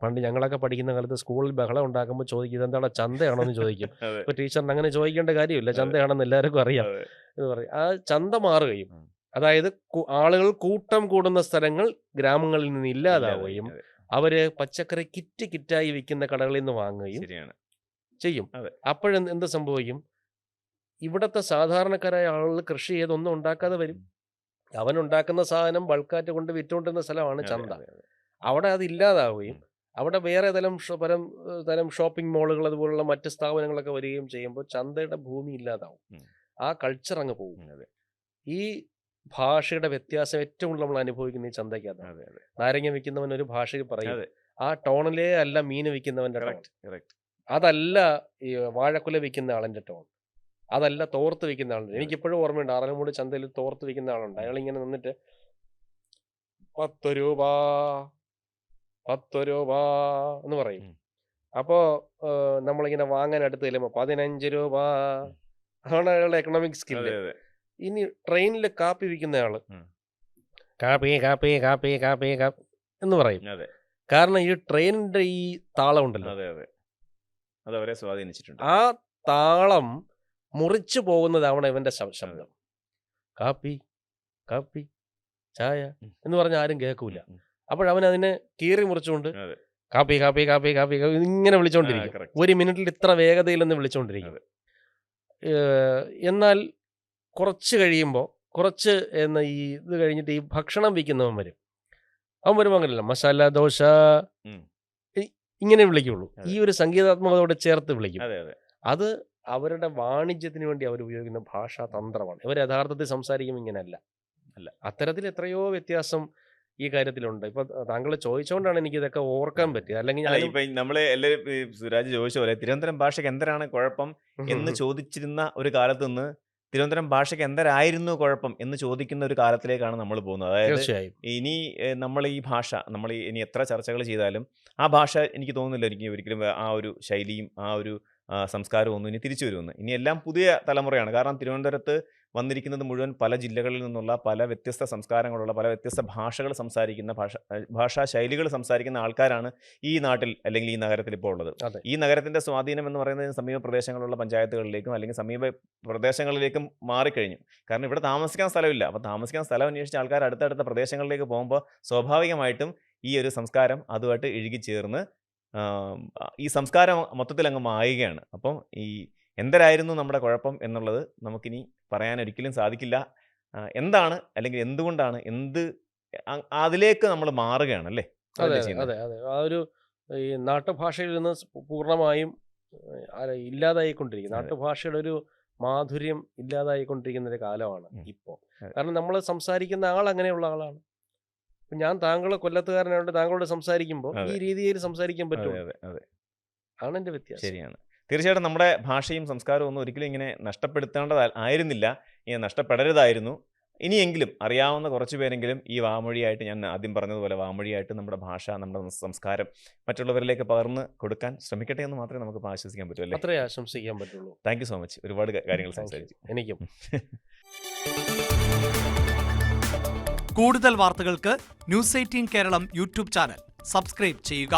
പണ്ട് ഞങ്ങളൊക്കെ പഠിക്കുന്ന കാലത്ത് സ്കൂളിൽ ബഹളം ഉണ്ടാക്കുമ്പോൾ ചോദിക്കും ഇതെന്താണ് ചന്തയാണോ എന്ന് ചോദിക്കും. ഇപ്പോൾ ടീച്ചറിന് അങ്ങനെ ചോദിക്കേണ്ട കാര്യമില്ല, ചന്തയാണെന്ന് എല്ലാവർക്കും അറിയാം എന്ന് പറയും. ആ ചന്ത മാറുകയും, അതായത് ആളുകൾ കൂട്ടം കൂടുന്ന സ്ഥലങ്ങൾ ഗ്രാമങ്ങളിൽ നിന്ന് ഇല്ലാതാവുകയും അവര് പച്ചക്കറി കിറ്റായി വിൽക്കുന്ന കടകളിൽ നിന്ന് വാങ്ങുകയും ചെയ്യും. അപ്പോഴെന്ത് സംഭവിക്കും? ഇവിടുത്തെ സാധാരണക്കാരായ ആളുകൾ കൃഷി ചെയ്തൊന്നും ഉണ്ടാക്കാതെ വരും. അവനുണ്ടാക്കുന്ന സാധനം ബൾക്കാറ്റ് കൊണ്ട് വിറ്റുകൊണ്ടിരുന്ന സ്ഥലമാണ് ചന്ത. അവിടെ അത് ഇല്ലാതാവുകയും അവിടെ വേറെ തരം ഷോപ്പിംഗ് മാളുകൾ അതുപോലുള്ള മറ്റ് സ്ഥാപനങ്ങളൊക്കെ വരികയും ചെയ്യുമ്പോൾ ചന്തയുടെ ഭൂമി ഇല്ലാതാവും. ആ കൾച്ചർ അങ്ങ് പോകും. ഈ ഭാഷയുടെ വ്യത്യാസം ഏറ്റവും കൂടുതൽ നമ്മൾ അനുഭവിക്കുന്ന ഈ ചന്തയ്ക്കകത്താണ്. നാരങ്ങ വിൽക്കുന്നവൻ ഒരു ഭാഷയിൽ പറയും, ആ ടോണിലേ അല്ല മീൻ വിൽക്കുന്നവന്റെ ടോൺ, അതല്ല ഈ വാഴക്കുല വിൽക്കുന്ന ആളിന്റെ ടോൺ, അതല്ല തോർത്ത് വിൽക്കുന്ന ആളുണ്ട്. എനിക്കിപ്പോഴും ഓർമ്മയുണ്ട്, ആറാലുമൂട് ചന്തയിൽ തോർത്ത് വിൽക്കുന്ന ആളുണ്ട്. അയാൾ ഇങ്ങനെ നിന്നിട്ട് 10 രൂപ 10 രൂപ എന്ന് പറയും. അപ്പോ നമ്മളിങ്ങനെ വാങ്ങാൻ അടുത്ത് ചെല്ലുമ്പോൾ 15 രൂപ ആണ് അയാളുടെ എക്കണോമിക് സ്കില്ല്. ഇനി ട്രെയിനിൽ കാപ്പി വിൽക്കുന്ന ആള് കാപ്പി കാപ്പി കാപ്പി കാപ്പി കാപ്പി എന്ന് പറയും. കാരണം ഈ ട്രെയിനിന്റെ ഈ താളം ഉണ്ടല്ലോ, അതവരെ സ്വാധീനിച്ചിട്ടുണ്ട്. ആ താളം മുറിച്ചു പോകുന്നതാവണം ഇവന്റെ ശബ്ദം. കാപ്പി കാപ്പി ചായ എന്ന് പറഞ്ഞ ആരും കേൾക്കൂല. അപ്പോഴവൻ അതിനെ കീറി മുറിച്ചുകൊണ്ട് കാപ്പി കാപ്പി കാപ്പി കാപ്പി ഇങ്ങനെ വിളിച്ചോണ്ടിരിക്കും. 1 മിനിറ്റിൽ ഇത്ര വേഗതയിലെന്ന് വിളിച്ചോണ്ടിരിക്കും. എന്നാൽ കുറച്ച് കഴിയുമ്പോൾ ഇത് കഴിഞ്ഞിട്ട് ഈ ഭക്ഷണം വിൽക്കുന്നവൻ വരും. അവൻ വരുമ്പോൾ അങ്ങനെയല്ല, മസാല ദോശ ഇങ്ങനെ വിളിക്കുള്ളൂ. ഈ ഒരു സംഗീതാത്മകതയോടെ ചേർത്ത് വിളിക്കും. അത് അവരുടെ വാണിജ്യത്തിന് വേണ്ടി അവർ ഉപയോഗിക്കുന്ന ഭാഷാ തന്ത്രമാണ്. ഇവർ യഥാർത്ഥത്തിൽ സംസാരിക്കുമ്പോൾ ഇങ്ങനെയല്ല. അത്തരത്തിൽ എത്രയോ വ്യത്യാസം ഈ കാര്യത്തിലുണ്ട്. ഇപ്പൊ താങ്കൾ ചോദിച്ചുകൊണ്ടാണ് എനിക്ക് ഇതൊക്കെ ഓർക്കാൻ പറ്റിയത്. അല്ലെങ്കിൽ നമ്മള് എല്ലാവരും സുരാജ് ചോദിച്ച പോലെ തിരുവനന്തപുരം ഭാഷയ്ക്ക് എന്തരാണ് കുഴപ്പം എന്ന് ചോദിച്ചിരുന്ന ഒരു കാലത്ത് നിന്ന് തിരുവനന്തപുരം ഭാഷയ്ക്ക് എന്തരായിരുന്നു കുഴപ്പം എന്ന് ചോദിക്കുന്ന ഒരു കാലത്തിലേക്കാണ് നമ്മൾ പോകുന്നത്. അതായത് ഇനി നമ്മൾ ഈ ഭാഷ ഇനി എത്ര ചർച്ചകൾ ചെയ്താലും ആ ഭാഷ എനിക്ക് തോന്നുന്നില്ല ഒരിക്കലും ആ ഒരു ശൈലിയും ആ ഒരു സംസ്കാരവും ഒന്നും ഇനി തിരിച്ചു വരുമെന്ന്. ഇനി എല്ലാം പുതിയ തലമുറയാണ്. കാരണം തിരുവനന്തപുരത്ത് വന്നിരിക്കുന്നത് മുഴുവൻ പല ജില്ലകളിൽ നിന്നുള്ള പല വ്യത്യസ്ത സംസ്കാരങ്ങളുള്ള പല വ്യത്യസ്ത ഭാഷകൾ സംസാരിക്കുന്ന ഭാഷാ ശൈലികൾ സംസാരിക്കുന്ന ആൾക്കാരാണ് ഈ നാട്ടിൽ അല്ലെങ്കിൽ ഈ നഗരത്തിൽ ഇപ്പോൾ ഉള്ളത്. ഈ നഗരത്തിൻ്റെ സ്വാധീനം എന്ന് പറയുന്നത് സമീപ പ്രദേശങ്ങളുള്ള പഞ്ചായത്തുകളിലേക്കും അല്ലെങ്കിൽ സമീപ പ്രദേശങ്ങളിലേക്കും മാറിക്കഴിഞ്ഞു. കാരണം ഇവിടെ താമസിക്കാൻ സ്ഥലമില്ല. അപ്പോൾ താമസിക്കാൻ സ്ഥലം അന്വേഷിച്ച ആൾക്കാർ അടുത്തടുത്ത പ്രദേശങ്ങളിലേക്ക് പോകുമ്പോൾ സ്വാഭാവികമായിട്ടും ഈ ഒരു സംസ്കാരം അതുമായിട്ട് ഇഴുകിച്ചേർന്ന് ഈ സംസ്കാരം മൊത്തത്തിൽ അങ്ങ് മായുകയാണ്. അപ്പം ഈ എന്തരായിരുന്നു നമ്മുടെ കുഴപ്പം എന്നുള്ളത് നമുക്കിനി പറയാൻ ഒരിക്കലും സാധിക്കില്ല. എന്താണ് അല്ലെങ്കിൽ എന്തുകൊണ്ടാണ് അതിലേക്ക് നമ്മൾ മാറുകയാണ് അല്ലേ അതെ അതല്ലേ അതെ ചെയ്യുന്നത്? അതെ അതെ ആ ഒരു ഈ നാട്ടുഭാഷയിൽ നിന്ന് പൂർണ്ണമായും ഇല്ലാതായിക്കൊണ്ടിരിക്കും. അതെ നാട്ടുഭാഷയുടെ ഒരു മാധുര്യം ഇല്ലാതായിക്കൊണ്ടിരിക്കുന്ന ഒരു കാലമാണ് ഉം. ഇപ്പോൾ. അതെ കാരണം നമ്മൾ സംസാരിക്കുന്ന ആൾ അങ്ങനെയുള്ള ആളാണ്. ഇപ്പം ഞാൻ താങ്കൾ കൊല്ലത്തുകാരനായിട്ട് താങ്കളോട് സംസാരിക്കുമ്പോൾ ഈ അതെ രീതിയിൽ സംസാരിക്കാൻ അതെ പറ്റുള്ളൂ. അതെ അതെ ആണ് എൻ്റെ വ്യത്യാസം. ശരിയാണ്. തീർച്ചയായിട്ടും നമ്മുടെ ഭാഷയും സംസ്കാരവും ഒന്നും ഒരിക്കലും ഇങ്ങനെ ആയിരുന്നില്ല. ഇങ്ങനെ നഷ്ടപ്പെടരുതായിരുന്നു. ഇനിയെങ്കിലും അറിയാവുന്ന കുറച്ച് പേരെങ്കിലും ഈ വാമൊഴിയായിട്ട് ഞാൻ ആദ്യം പറഞ്ഞതുപോലെ വാമൊഴിയായിട്ട് നമ്മുടെ ഭാഷ, നമ്മുടെ സംസ്കാരം മറ്റുള്ളവരിലേക്ക് പകർന്ന് കൊടുക്കാൻ ശ്രമിക്കട്ടെ എന്ന് മാത്രമേ നമുക്ക് ആശ്വസിക്കാൻ പറ്റൂ അല്ലേ? അത്രേ ആശംസിക്കാൻ പറ്റുള്ളൂ. Thank you so much. ഒരുപാട് കാര്യങ്ങൾ താങ്ക് യു. സംസാരിച്ചു. എനിക്കും. കൂടുതൽ വാർത്തകൾക്ക് news 18 Keralam YouTube channel subscribe ചെയ്യുക.